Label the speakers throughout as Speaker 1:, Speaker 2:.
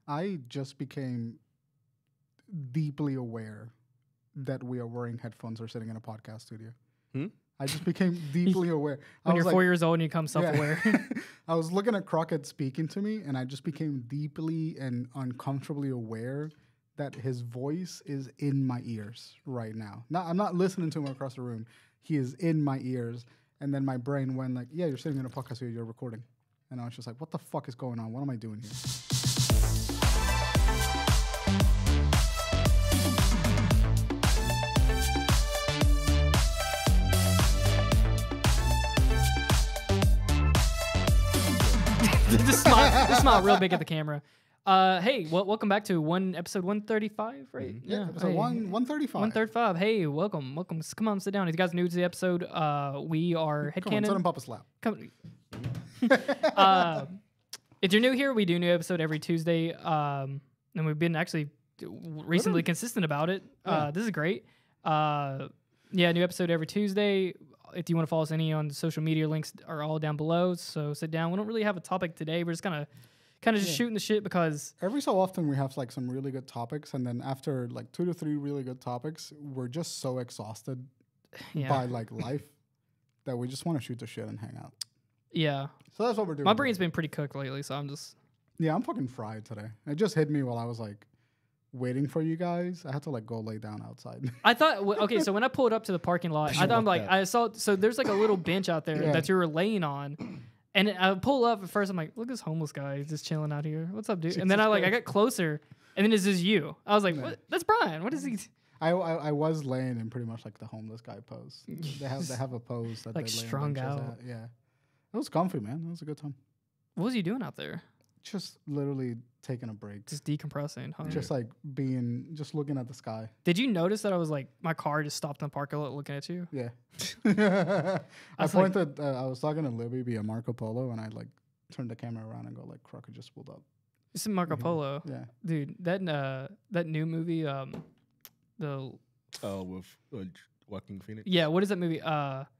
Speaker 1: I just became deeply aware that we are wearing headphones or sitting in a podcast studio. I just became deeply aware.
Speaker 2: When you're 4 years old and you become self-aware.
Speaker 1: Yeah. I was looking at Crockett speaking to me, and I just became deeply and uncomfortably aware that his voice is in my ears right now. I'm not listening to him across the room. He is in my ears. And then my brain went like, yeah, you're sitting in a podcast studio, you're recording. And I was just like, what the fuck is going on? What am I doing here?
Speaker 2: Just smile real big at the camera. Hey, welcome back to episode 135, right?
Speaker 1: Mm-hmm. Yeah, episode 135.
Speaker 2: 135. Hey, welcome. Come on, sit down. If you guys are new to the episode, we are HeadKanon.
Speaker 1: Come on, sit on Papa's lap.
Speaker 2: If you're new here, we do a new episode every Tuesday, and we've been actually reasonably consistent about it. This is great. New episode every Tuesday. If you want to follow us on social media, links are all down below. So sit down. We don't really have a topic today. We're just kind of just shooting the shit because
Speaker 1: every so often we have like some really good topics, and then after like 2 to 3 really good topics, we're just so exhausted by like life that we just want to shoot the shit and hang out.
Speaker 2: Yeah.
Speaker 1: So that's what we're doing.
Speaker 2: My brain's been pretty cooked lately, so I'm just...
Speaker 1: Yeah, I'm fucking fried today. It just hit me while I was like waiting for you guys. I had to like go lay down outside.
Speaker 2: I thought, okay, so when I pulled up to the parking lot, I thought I saw, so there's like a little bench out there that you were laying on. And I pull up at first, I'm like, look at this homeless guy. He's just chilling out here. What's up, dude? And then I got closer, and then it's just you. I was like, what? That's Bryan. What is he?
Speaker 1: I was laying in pretty much like the homeless guy pose. They have a pose that
Speaker 2: like
Speaker 1: they lay
Speaker 2: strung out.
Speaker 1: At. Yeah. It was comfy, man. It was a good time.
Speaker 2: What was you doing out there?
Speaker 1: Just literally taking a break.
Speaker 2: Just decompressing, huh?
Speaker 1: Just like just looking at the sky.
Speaker 2: Did you notice that I was like, my car just stopped in the parking lot looking at you?
Speaker 1: Yeah. I was talking to Libby via Marco Polo, and I like turned the camera around and go like, Crockett just pulled up.
Speaker 2: It's Marco Polo.
Speaker 1: Yeah.
Speaker 2: Dude, that new movie,
Speaker 3: with Joaquin Phoenix.
Speaker 2: Yeah, what is that movie?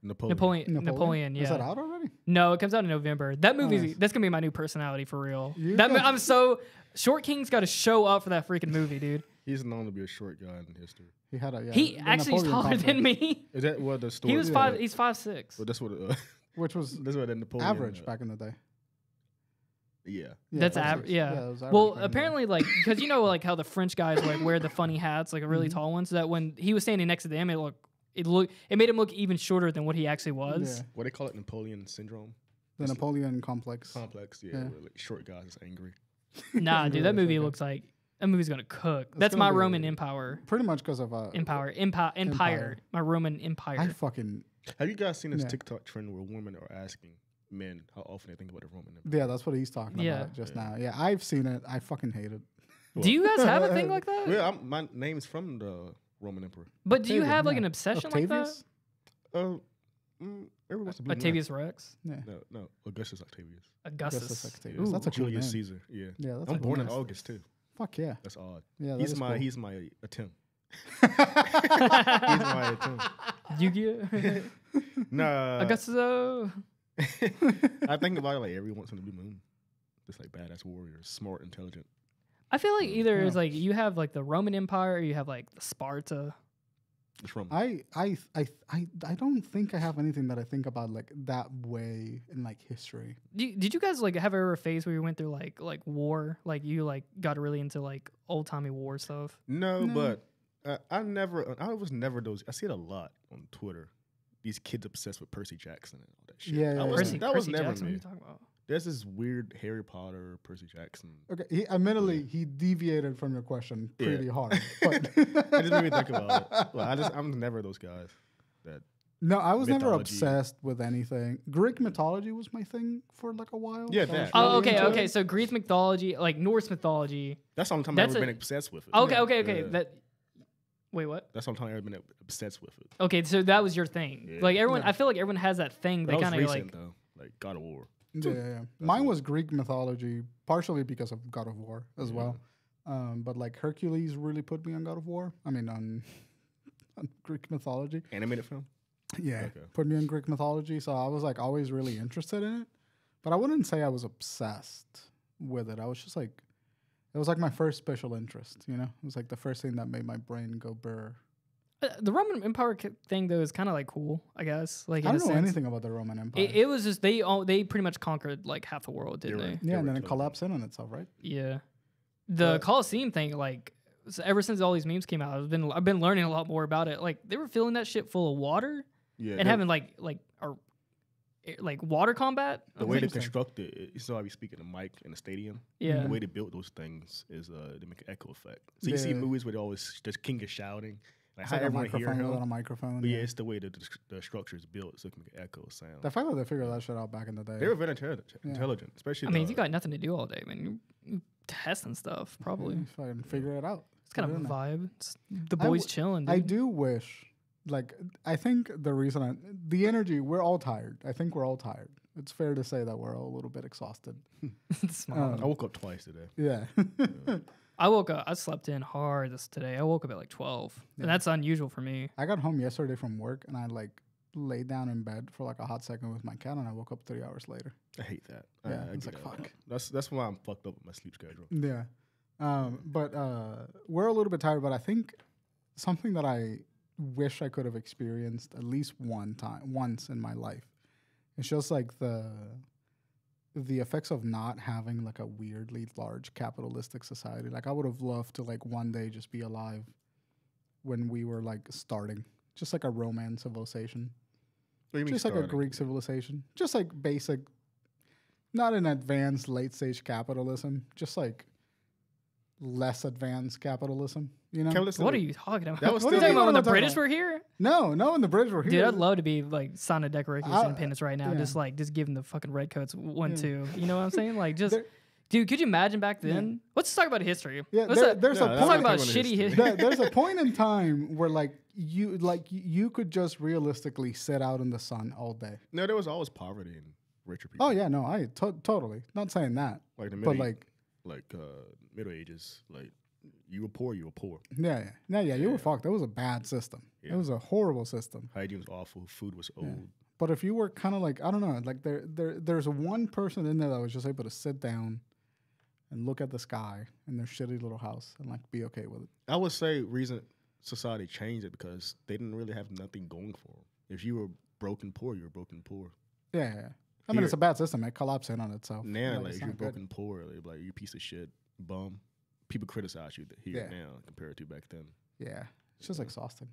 Speaker 2: Napoleon. Yeah.
Speaker 1: Is that out already?
Speaker 2: No, it comes out in November. That movie, that's gonna be my new personality for real. I'm so Short King's got to show up for that freaking movie, dude.
Speaker 3: He's known to be a short guy in history.
Speaker 2: He actually is taller than me.
Speaker 3: Is that what the story?
Speaker 2: He was 5. He's 5'6".
Speaker 3: Well, that's what.
Speaker 1: Which was
Speaker 3: that's what the Napoleon
Speaker 1: average back in the day.
Speaker 3: Yeah.
Speaker 2: That's average. Yeah. Well, apparently, like, because you know, like how the French guys like wear the funny hats, like a really tall one, so that when he was standing next to them, it made him look even shorter than what he actually was.
Speaker 1: Yeah.
Speaker 3: What they call it, Napoleon syndrome.
Speaker 1: The Napoleon complex.
Speaker 3: Yeah. Where, like, short guys is angry.
Speaker 2: Nah, dude, that movie looks like that movie's gonna cook. That's my Roman Empire.
Speaker 1: Pretty much because of
Speaker 2: Empire. My Roman Empire.
Speaker 3: Have you guys seen this TikTok trend where women are asking men how often they think about the Roman Empire?
Speaker 1: Yeah, that's what he's talking about just now. Yeah, I've seen it. I fucking hate it.
Speaker 2: Do you guys have a thing like that?
Speaker 3: Yeah, my name's from the Roman Emperor.
Speaker 2: But do you have like an obsession
Speaker 1: Octavius?
Speaker 2: like that? Octavius Rex?
Speaker 1: Yeah.
Speaker 3: No, Augustus Octavius.
Speaker 2: Augustus
Speaker 1: Octavius.
Speaker 3: Ooh,
Speaker 1: That's a cool
Speaker 3: Julius
Speaker 1: name.
Speaker 3: Caesar. Yeah.
Speaker 1: That's
Speaker 3: I'm born in August too.
Speaker 1: Fuck yeah.
Speaker 3: That's odd.
Speaker 1: Yeah,
Speaker 3: he's my attempt. He's my attempt.
Speaker 2: Yu-Gi-Oh.
Speaker 3: Nah.
Speaker 2: Augusto.
Speaker 3: I think about it like every once in a blue moon. Just like badass warriors, smart, intelligent.
Speaker 2: I feel like either it's like you have like the Roman Empire or you have like the Sparta.
Speaker 3: It's Roman.
Speaker 1: I don't think I have anything that I think about like that way in like history.
Speaker 2: Did you guys like have ever a phase where you went through like war? Like you like got really into like old timey war stuff?
Speaker 3: No, but I was never those. I see it a lot on Twitter. These kids obsessed with Percy Jackson and all that shit.
Speaker 1: Yeah.
Speaker 3: That was never
Speaker 2: Jackson,
Speaker 3: me.
Speaker 2: what are you talking about?
Speaker 3: There's this weird Harry Potter, Percy Jackson.
Speaker 1: Okay, admittedly, he deviated from your question pretty hard. But
Speaker 3: It just made me think about it. Well, I'm never those guys.
Speaker 1: No, I was never
Speaker 3: Mythology.
Speaker 1: obsessed with anything. Greek mythology was my thing for like a while.
Speaker 3: Yeah,
Speaker 1: I was
Speaker 3: that.
Speaker 2: Oh,
Speaker 1: really into
Speaker 2: okay.
Speaker 1: it.
Speaker 2: So Greek mythology, like Norse mythology.
Speaker 3: That's the only time I've ever been obsessed with it.
Speaker 2: Okay.
Speaker 3: Yeah.
Speaker 2: Wait, what?
Speaker 3: That's the only time I've ever been obsessed with it.
Speaker 2: Okay, so that was your thing.
Speaker 3: Yeah.
Speaker 2: Like everyone, I feel like everyone has that thing. They
Speaker 3: That was
Speaker 2: kind of
Speaker 3: recent,
Speaker 2: like.
Speaker 3: though. Like God of War.
Speaker 1: Yeah. Mine was Greek mythology, partially because of God of War as well. But like Hercules really put me on God of War. I mean, on Greek mythology.
Speaker 3: Animated film?
Speaker 1: Yeah,
Speaker 3: Okay.
Speaker 1: put me on Greek mythology. So I was like always really interested in it. But I wouldn't say I was obsessed with it. I was just like It was like my first special interest, you know? It was like the first thing that made my brain go burr.
Speaker 2: The Roman Empire thing though is kind of like cool, I guess. Like
Speaker 1: I
Speaker 2: in
Speaker 1: don't
Speaker 2: a
Speaker 1: know
Speaker 2: sense.
Speaker 1: anything about the Roman Empire.
Speaker 2: It was just they pretty much conquered like half the world, didn't they?
Speaker 1: Yeah, and then it collapsed in on itself, right?
Speaker 2: Yeah. The Colosseum thing, like ever since all these memes came out, I've been learning a lot more about it. Like they were filling that shit full of water and having like water combat.
Speaker 3: The way they constructed it, you saw how we speaking to Mike in the stadium.
Speaker 2: Yeah.
Speaker 3: The way they built those things is they make an echo effect. So you see movies where they always just King is shouting. Like
Speaker 1: It's
Speaker 3: how
Speaker 1: like a
Speaker 3: everyone hear
Speaker 1: microphone
Speaker 3: him.
Speaker 1: without a microphone.
Speaker 3: But yeah, it's the way the structure is built so it can make an echo sound.
Speaker 1: The fact that they figured that shit out back in the day.
Speaker 3: They were very intelligent, especially.
Speaker 2: I mean, if you got nothing to do all day, man, you testing stuff probably.
Speaker 1: Yeah, if I can figure it out.
Speaker 2: It's kind of a vibe. It's the
Speaker 1: I
Speaker 2: boys chilling. Dude.
Speaker 1: I do wish, like, I think the reason the energy, we're all tired. I think we're all tired. It's fair to say that we're all a little bit exhausted.
Speaker 3: I woke up twice today.
Speaker 1: Yeah.
Speaker 2: I woke up. I slept in hard today. I woke up at like 12, and that's unusual for me.
Speaker 1: I got home yesterday from work, and I like laid down in bed for like a hot second with my cat, and I woke up 3 hours later.
Speaker 3: I hate that.
Speaker 1: Yeah,
Speaker 3: I
Speaker 1: it's
Speaker 3: get
Speaker 1: like,
Speaker 3: that.
Speaker 1: fuck.
Speaker 3: That's why I'm fucked up with my sleep schedule.
Speaker 1: Yeah. But we're a little bit tired, but I think something that I wish I could have experienced at least once in my life. It's just like the effects of not having like a weirdly large capitalistic society. Like I would have loved to like one day just be alive when we were like starting, just like a Roman civilization,
Speaker 3: What do you mean
Speaker 1: just like a
Speaker 3: starting?
Speaker 1: Greek civilization, just like basic, not an advanced late stage capitalism, just like less advanced capitalism. You know?
Speaker 2: What are you talking about?
Speaker 3: That was
Speaker 2: What are you
Speaker 3: still-
Speaker 2: talking about when
Speaker 1: What
Speaker 2: the
Speaker 1: am I
Speaker 2: British
Speaker 1: talking
Speaker 2: were here?
Speaker 1: No, when the British were here.
Speaker 2: Dude, I'd love to be like signing a Declaration of
Speaker 1: I-
Speaker 2: Independence right now.
Speaker 1: yeah.
Speaker 2: Just giving the fucking redcoats one,
Speaker 1: Yeah.
Speaker 2: two. You know what I'm saying? Like, just,
Speaker 1: There-
Speaker 2: dude, could you imagine back then? Let's talk about history.
Speaker 1: Yeah,
Speaker 2: Let's
Speaker 1: there's a
Speaker 3: Yeah,
Speaker 2: let's
Speaker 1: point.
Speaker 2: talk about
Speaker 3: Talk about
Speaker 2: shitty
Speaker 3: history.
Speaker 2: history.
Speaker 1: There's a point in time where you could just realistically sit out in the sun all day.
Speaker 3: No, there was always poverty and richer people.
Speaker 1: Oh yeah, no, I totally not saying that,
Speaker 3: Like the
Speaker 1: but
Speaker 3: Middle Ages, like you were poor, you
Speaker 1: yeah, you were fucked. That was a bad system.
Speaker 3: Yeah.
Speaker 1: It was a horrible system.
Speaker 3: Hygiene was awful. Food was old.
Speaker 1: But if you were kind of like, I don't know, like there's one person in there that was just able to sit down and look at the sky in their shitty little house and like be okay with it.
Speaker 3: I would say reason society changed it because they didn't really have nothing going for them. If you were broken poor, you were broken poor.
Speaker 1: Yeah. I mean,
Speaker 3: Here-
Speaker 1: it's a bad system. It collapsed in on itself.
Speaker 3: Now,
Speaker 1: it's
Speaker 3: if you're
Speaker 1: not good.
Speaker 3: broken poor, they're like you piece of shit, bum. People criticize you here now compared to back then.
Speaker 1: Yeah, it's just exhausting.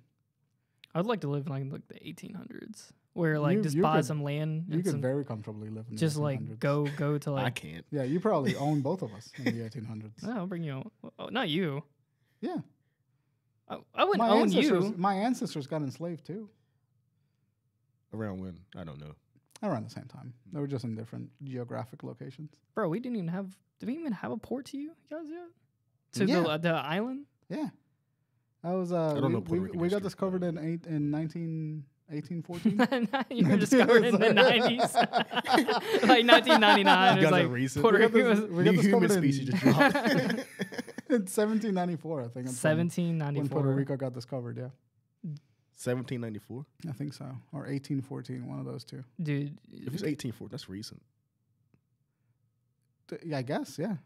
Speaker 2: I'd like to live in like the 1800s, where like
Speaker 1: You-
Speaker 2: just
Speaker 1: you
Speaker 2: buy
Speaker 1: could-
Speaker 2: some land
Speaker 1: You
Speaker 2: and
Speaker 1: could
Speaker 2: some,
Speaker 1: very comfortably live in the
Speaker 2: just like
Speaker 1: 1800s.
Speaker 2: go to
Speaker 3: I
Speaker 2: like.
Speaker 3: can't.
Speaker 1: Yeah, you probably own both of us in the 1800s.
Speaker 2: No, I'll bring you. Oh, not you.
Speaker 1: Yeah,
Speaker 2: I wouldn't own you.
Speaker 1: My ancestors got enslaved too,
Speaker 3: Around when? I don't know.
Speaker 1: around the same time. They were just in different geographic locations.
Speaker 2: Bro, we didn't even have. Did we even have a port to you guys yet? To
Speaker 1: Yeah.
Speaker 2: the island?
Speaker 1: Yeah, that was.
Speaker 3: don't know Puerto Rican
Speaker 1: we got
Speaker 3: history.
Speaker 1: discovered in 1814.
Speaker 2: You were discovered in the 90s, like 1999.
Speaker 3: You
Speaker 2: It was
Speaker 3: guys are
Speaker 2: like
Speaker 3: recent.
Speaker 2: Puerto
Speaker 1: We got
Speaker 2: Rico
Speaker 1: this-
Speaker 2: was
Speaker 1: we got
Speaker 3: New human
Speaker 1: discovered
Speaker 3: species
Speaker 1: in,
Speaker 3: just dropped.
Speaker 1: in 1794, I think. When
Speaker 2: 1794.
Speaker 1: Puerto Rico got discovered, yeah,
Speaker 3: 1794.
Speaker 1: I think so, or 1814, one of those two.
Speaker 2: Dude,
Speaker 3: If it's 1840, that's recent.
Speaker 1: Yeah, I guess, yeah.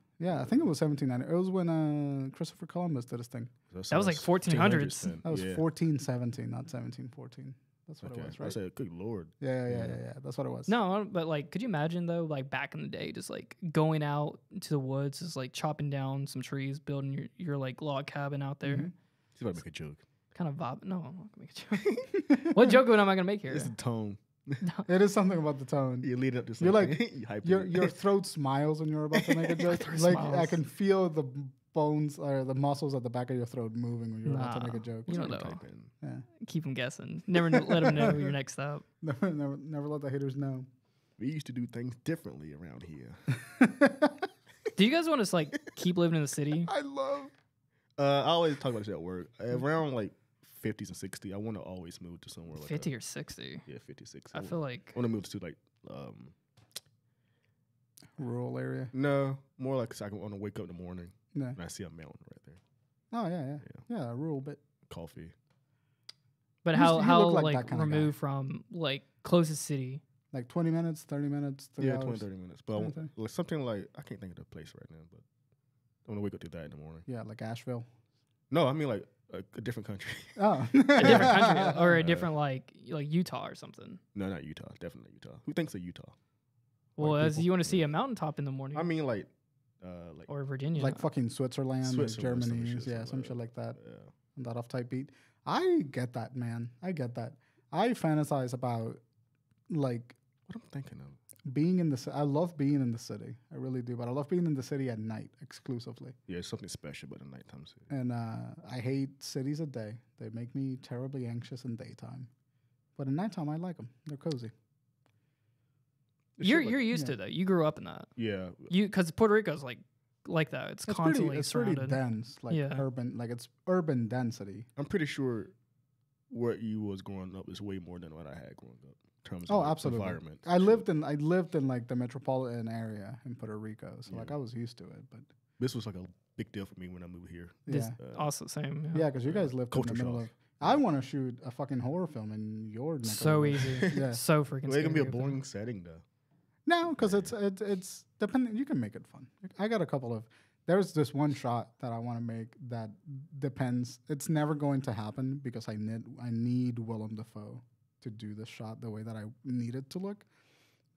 Speaker 1: I think it was 1790. It was when Christopher Columbus did his thing.
Speaker 2: That was like 1400s.
Speaker 3: then.
Speaker 1: That was
Speaker 3: Yeah.
Speaker 1: 1417, not 1714. That's what
Speaker 3: Okay.
Speaker 1: it was,
Speaker 3: I
Speaker 1: right?
Speaker 3: said, good lord.
Speaker 1: Yeah. That's what it was.
Speaker 2: no, but like, could you imagine though, like back in the day, just like going out to the woods, just like chopping down some trees, building your like log cabin out there?
Speaker 1: Mhm.
Speaker 3: He's about to make a joke.
Speaker 2: Kind of vibe. No, I'm not gonna make a joke. What joke am I gonna make here?
Speaker 3: It's the tone.
Speaker 1: It is something about the tone.
Speaker 3: You lead up to
Speaker 1: You're
Speaker 3: something.
Speaker 1: like-
Speaker 3: you hype
Speaker 1: Your
Speaker 3: it.
Speaker 1: your throat smiles when you're about to make a joke.
Speaker 2: throat
Speaker 1: Like I
Speaker 2: smiles.
Speaker 1: can feel the bones or the muscles at the back of your throat moving when you're about to make a
Speaker 2: Nah.
Speaker 1: joke.
Speaker 2: You don't
Speaker 3: Type
Speaker 2: know.
Speaker 3: in.
Speaker 1: Yeah.
Speaker 2: Keep them guessing. Never let them know your next stop.
Speaker 1: Never let the haters know.
Speaker 3: We used to do things differently around here.
Speaker 2: Do you guys want to like keep living in the city?
Speaker 1: I love.
Speaker 3: I always talk about this at work. Around like 50s and 60s, I want to always move to somewhere like
Speaker 2: 50 or 60?
Speaker 3: Yeah, 50, 60.
Speaker 2: I feel like
Speaker 3: I want to move to like
Speaker 1: Rural area.
Speaker 3: no, more like so I want to wake up in the morning
Speaker 1: Yeah.
Speaker 3: and I see a mountain right there.
Speaker 1: Oh yeah. A rural bit.
Speaker 3: Coffee.
Speaker 2: But
Speaker 1: You
Speaker 2: how
Speaker 1: look like
Speaker 2: like
Speaker 1: that kinda guy.
Speaker 2: removed from like closest city?
Speaker 1: Like 20 minutes, 30 minutes, 3
Speaker 3: Yeah,
Speaker 1: hours.
Speaker 3: 20, 30 minutes. But I want,
Speaker 1: 20,
Speaker 3: like something like I can't think of the place right now, but want to wake up to that in the morning.
Speaker 1: Yeah, like Asheville.
Speaker 3: No, I mean like a different country.
Speaker 1: Oh,
Speaker 2: A different country or a different like Utah or something.
Speaker 3: No, not Utah. Definitely Utah. Who thinks of Utah?
Speaker 2: Well,
Speaker 3: White
Speaker 2: as
Speaker 3: people?
Speaker 2: you want to see a mountaintop in the morning.
Speaker 3: I mean like
Speaker 2: or Virginia.
Speaker 1: like fucking Switzerland or
Speaker 3: Switzerland,
Speaker 1: Germany. Some shit like that. That off type beat. I get that, man. I get that. I fantasize about like
Speaker 3: what I'm thinking of.
Speaker 1: being in the. I love being in the city. I really do. But I love being in the city at night exclusively.
Speaker 3: Yeah, it's something special about the nighttime city.
Speaker 1: And I hate cities at day. They make me terribly anxious in daytime. But in nighttime, I like them. They're cozy.
Speaker 2: You're used to that. You grew up in that.
Speaker 3: Yeah.
Speaker 2: Because Puerto Rico's like that. It's constantly
Speaker 1: it's
Speaker 2: surrounded.
Speaker 1: pretty dense, like urban, like it's urban density.
Speaker 3: I'm pretty sure what you was growing up is way more than what I had growing up in terms
Speaker 1: Oh,
Speaker 3: of
Speaker 1: absolutely.
Speaker 3: environment.
Speaker 1: I lived in like the metropolitan area in Puerto Rico, so like I was used to it. But
Speaker 3: this was like a big deal for me when I moved here.
Speaker 2: This also same.
Speaker 1: Yeah, because you guys lived in the middle
Speaker 3: shock.
Speaker 1: of. I want to shoot a fucking horror film in your neck of
Speaker 2: So
Speaker 1: the woods.
Speaker 2: easy.
Speaker 1: Yeah.
Speaker 2: So freaking.
Speaker 3: Well, it can be a
Speaker 2: scary.
Speaker 3: boring setting though.
Speaker 1: No, because it's depending. You can make it fun. I got a couple of. There's this one shot that I want to make that depends. It's never going to happen because I need Willem Dafoe to do this shot the way that I need it to look.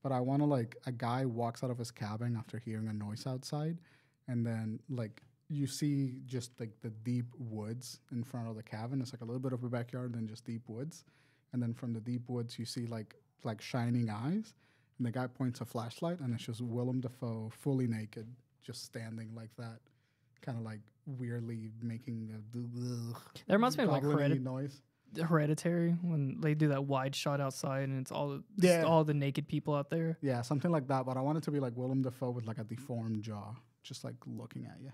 Speaker 1: But I want to like a guy walks out of his cabin after hearing a noise outside, and then like you see just like the deep woods in front of the cabin. It's like a little bit of a backyard, then just deep woods, and then from the deep woods you see like shining eyes. And the guy points a flashlight, and it's just Willem Dafoe, fully naked, just standing like that, kind of like weirdly making a
Speaker 2: That reminds me of like
Speaker 1: noise.
Speaker 2: Hereditary when they do that wide shot outside, and it's all the naked people out there.
Speaker 1: Yeah, something like that. But I want it to be like Willem Dafoe with like a deformed jaw, just like looking at you.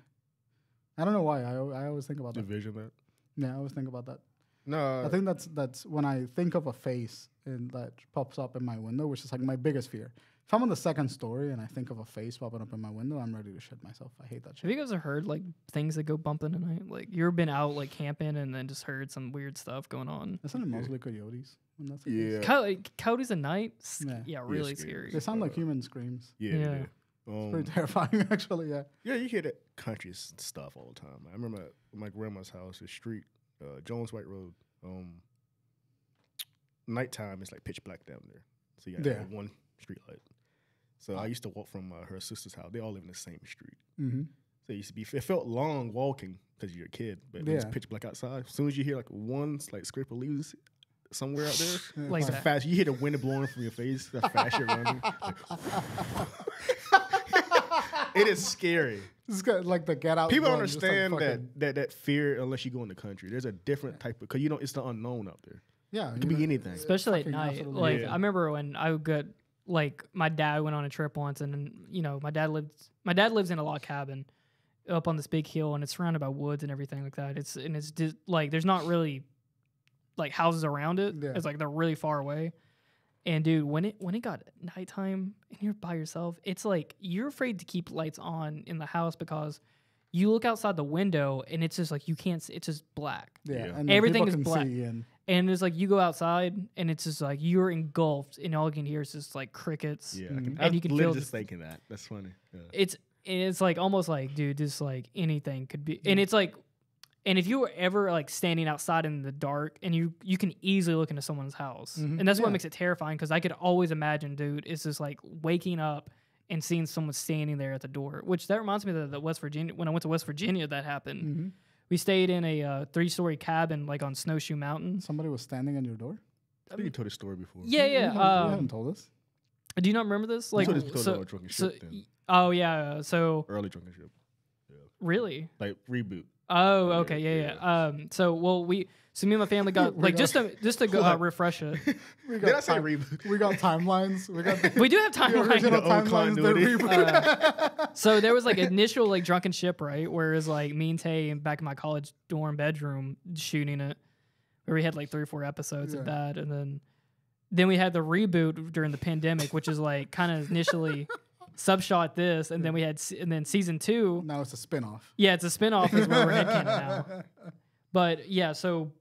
Speaker 1: I don't know why. I always think about that.
Speaker 3: Division that.
Speaker 1: Yeah, I always think about that.
Speaker 3: No,
Speaker 1: I think that's when I think of a face and that pops up in my window, which is like my biggest fear. If I'm on the second story and I think of a face popping up in my window, I'm ready to shit myself. I hate that shit.
Speaker 2: Have you guys ever heard like things that go bumping at night? Like you've been out like camping and then just heard some weird stuff going on.
Speaker 1: Isn't it mostly coyotes? When that's the case?
Speaker 2: Coyotes at night?
Speaker 1: Yeah.
Speaker 2: Really
Speaker 3: scary.
Speaker 2: scary.
Speaker 1: They sound like human screams.
Speaker 3: Yeah.
Speaker 1: It's pretty terrifying, actually. Yeah.
Speaker 3: Yeah, you hear that country stuff all the time. I remember at my grandma's house, the street, Jones White Road. Nighttime is like pitch black down there, so you got one street light. So I used to walk from her sister's house. They all live in the same street.
Speaker 1: Mm-hmm.
Speaker 3: So it used to be. It felt long walking because you're a kid, but when it's pitch black outside. As soon as you hear like one like scrape of leaves somewhere out there,
Speaker 2: like
Speaker 3: it's fast. You hear the wind blowing from your face. That fast shit running. It is scary.
Speaker 1: It's got like the get out.
Speaker 3: People
Speaker 1: gun,
Speaker 3: understand
Speaker 1: just, like,
Speaker 3: that fear unless you go in the country. There's a different type of because it's the unknown out there.
Speaker 1: Yeah,
Speaker 3: It could be anything.
Speaker 2: Especially at
Speaker 1: fucking
Speaker 2: night.
Speaker 1: absolutely.
Speaker 2: Like
Speaker 3: Yeah.
Speaker 2: I remember when I would get like my dad went on a trip once, and my dad lives in a log cabin up on this big hill, and it's surrounded by woods and everything like that. It's just like there's not really like houses around it.
Speaker 1: Yeah.
Speaker 2: It's like they're really far away. And dude, when it got nighttime and you're by yourself, it's like you're afraid to keep lights on in the house because you look outside the window and it's just like you can't. It's just black.
Speaker 1: Yeah,
Speaker 3: Yeah.
Speaker 1: and
Speaker 2: Everything
Speaker 1: people
Speaker 2: is
Speaker 1: can
Speaker 2: black.
Speaker 1: see in.
Speaker 2: And it's like you go outside and it's just like you're engulfed, and all you can hear is just like crickets.
Speaker 3: Yeah,
Speaker 2: And you can
Speaker 3: literally
Speaker 2: feel
Speaker 3: just thinking that. That's funny. Yeah.
Speaker 2: It's like almost like, dude, just like anything could be. And it's like, and if you were ever like standing outside in the dark, and you can easily look into someone's house, and that's what makes it terrifying. Because I could always imagine, dude, it's just like waking up and seeing someone standing there at the door. Which that reminds me of the West Virginia. When I went to West Virginia, that happened.
Speaker 1: Mm-hmm.
Speaker 2: We stayed in a 3-story cabin like on Snowshoe Mountain.
Speaker 1: Somebody was standing on your door.
Speaker 3: I think you told this story before.
Speaker 2: Yeah,
Speaker 1: You
Speaker 2: yeah.
Speaker 1: haven't told us.
Speaker 2: Do you not remember this? Like,
Speaker 3: told us about Drunken Ship then.
Speaker 2: oh yeah. So
Speaker 3: Early Drunken Ship.
Speaker 2: really.
Speaker 3: Like reboot.
Speaker 2: Oh, okay, yeah. So me and my family got like just to go refresh it.
Speaker 3: Did I say reboot?
Speaker 1: We got timelines. We got
Speaker 2: We do have time.
Speaker 1: the original
Speaker 3: The old
Speaker 1: timelines. The
Speaker 3: continuity.
Speaker 1: reboot.
Speaker 2: So there was like initial like drunken ship, right? Where it was like me and Tay back in my college dorm bedroom shooting it, where we had like 3 or 4 episodes of that, and then we had the reboot during the pandemic, which is like kind of initially subshot this, and then we had and then season 2.
Speaker 1: Now it's a spinoff.
Speaker 2: Yeah, it's a spinoff is where we're HeadKanon now. But yeah, so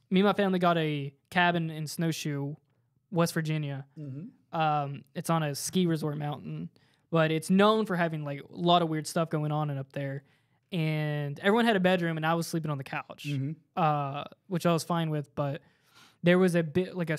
Speaker 2: me and my family got a cabin in Snowshoe, West Virginia. It's on a ski resort mountain, but it's known for having like a lot of weird stuff going on up there. and everyone had a bedroom, and I was sleeping on the couch, which I was fine with. But there was a bit like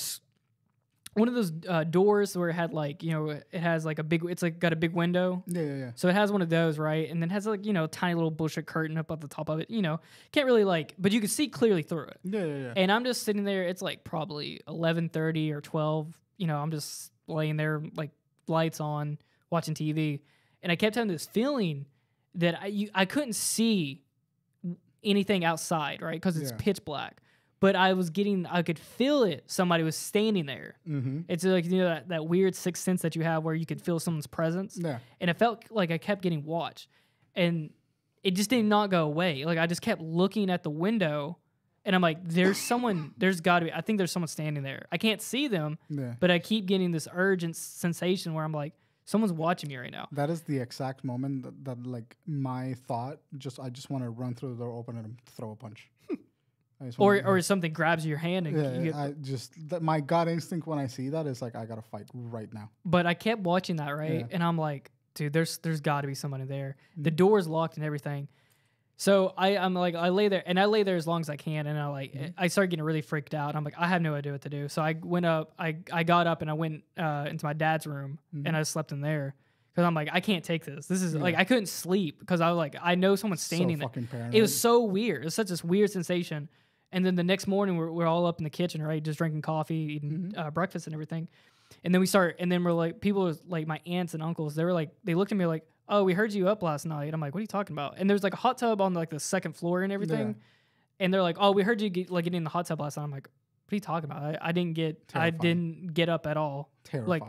Speaker 2: one of those doors where it had like, you know, it has like it's like got a big window.
Speaker 1: Yeah.
Speaker 2: So it has one of those, right? And then has like, you know, tiny little bullshit curtain up at the top of it. You know, can't really like, but you can see clearly through it.
Speaker 1: Yeah.
Speaker 2: And I'm just sitting there. It's like probably 11:30 or 12. You know, I'm just laying there, like lights on, watching TV, and I kept having this feeling that I couldn't see anything outside, right? Because it's pitch black. But I could feel it. Somebody was standing there. It's like, you know, that weird sixth sense that you have where you could feel someone's presence. Yeah. And it felt like I kept getting watched. And it just did not go away. Like, I just kept looking at the window, and I'm like, there's someone, there's got to be, I think there's someone standing there. I can't see them, but I keep getting this urgent sensation where I'm like, someone's watching me right now.
Speaker 1: That is the exact moment that like, my thought, I just want to run through the door, open it, and throw a punch.
Speaker 2: Or something grabs your hand and
Speaker 1: my gut instinct when I see that is like, I gotta fight right now.
Speaker 2: But I kept watching that, right? And I'm like, dude, there's got to be someone in there. The door is locked and everything. So I'm like, I lay there as long as I can, and I started getting really freaked out. I'm like, I have no idea what to do. So I went up, I got up and I went into my dad's room and I slept in there. Because I'm like, I can't take this. This is like, I couldn't sleep because I was like, I know someone's standing there. Paranoid. It was so weird. It was such this weird sensation. And then the next morning, we're all up in the kitchen, right, just drinking coffee, eating breakfast and everything. And then we're like, people was like my aunts and uncles. They were like, they looked at me like, oh, we heard you up last night. I'm like, what are you talking about? And there's like a hot tub on like the second floor and everything. Yeah. And they're like, oh, we heard you getting in the hot tub last night. I'm like, what are you talking about? I didn't get up at all.
Speaker 1: Terrifying.
Speaker 2: Like,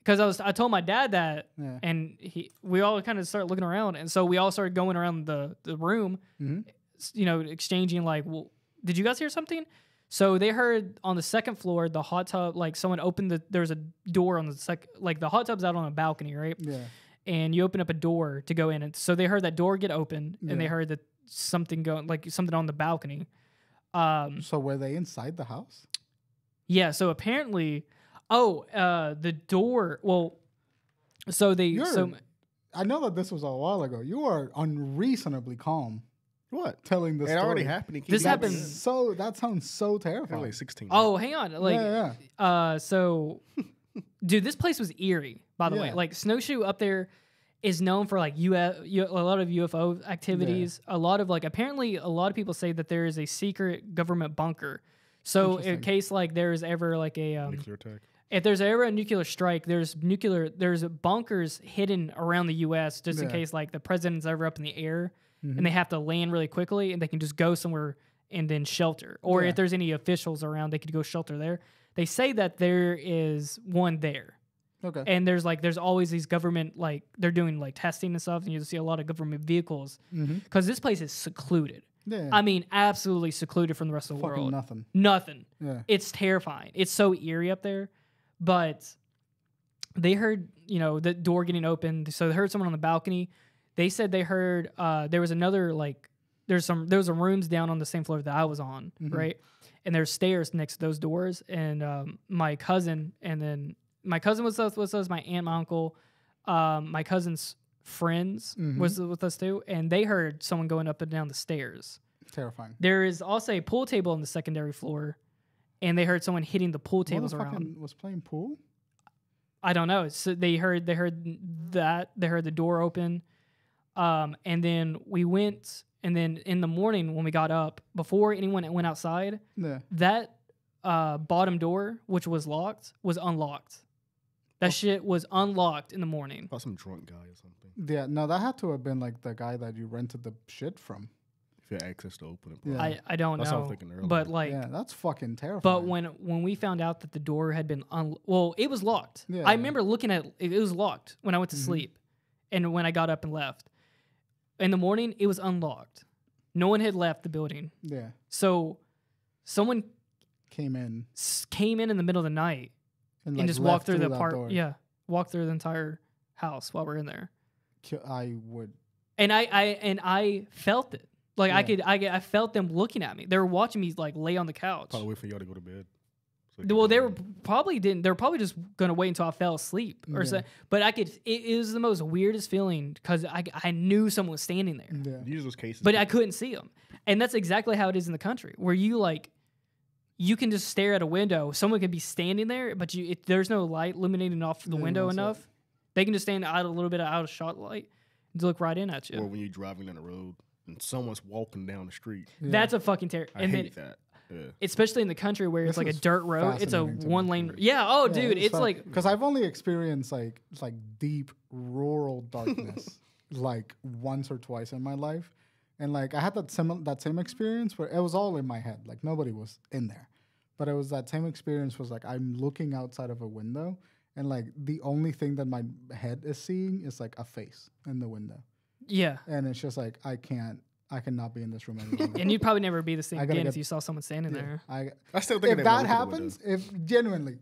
Speaker 2: because I told my dad that, and we all kind of started looking around, and so we all started going around the room, you know, exchanging like, well, did you guys hear something? So they heard on the second floor, the hot tub, like someone opened there's a door on the like the hot tub's out on a balcony, right? Yeah. And you open up a door to go in. And so they heard that door get open, and they heard that something on the balcony.
Speaker 1: So were they inside the house?
Speaker 2: Yeah. So apparently, the door, well, so
Speaker 1: I know that this was a while ago. You are unreasonably calm.
Speaker 3: What?
Speaker 1: Telling the story.
Speaker 3: It already happened.
Speaker 2: This happened.
Speaker 1: That sounds so terrifying.
Speaker 3: Like 16.
Speaker 2: Oh, hang on. Like, so, dude, this place was eerie, by the way. Like, Snowshoe up there is known for, like, a lot of UFO activities. A lot of, like, apparently a lot of people say that there is a secret government bunker. So, in case, like, there's ever, like, a...
Speaker 3: nuclear attack.
Speaker 2: If there's ever a nuclear strike, there's bunkers hidden around the U.S. just in case, like, the president's ever up in the air. And they have to land really quickly, and they can just go somewhere and then shelter. Or if there's any officials around, they could go shelter there. They say that there is one there. Okay. And there's always these government, like, they're doing like testing and stuff, and you see a lot of government vehicles. Because this place is secluded. Yeah. I mean, absolutely secluded from the rest of the world. Nothing. Yeah. It's terrifying. It's so eerie up there. But they heard, you know, the door getting opened. So they heard someone on the balcony. They said they heard there was another, like, there was rooms down on the same floor that I was on, right? And there's stairs next to those doors. And my cousin was with us, my aunt, my uncle, my cousin's friends was with us too, and they heard someone going up and down the stairs.
Speaker 1: Terrifying.
Speaker 2: There is also a pool table on the secondary floor, and they heard someone hitting the pool tables around.
Speaker 1: Was playing pool?
Speaker 2: I don't know. So they heard that. They heard the door open. And then we went, and then in the morning when we got up, before anyone went outside, that bottom door, which was locked, was unlocked. That shit was unlocked in the morning.
Speaker 3: About some drunk guy or something.
Speaker 1: Yeah, no, that had to have been like the guy that you rented the shit from.
Speaker 3: If you had access to open it.
Speaker 2: Yeah. I don't know. That's what I was thinking earlier. But like,
Speaker 1: yeah, that's fucking terrifying.
Speaker 2: But when we found out that the door had been it was locked. Yeah, I remember looking at it was locked when I went to sleep, and when I got up and left. In the morning, it was unlocked. No one had left the building. Yeah. So someone
Speaker 1: came in
Speaker 2: in the middle of the night and just walked through the apartment. Yeah, walked through the entire house while we're in there.
Speaker 1: I would.
Speaker 2: And I felt it. Like I felt them looking at me. They were watching me like lay on the couch.
Speaker 3: Probably wait for y'all to go to bed.
Speaker 2: Well, they were probably didn't. They were probably just gonna wait until I fell asleep or so. But I could. It was the most weirdest feeling because I knew someone was standing there.
Speaker 1: Yeah.
Speaker 3: Use those cases,
Speaker 2: But I couldn't see them, and that's exactly how it is in the country, where you can just stare at a window. Someone can be standing there, but there's no light illuminating off the window enough. They can just stand out a little bit out of shot light and look right in at you.
Speaker 3: Or when you're driving down the road and someone's walking down the street.
Speaker 2: Yeah. That's a fucking terror.
Speaker 3: I hate that. Yeah.
Speaker 2: Especially in the country where it's like a dirt road. It's a one lane. Yeah. Oh, dude. It's like
Speaker 1: because I've only experienced like deep rural darkness like once or twice in my life, and like I had that same experience where it was all in my head. Like nobody was in there, but it was that same experience. Was like I'm looking outside of a window, and like the only thing that my head is seeing is like a face in the window.
Speaker 2: Yeah.
Speaker 1: And it's just like I cannot be in this room any longer.
Speaker 2: And you'd probably never be the same again if you saw someone standing there.
Speaker 3: I still think
Speaker 1: if that happens, if genuinely,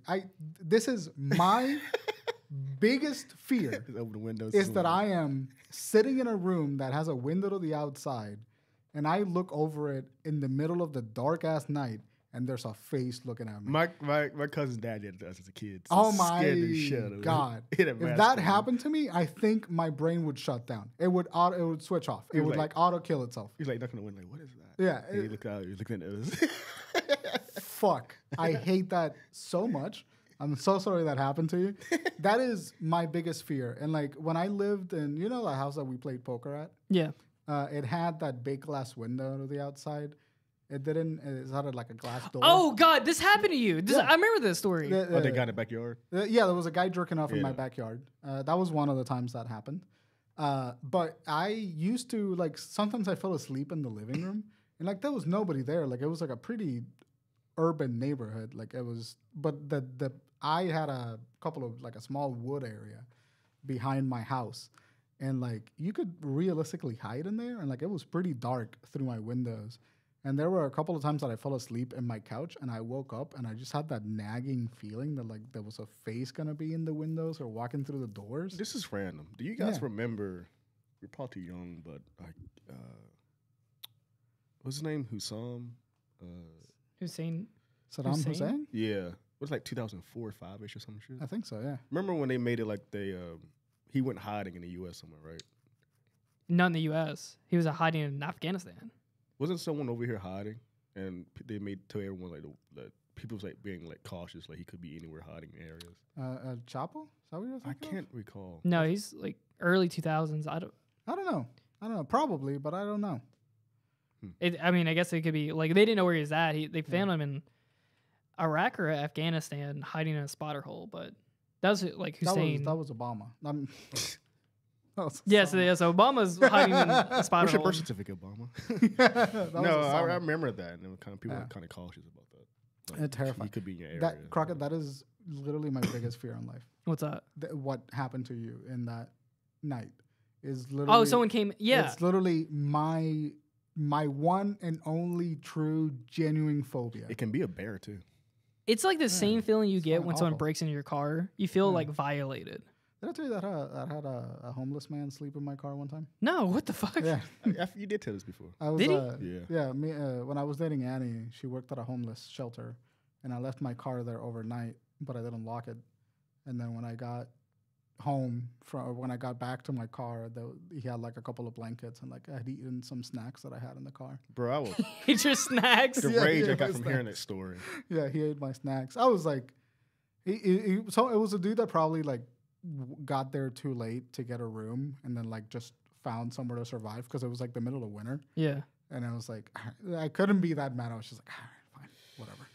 Speaker 1: this is my biggest fear
Speaker 3: open the windows
Speaker 1: is that I am sitting in a room that has a window to the outside, and I look over it in the middle of the dark ass night, and there's a face looking at me.
Speaker 3: My cousin's dad did that as a kid.
Speaker 1: So oh my God! If that happened to me, I think my brain would shut down. It would switch off. It would like auto kill itself.
Speaker 3: He's like knocking the window. Like, what is that?
Speaker 1: Yeah.
Speaker 3: And you look out. You're looking at it.
Speaker 1: Fuck! I hate that so much. I'm so sorry that happened to you. That is my biggest fear. And like when I lived in, you know, the house that we played poker at.
Speaker 2: Yeah.
Speaker 1: It had that big glass window to the outside. It didn't. It had like a glass door.
Speaker 2: Oh God, this happened to you. I remember this story.
Speaker 3: They got in the backyard.
Speaker 1: Yeah, there was a guy jerking off in my backyard. That was one of the times that happened. But I used to like sometimes I fell asleep in the living room, and like there was nobody there. Like it was like a pretty urban neighborhood. Like it was, but I had a couple of like a small wood area behind my house, and like you could realistically hide in there, and like it was pretty dark through my windows. And there were a couple of times that I fell asleep in my couch, and I woke up, and I just had that nagging feeling that like there was a face gonna be in the windows or walking through the doors.
Speaker 3: This is random. Do you guys remember? We're probably too young, but like, what's his name? Hussein.
Speaker 1: Saddam Hussein?
Speaker 3: Yeah, it was like 2004 or 5ish or some shit.
Speaker 1: I think so. Yeah.
Speaker 3: Remember when they made it like he went hiding in the U.S. somewhere, right?
Speaker 2: Not in the U.S. He was hiding in Afghanistan.
Speaker 3: Wasn't someone over here hiding, and they made tell everyone like that people was like being like cautious, like he could be anywhere hiding in areas.
Speaker 1: Chapo? Is that what you're
Speaker 3: I can't recall.
Speaker 2: No, he's like early 2000s. I don't
Speaker 1: know. Probably, but I don't know.
Speaker 2: I mean, I guess it could be like they didn't know where he was at. They found him in Iraq or Afghanistan, hiding in a spotter hole. But that was like Hussein.
Speaker 1: That was Obama.
Speaker 2: Yes, so Obama's hiding in a spotter
Speaker 3: Where's your
Speaker 2: hole.
Speaker 3: birth certificate, Obama? I remember that, and kind of people were kind of cautious about that. Like,
Speaker 1: it's terrifying.
Speaker 3: He could be in your area.
Speaker 1: Crockett, that is literally my biggest fear in life.
Speaker 2: What's that?
Speaker 1: What happened to you in that night is literally.
Speaker 2: Oh, someone came. Yeah,
Speaker 1: it's literally my one and only true genuine phobia.
Speaker 3: It can be a bear too.
Speaker 2: It's like the same feeling you get when someone breaks into your car. You feel like violated.
Speaker 1: Did I tell you that I had a homeless man sleep in my car one time?
Speaker 2: No, what the fuck?
Speaker 3: Yeah, you did tell us before.
Speaker 2: Did he?
Speaker 1: Yeah. Me when I was dating Annie, she worked at a homeless shelter, and I left my car there overnight, but I didn't lock it. And then when I got home when I got back to my car, he had like a couple of blankets, and like I had eaten some snacks that I had in the car.
Speaker 3: Bro, I was
Speaker 2: eat your snacks.
Speaker 3: The rage I got from hearing that story.
Speaker 1: Yeah, he ate my snacks. I was like, so it was a dude that probably like got there too late to get a room, and then like just found somewhere to survive because it was like the middle of winter.
Speaker 2: Yeah.
Speaker 1: And I was like, I couldn't be that mad. I was just like, all right, fine, whatever.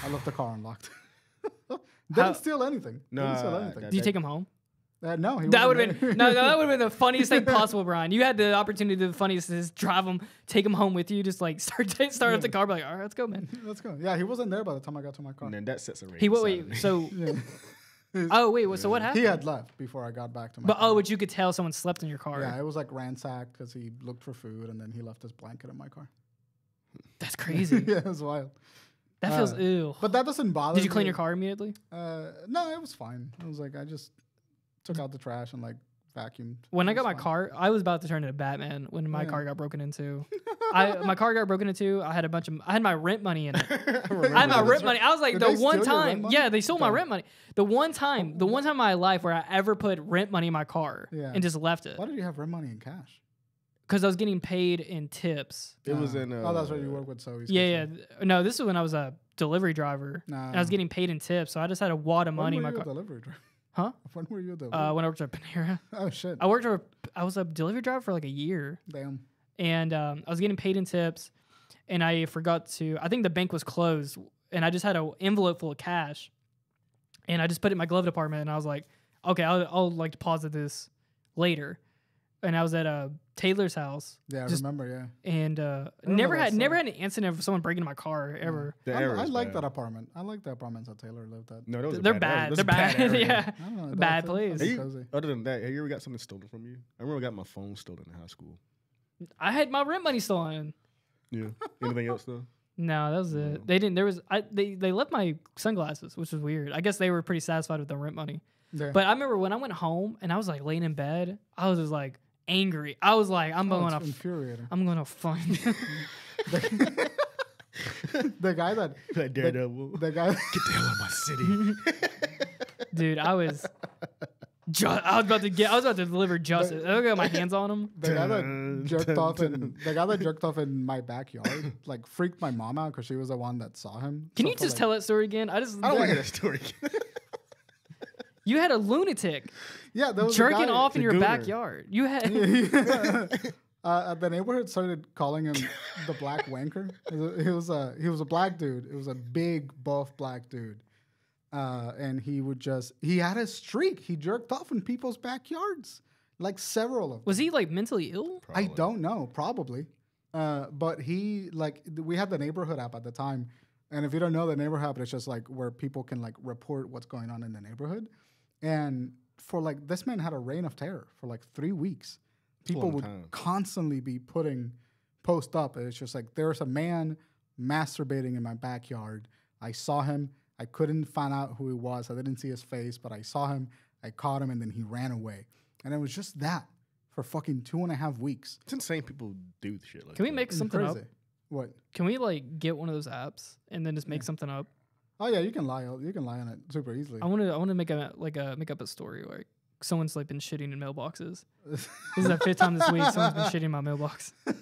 Speaker 1: I left the car unlocked. Didn't steal anything.
Speaker 2: Did you take him home?
Speaker 1: No,
Speaker 2: that would have been that would have been the funniest thing possible, Brian. You had the opportunity to do the funniest is drive him, take him home with you, just like start up the car, be like, all right, let's go, man.
Speaker 1: Let's go. Yeah, he wasn't there by the time I got to my car.
Speaker 3: And then that sets a rate.
Speaker 2: So so what happened?
Speaker 1: He had left before I got back to my car.
Speaker 2: But you could tell someone slept in your car.
Speaker 1: Yeah, it was like ransacked because he looked for food, and then he left his blanket in my car.
Speaker 2: That's crazy.
Speaker 1: Yeah, it was wild.
Speaker 2: That feels ew.
Speaker 1: But that doesn't bother me.
Speaker 2: Did you clean your car immediately?
Speaker 1: No, it was fine. I was like, I just took out the trash and like vacuumed.
Speaker 2: When I got
Speaker 1: It's
Speaker 2: my
Speaker 1: fine.
Speaker 2: car, I was about to turn into Batman when my
Speaker 1: Yeah.
Speaker 2: car got broken into. My car got broken into. I had my rent money in it. I had my rent money. I was like,
Speaker 1: Did
Speaker 2: the
Speaker 1: they
Speaker 2: one
Speaker 1: steal your rent
Speaker 2: time,
Speaker 1: money?
Speaker 2: yeah, they stole my
Speaker 1: Okay.
Speaker 2: rent money. The one time in my life where I ever put rent money in my car
Speaker 1: Yeah.
Speaker 2: and just left it
Speaker 1: Why did you have rent money in cash?
Speaker 2: because I was getting paid in tips.
Speaker 3: It was in.
Speaker 1: Oh, that's right. You work with Zoe's.
Speaker 2: Yeah. No, this is when I was a delivery driver
Speaker 1: Nah.
Speaker 2: and I was getting paid in tips, so I just had a wad of money in my
Speaker 1: When were you
Speaker 2: car.
Speaker 1: a delivery driver?
Speaker 2: Huh?
Speaker 1: When were you a delivery?
Speaker 2: When I worked at Panera,
Speaker 1: Oh shit!
Speaker 2: I was a delivery driver for like a year.
Speaker 1: Damn.
Speaker 2: And I was getting paid in tips, and I forgot to. I think the bank was closed, and I just had an envelope full of cash, and I just put it in my glove department, and I was like, okay, I'll like deposit this later. And I was at Taylor's house,
Speaker 1: Yeah, I
Speaker 2: Just-
Speaker 1: remember. Yeah.
Speaker 2: and
Speaker 1: remember
Speaker 2: never
Speaker 1: that
Speaker 2: had
Speaker 1: story.
Speaker 2: an incident of someone breaking my car ever.
Speaker 3: The
Speaker 1: I
Speaker 3: era is
Speaker 1: like
Speaker 3: bad.
Speaker 1: that apartment. I like the apartments that Taylor lived at.
Speaker 3: No, that was a
Speaker 2: They're
Speaker 3: bad.
Speaker 2: bad.
Speaker 3: That was
Speaker 2: They're
Speaker 3: a
Speaker 2: bad.
Speaker 3: area.
Speaker 2: Yeah,
Speaker 1: I don't know.
Speaker 2: bad
Speaker 1: that's
Speaker 2: place.
Speaker 3: Hey,
Speaker 1: cozy.
Speaker 3: other than that, have you ever got something stolen from you? I remember I got my phone stolen in high school.
Speaker 2: I had my rent money stolen.
Speaker 3: Yeah. Anything else though?
Speaker 2: No, that was
Speaker 3: No.
Speaker 2: it. They didn't. There was. They left my sunglasses, which was weird. I guess they were pretty satisfied with the rent money.
Speaker 1: Yeah.
Speaker 2: But I remember when I went home and I was like laying in bed, I was just like angry. I was like, I'm
Speaker 1: Oh,
Speaker 2: gonna,
Speaker 1: it's infuriating.
Speaker 2: I'm gonna find.
Speaker 1: The guy that
Speaker 3: That Daredevil.
Speaker 1: the guy
Speaker 3: Get the hell out of my city.
Speaker 2: Dude, I was about to deliver justice. I got my hands on him.
Speaker 1: the guy that
Speaker 3: Dun,
Speaker 1: jerked
Speaker 3: dun,
Speaker 1: off in
Speaker 3: dun.
Speaker 1: the guy that jerked off in my backyard like freaked my mom out because she was the one that saw him.
Speaker 2: Can
Speaker 1: So
Speaker 2: you
Speaker 1: for,
Speaker 2: just
Speaker 1: like-
Speaker 2: tell that story again? I just
Speaker 3: I don't want to hear that story.
Speaker 2: you had a lunatic
Speaker 1: Yeah, there was a
Speaker 2: jerking
Speaker 1: guy-
Speaker 2: off in
Speaker 3: the
Speaker 2: your
Speaker 3: gooner.
Speaker 2: backyard. You had
Speaker 1: The neighborhood started calling him the Black Wanker. He was a black dude. It was a big, buff black dude, and he had a streak. He jerked off in people's backyards, like several of them.
Speaker 2: was he like mentally ill?
Speaker 1: I don't know, probably, but we had the neighborhood app at the time, and if you don't know the neighborhood app, it's just like where people can like report what's going on in the neighborhood, and for like this man had a reign of terror for like 3 weeks. People
Speaker 3: long
Speaker 1: would
Speaker 3: time.
Speaker 1: constantly be putting post up. And it's just like there's a man masturbating in my backyard. I saw him. I couldn't find out who he was. I didn't see his face, but I saw him. I caught him, and then he ran away. And it was just that for fucking 2.5 weeks.
Speaker 3: It's insane people do shit like
Speaker 2: Can we
Speaker 3: that.
Speaker 2: make something up?
Speaker 1: Crazy. What?
Speaker 2: Can we like get one of those apps and then just make something up?
Speaker 1: Oh yeah, you can lie. You can lie on it super easily.
Speaker 2: I want to make up a story where someone's like been shitting in mailboxes. This is the 5th time this week someone's been shitting in my mailbox.
Speaker 3: Like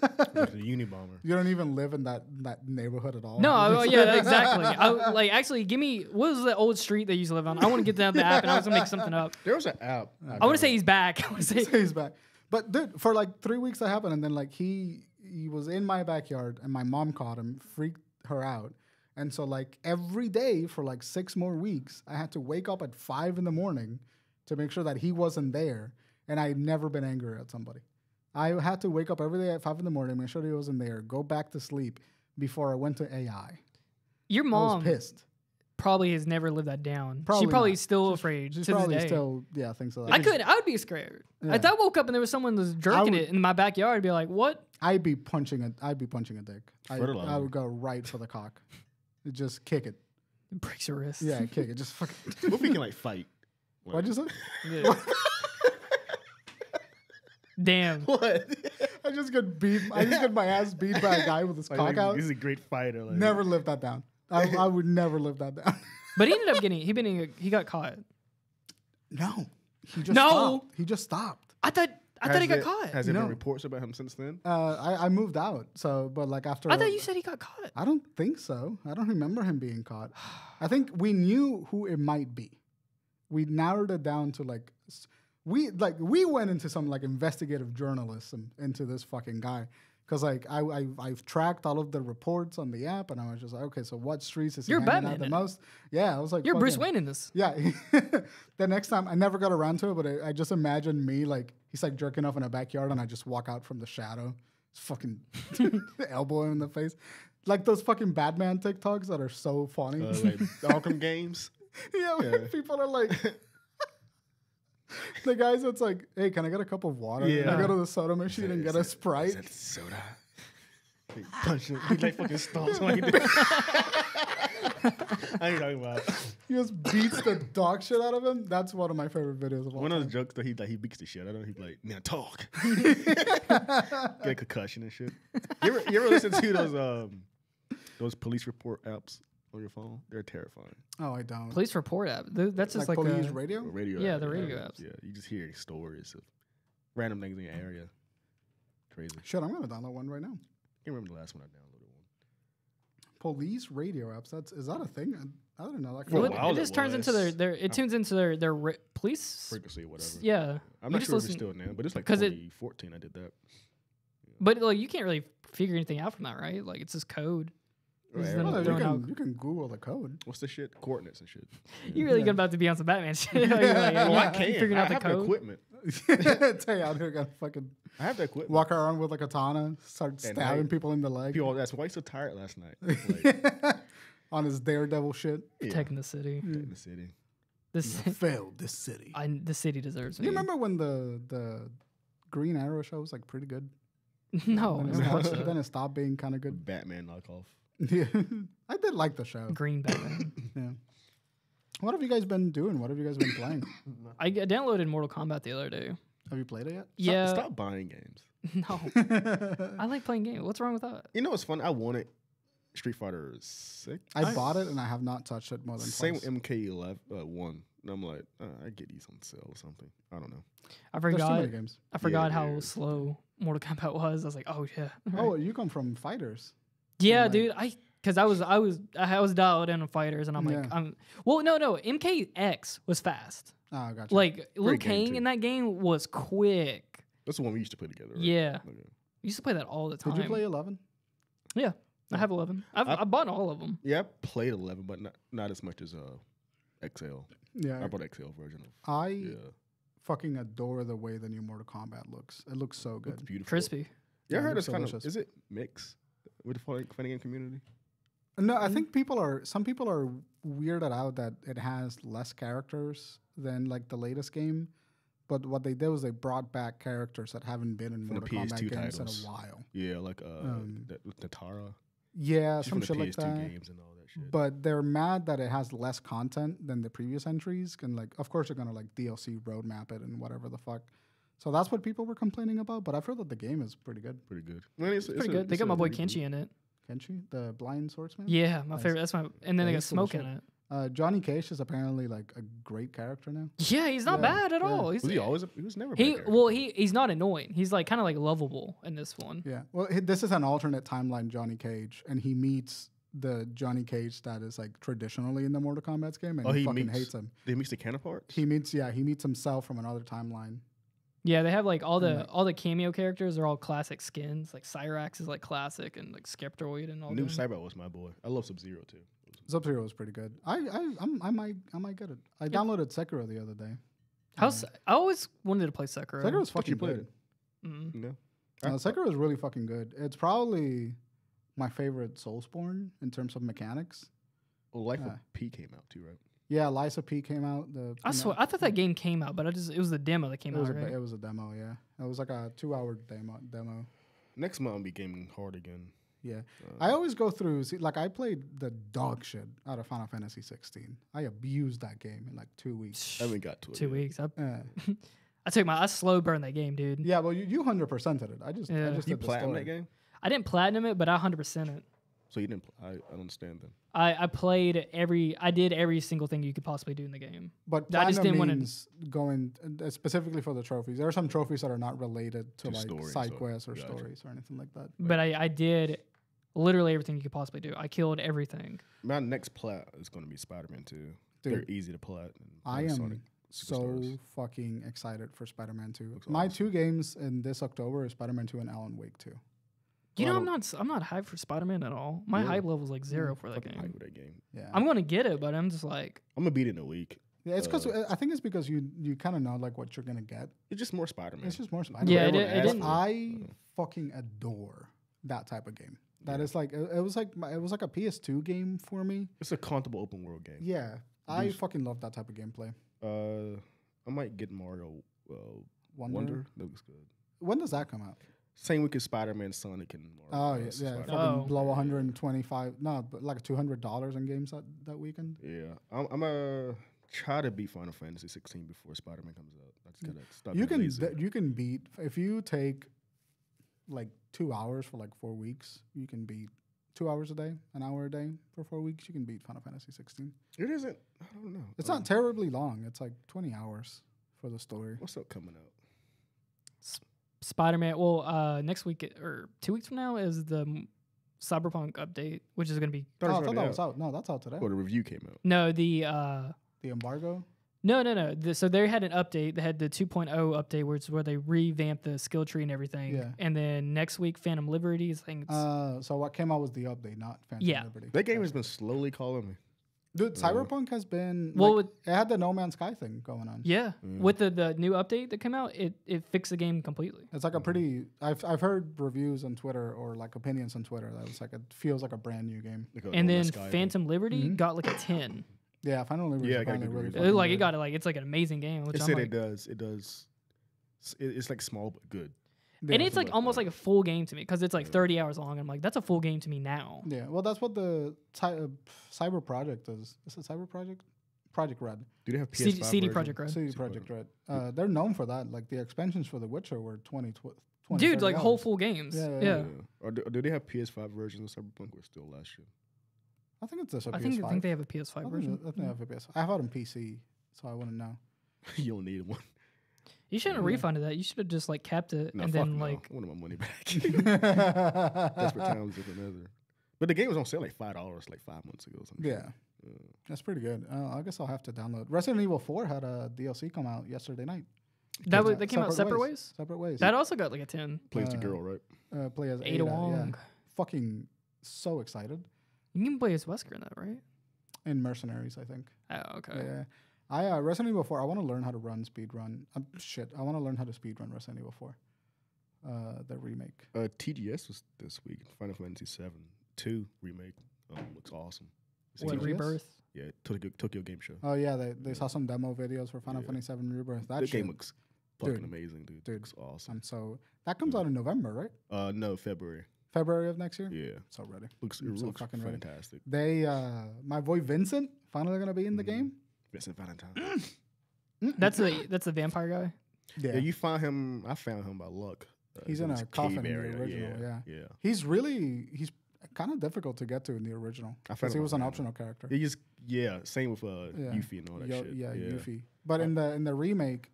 Speaker 3: the Unibomber.
Speaker 1: You don't even live in that neighborhood at all.
Speaker 2: No, yeah, exactly. Actually, give me what was the old street they used to live on? I want to get down the app and I was gonna make something up.
Speaker 3: There was an app.
Speaker 2: I want to say he's back. I want to say
Speaker 1: He's back. But dude, for like 3 weeks that happened, and then like he was in my backyard, and my mom caught him, freaked her out, and so like every day for like 6 more weeks, I had to wake up at 5 a.m. to make sure that he wasn't there, and I'd never been angry at somebody. I had to wake up every day at 5 a.m, make sure he wasn't there, go back to sleep before I went to AI.
Speaker 2: your
Speaker 1: I was
Speaker 2: mom
Speaker 1: pissed.
Speaker 2: probably has never lived that down.
Speaker 1: Probably
Speaker 2: She probably
Speaker 1: not.
Speaker 2: is still afraid
Speaker 1: She's
Speaker 2: to this
Speaker 1: probably
Speaker 2: day.
Speaker 1: still thinks of that.
Speaker 2: I would be scared.
Speaker 1: Yeah.
Speaker 2: If I woke up and there was someone was jerking
Speaker 1: would-
Speaker 2: it in my backyard, I'd be like, "What?"
Speaker 1: I'd be punching a dick. I
Speaker 3: Fertilizer.
Speaker 1: would go right for the cock. Just kick it.
Speaker 2: It breaks your wrist.
Speaker 1: Yeah, kick it. Just fucking.
Speaker 3: What if we can like fight?
Speaker 1: What'd you say?
Speaker 2: Yeah. Damn.
Speaker 3: What?
Speaker 1: I just get my ass beat by a guy with his cock out.
Speaker 3: He's a great fighter. Like,
Speaker 1: Never live that down. I would never live that down.
Speaker 2: But he ended up he got caught.
Speaker 1: No. He just
Speaker 2: No.
Speaker 1: stopped. He just stopped.
Speaker 2: I thought he got caught.
Speaker 3: Has there
Speaker 1: No.
Speaker 3: been reports about him since then?
Speaker 1: I moved out. So, but like after.
Speaker 2: I thought you said he got caught.
Speaker 1: I don't think so. I don't remember him being caught. I think we knew who it might be. We narrowed it down to like we went into some like investigative journalism into this fucking guy because like I've tracked all of the reports on the app and I was just like, okay, so what streets is he
Speaker 2: You're
Speaker 1: hanging
Speaker 2: Batman
Speaker 1: out the
Speaker 2: in it.
Speaker 1: most? Yeah, I was like,
Speaker 2: You're Bruce
Speaker 1: fucking-
Speaker 2: Wayne in this.
Speaker 1: Yeah. The next time, I never got around to it, but I just imagine me like he's like jerking off in a backyard, and I just walk out from the shadow, just fucking elbow him in the face, like those fucking Batman TikToks that are so funny.
Speaker 3: Like Arkham games.
Speaker 1: Yeah, when people are like. The guys that's like, hey, can I get a cup of water?
Speaker 3: Yeah.
Speaker 1: And I go to the soda machine and get a Sprite.
Speaker 3: Is that soda? He punch him. He like fucking stomps like that. I ain't talking about.
Speaker 1: He just beats the dog shit out of him. That's one of my favorite videos of all
Speaker 3: One
Speaker 1: time.
Speaker 3: of the jokes that he beats the shit out of him. He's like, "Now talk." Get a concussion and shit. You ever listen to those police report apps on your phone? They're terrifying.
Speaker 1: Oh, I don't.
Speaker 2: Police report app. That's just like
Speaker 1: police
Speaker 2: a,
Speaker 1: radio.
Speaker 2: Yeah, the radio apps.
Speaker 3: Yeah, you just hear stories of random things in your area. Crazy.
Speaker 1: Shit, I'm gonna download one right now.
Speaker 3: I can't remember the last one I downloaded one.
Speaker 1: Police radio apps. Is that a thing? I don't know. Like,
Speaker 3: For a
Speaker 2: Well,
Speaker 3: while
Speaker 2: it just
Speaker 3: it
Speaker 2: turns into
Speaker 3: was.
Speaker 2: it tunes into their police.
Speaker 3: Frequency or whatever.
Speaker 2: Yeah,
Speaker 3: I'm
Speaker 2: you
Speaker 3: not
Speaker 2: just
Speaker 3: sure if it's
Speaker 2: listen-
Speaker 3: still now, but it's like
Speaker 2: 'cause
Speaker 3: 2014 I did that.
Speaker 2: But like you can't really figure anything out from that, right? Like it's just code. It's
Speaker 3: Right,
Speaker 2: them
Speaker 1: well,
Speaker 2: throwing out-
Speaker 1: you can Google the code.
Speaker 3: What's the shit? Coordinates and shit.
Speaker 2: You really
Speaker 1: Yeah.
Speaker 2: gonna about to be on some Batman shit? You're like,
Speaker 3: Well, I
Speaker 2: you're
Speaker 3: can.
Speaker 2: figuring
Speaker 3: I
Speaker 2: out the
Speaker 3: have the
Speaker 2: code.
Speaker 3: equipment.
Speaker 1: Tay out here gonna fucking
Speaker 3: I have the equipment.
Speaker 1: walk around with a katana, start
Speaker 3: At
Speaker 1: stabbing
Speaker 3: night.
Speaker 1: people in the leg.
Speaker 3: People, that's why he's so tired last night. Like,
Speaker 1: On his daredevil shit.
Speaker 3: yeah,
Speaker 2: Protecting the city.
Speaker 3: in the city.
Speaker 2: This
Speaker 1: Failed this city.
Speaker 2: the city deserves me.
Speaker 1: You remember when the Green Arrow show was like pretty good?
Speaker 2: No,
Speaker 1: Then
Speaker 2: I
Speaker 1: it,
Speaker 2: never watched
Speaker 1: stopped,
Speaker 2: it.
Speaker 1: then it stopped being kind of good.
Speaker 3: Batman knockoff.
Speaker 1: Yeah, I did like the show.
Speaker 2: Green Batman.
Speaker 1: Yeah. What have you guys been doing? What have you guys been playing?
Speaker 2: I downloaded Mortal Kombat the other day.
Speaker 1: Have you played it yet?
Speaker 2: Yeah,
Speaker 3: Stop buying games.
Speaker 2: no, I like playing games. What's wrong with that?
Speaker 3: You know what's fun? I wanted Street Fighter 6.
Speaker 1: I bought it and I have not touched it more than
Speaker 3: Same
Speaker 1: twice.
Speaker 3: with MK11 1. And I'm like, I get these on sale or something. I don't know.
Speaker 2: I
Speaker 1: There's too
Speaker 2: forgot.
Speaker 1: many games.
Speaker 2: I forgot
Speaker 3: Yeah,
Speaker 2: how
Speaker 3: yeah.
Speaker 2: slow Mortal Kombat was. I was like, oh yeah.
Speaker 1: Oh, you come from fighters.
Speaker 2: Yeah,
Speaker 1: Like-
Speaker 2: dude. Because I was dialed in on fighters, and I'm like,
Speaker 1: Yeah.
Speaker 2: no. MKX was fast.
Speaker 1: Oh, gotcha.
Speaker 2: Like Liu
Speaker 3: Great game,
Speaker 2: Kang
Speaker 3: too.
Speaker 2: in that game was quick.
Speaker 3: That's the one we used to play together. Right?
Speaker 2: Yeah,
Speaker 3: Okay.
Speaker 2: I used to play that all the time.
Speaker 1: Did you play 11?
Speaker 2: Yeah, I have 11. I bought all of them.
Speaker 3: Yeah, I played 11, but not as much as XL.
Speaker 1: Yeah.
Speaker 3: I bought XL version of.
Speaker 1: I
Speaker 3: Yeah,
Speaker 1: fucking adore the way the new Mortal Kombat looks. It looks so
Speaker 3: it's
Speaker 1: good.
Speaker 3: beautiful.
Speaker 2: Crispy.
Speaker 3: Yeah, I
Speaker 1: Yeah,
Speaker 3: heard
Speaker 1: it
Speaker 3: it's
Speaker 1: looks
Speaker 3: kind of.
Speaker 1: delicious.
Speaker 3: Is it mixed with the fighting game community?
Speaker 1: No, I think some people are weirded out that it has less characters than like the latest game. But what they did was they brought back characters that haven't been in
Speaker 3: From the
Speaker 1: Mortal Kombat
Speaker 3: PS2
Speaker 1: games
Speaker 3: titles.
Speaker 1: in a while.
Speaker 3: Yeah, like the Tara.
Speaker 1: Yeah,
Speaker 3: She's
Speaker 1: some
Speaker 3: from
Speaker 1: shit
Speaker 3: the
Speaker 1: like
Speaker 3: PS2
Speaker 1: that.
Speaker 3: games and all that shit.
Speaker 1: But they're mad that it has less content than the previous entries. And like, of course, they're gonna like DLC roadmap it and whatever the fuck. So that's what people were complaining about. But I've heard that the game is pretty good.
Speaker 3: Pretty good. I mean, it's
Speaker 2: Pretty good. They got my boy Kenshi in it.
Speaker 1: Kenshi, the blind swordsman.
Speaker 2: Yeah, my
Speaker 1: Nice.
Speaker 2: favorite. That's my. And then
Speaker 1: Yeah,
Speaker 2: they got
Speaker 1: he's cool as
Speaker 2: Smoke in
Speaker 1: shit.
Speaker 2: it.
Speaker 1: Johnny Cage is apparently like a great character now.
Speaker 2: Yeah, he's not
Speaker 1: Yeah,
Speaker 2: bad at
Speaker 1: yeah.
Speaker 2: all.
Speaker 3: Was he always? He was never. a bad
Speaker 2: He
Speaker 3: character.
Speaker 2: well he's not annoying. He's like kind of like lovable in this one.
Speaker 1: Yeah. Well, this is an alternate timeline Johnny Cage, and he meets the Johnny Cage that is like traditionally in the Mortal Kombat game, and
Speaker 3: Oh,
Speaker 1: he
Speaker 3: he
Speaker 1: fucking
Speaker 3: meets-
Speaker 1: hates him.
Speaker 3: They mix the counterparts.
Speaker 1: He meets himself from another timeline.
Speaker 2: Yeah, they have like all the
Speaker 1: Right.
Speaker 2: all the cameo characters are all classic skins. Like Cyrax is like classic, and like Skeptoid and all
Speaker 3: New
Speaker 2: that.
Speaker 3: Cyber was my boy. I love Sub-Zero too.
Speaker 1: Sub-Zero was pretty good. I might get it. I downloaded Sekiro the other day.
Speaker 2: I always wanted to play Sekiro.
Speaker 1: Sekiro's
Speaker 3: But you
Speaker 1: fucking
Speaker 3: played
Speaker 1: good.
Speaker 3: it.
Speaker 2: Mm.
Speaker 3: No.
Speaker 1: Sekiro is really fucking good. It's probably my favorite Soulsborne in terms of mechanics.
Speaker 3: Well, Life of
Speaker 1: Yeah.
Speaker 3: P came out too, right?
Speaker 1: Yeah, Liza P came out.
Speaker 2: I swear, I thought that game came out, but it was the demo that came
Speaker 1: it
Speaker 2: out.
Speaker 1: was,
Speaker 2: Right?
Speaker 1: it was a demo. Yeah, it was like a 2-hour demo.
Speaker 3: Next month I'll be gaming hard again.
Speaker 1: Yeah, I always go through. See, like I played the dog shit out of Final Fantasy 16. I abused that game in like 2 weeks.
Speaker 3: I haven't got to it.
Speaker 2: 2
Speaker 3: yet.
Speaker 2: weeks.
Speaker 1: Yeah,
Speaker 2: I slow burned that game, dude.
Speaker 1: yeah. Well, you 100%ed it. I just
Speaker 2: Yeah.
Speaker 1: did
Speaker 3: You
Speaker 1: the
Speaker 3: platinum
Speaker 1: story.
Speaker 3: that game?
Speaker 2: I didn't platinum it, but I 100% it.
Speaker 3: So you didn't? I don't understand then.
Speaker 2: I did every single thing you could possibly do in the game.
Speaker 1: But
Speaker 2: I just
Speaker 1: platinum
Speaker 2: didn't wanna-
Speaker 1: means going specifically for the trophies. There are some trophies that are not related to
Speaker 3: To
Speaker 1: like
Speaker 3: stories
Speaker 1: side
Speaker 3: or-
Speaker 1: quests or
Speaker 3: gotcha.
Speaker 1: stories or anything like that.
Speaker 2: But I did literally everything you could possibly do. I killed everything.
Speaker 3: My next plat is going to be Spider-Man 2.
Speaker 1: Dude,
Speaker 3: They're easy to plat. and
Speaker 1: I
Speaker 3: play
Speaker 1: am
Speaker 3: Sonic
Speaker 1: so
Speaker 3: Superstars.
Speaker 1: fucking excited for Spider-Man 2.
Speaker 3: Looks
Speaker 1: My
Speaker 3: awesome.
Speaker 1: 2 games in this October is Spider-Man 2 and Alan Wake 2.
Speaker 2: You
Speaker 3: Well,
Speaker 2: know, I'm not hyped for Spider-Man at all. My
Speaker 3: Really?
Speaker 2: hype level's like 0 for that
Speaker 3: Fucking hype
Speaker 2: game.
Speaker 3: with that game.
Speaker 1: Yeah,
Speaker 2: I'm gonna get it, but I'm just like,
Speaker 3: I'm gonna beat it in a week.
Speaker 1: yeah. It's because I think it's because you kind of know like what you're gonna get.
Speaker 3: It's just more Spider-Man.
Speaker 1: It's just more Spider-Man.
Speaker 2: Yeah,
Speaker 3: Everyone
Speaker 2: it
Speaker 3: asks
Speaker 2: didn't-
Speaker 3: for
Speaker 1: I fucking adore that type of game. That is like it was like a PS2 game for me.
Speaker 3: It's a comfortable open world game.
Speaker 1: Yeah, I
Speaker 3: These-
Speaker 1: fucking love that type of gameplay.
Speaker 3: I might get Mario
Speaker 1: Wonder.
Speaker 3: That looks good.
Speaker 1: When does that come out?
Speaker 3: Same week as Spider-Man, Sonic, and
Speaker 1: Oh
Speaker 3: Mario.
Speaker 1: yeah,
Speaker 3: Spider-Man.
Speaker 1: fucking blow 125. No, but like $200 in games that weekend.
Speaker 3: Yeah, I'm gonna try to beat Final Fantasy 16 before Spider-Man comes out. That's gotta stop
Speaker 1: You
Speaker 3: being
Speaker 1: can
Speaker 3: lazy.
Speaker 1: you can beat if you take like 2 hours for like 4 weeks. You can beat 2 hours a day, an hour a day for 4 weeks. You can beat Final Fantasy 16.
Speaker 3: It isn't. I don't know.
Speaker 1: It's not terribly long. It's like 20 hours for the story.
Speaker 3: What's up coming out?
Speaker 2: Spider-Man. Well, next week or 2 weeks from now is the Cyberpunk update, which is going to be
Speaker 1: Oh, I thought
Speaker 3: already
Speaker 1: that was out. No, that's out today.
Speaker 3: Well, the review came out.
Speaker 2: no the
Speaker 1: The embargo.
Speaker 2: no. So they had an update. They had the 2.0 update, where they revamped the skill tree and everything.
Speaker 1: Yeah.
Speaker 2: And then next week, Phantom Liberty. I think it's
Speaker 1: So what came out was the update, not Phantom
Speaker 2: Yeah.
Speaker 1: Liberty.
Speaker 3: That game has been slowly calling me.
Speaker 1: Dude, Cyberpunk has been
Speaker 2: Well,
Speaker 1: like, it had the No Man's Sky thing going on.
Speaker 2: yeah. With the new update that came out, it fixed the game completely.
Speaker 1: It's like a pretty. I've heard reviews on Twitter or like opinions on Twitter that it's like it feels like a brand new game.
Speaker 3: Like a
Speaker 2: And
Speaker 3: No
Speaker 2: then
Speaker 3: Man's Sky thing.
Speaker 2: Phantom Liberty got like a 10.
Speaker 1: Yeah, Final Liberty.
Speaker 3: Yeah, I
Speaker 1: is
Speaker 3: gotta
Speaker 1: finally
Speaker 3: get the
Speaker 1: really
Speaker 3: review.
Speaker 1: fucking
Speaker 2: Like it
Speaker 1: good.
Speaker 2: got it like it's like an amazing game. Which
Speaker 3: It
Speaker 2: I'm
Speaker 3: said
Speaker 2: like,
Speaker 3: it does. It does. It's like small but good.
Speaker 2: and
Speaker 1: Yeah.
Speaker 2: it's like almost like a full game to me because it's like 30 hours long. I'm like, that's a full game to me now.
Speaker 1: Yeah, well, that's what the Cyber Project is. Is it Cyber Project? Project Red.
Speaker 3: Do they have PS5
Speaker 2: CD
Speaker 3: version?
Speaker 2: Projekt Red.
Speaker 1: CD Project Red. They're known for that. Like the expansions for The Witcher were 20
Speaker 2: Dude,
Speaker 1: 30
Speaker 2: like whole
Speaker 1: hours.
Speaker 2: full games.
Speaker 1: Yeah,
Speaker 2: Yeah.
Speaker 3: Or do they have PS5 versions of Cyberpunk? Or still last year?
Speaker 1: I think it's just a
Speaker 2: I
Speaker 1: PS5.
Speaker 2: think they have a PS5 version.
Speaker 1: I think they have a PS5. I have it on PC, so I wouldn't know.
Speaker 3: You don't need one.
Speaker 2: You shouldn't have
Speaker 1: Yeah.
Speaker 2: refunded that. You should have just like kept it
Speaker 3: No,
Speaker 2: and
Speaker 3: fuck
Speaker 2: then
Speaker 3: no.
Speaker 2: like
Speaker 3: I wanted my money back. Desperate times, different measure. But the game was on sale like $5 like 5 months ago. Or something.
Speaker 1: Yeah, that's pretty good. I guess I'll have to download. Resident Evil 4 had a DLC come out yesterday night.
Speaker 2: that came out separate ways.
Speaker 1: Separate ways.
Speaker 2: That also got like a 10.
Speaker 3: Plays the girl, right?
Speaker 1: Play as
Speaker 2: Ada Wong.
Speaker 1: Yeah. Fucking so excited.
Speaker 2: You can play as Wesker in that, right?
Speaker 1: In Mercenaries, I think.
Speaker 2: Oh, okay.
Speaker 1: Yeah. I Resident Evil 4. I want to learn how to run speedrun. I want to learn how to speedrun Resident Evil 4. The remake.
Speaker 3: TGS was this week. Final Fantasy 2 remake. Looks awesome.
Speaker 2: What,
Speaker 1: TGS?
Speaker 2: Rebirth?
Speaker 3: Yeah, Tokyo Game Show.
Speaker 1: Oh yeah, they saw some demo videos for Final
Speaker 3: Yeah.
Speaker 1: Fantasy 7 Rebirth. That
Speaker 3: The
Speaker 1: shit,
Speaker 3: game looks fucking
Speaker 1: Dude.
Speaker 3: amazing, dude.
Speaker 1: Dude.
Speaker 3: Looks awesome.
Speaker 1: that comes out in November, right?
Speaker 3: No, February.
Speaker 1: February of next year.
Speaker 3: Yeah,
Speaker 1: So ready.
Speaker 3: looks
Speaker 1: I'm so
Speaker 3: looks
Speaker 1: fucking ready.
Speaker 3: fantastic.
Speaker 1: They my boy Vincent finally gonna be in the
Speaker 3: Mhm.
Speaker 1: game.
Speaker 3: Vincent Valentine.
Speaker 2: That's the vampire guy.
Speaker 3: Yeah, you find him. I found him by luck.
Speaker 1: He's in
Speaker 3: this
Speaker 1: a coffin
Speaker 3: cave
Speaker 1: in the
Speaker 3: area.
Speaker 1: original, yeah.
Speaker 3: yeah.
Speaker 1: He's kind of difficult to get to in the original.
Speaker 3: I found
Speaker 1: Because he
Speaker 3: him
Speaker 1: was an
Speaker 3: online.
Speaker 1: optional character.
Speaker 3: He just same with
Speaker 1: Yeah.
Speaker 3: Yuffie and all that shit.
Speaker 1: Yeah, Yuffie. But in the remake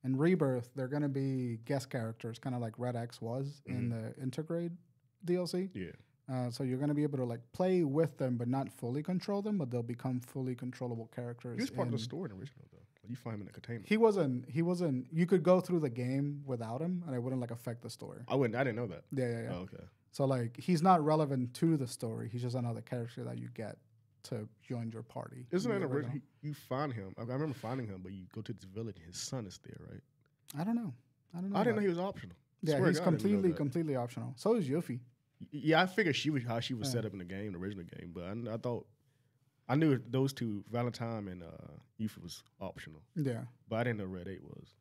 Speaker 1: and Rebirth, they're gonna be guest characters, kind of like Red X was in the Intergrade DLC.
Speaker 3: Yeah.
Speaker 1: So you're gonna be able to like play with them, but not fully control them. But they'll become fully controllable characters.
Speaker 3: He was part of the
Speaker 1: in-
Speaker 3: story in the original though. Like, you find him in the containment.
Speaker 1: He wasn't. You could go through the game without him, and it wouldn't like affect the story.
Speaker 3: I didn't know that.
Speaker 1: Yeah.
Speaker 3: Oh, okay.
Speaker 1: So like he's not relevant to the story. He's just another character that you get to join your party.
Speaker 3: Isn't
Speaker 1: in
Speaker 3: that
Speaker 1: the
Speaker 3: original? You find him. I remember finding him, but you go to this village. His son is there, right?
Speaker 1: I don't know.
Speaker 3: I didn't know
Speaker 1: about-
Speaker 3: he was optional.
Speaker 1: Yeah,
Speaker 3: Swear to
Speaker 1: he's
Speaker 3: God, I didn't know that.
Speaker 1: completely optional. So is Yuffie.
Speaker 3: Yeah, I figured how she was set up in the game, the original game, but I thought I knew those two, Valentine and Yuffie, was optional,
Speaker 1: Yeah.
Speaker 3: but I didn't know Red 8 was.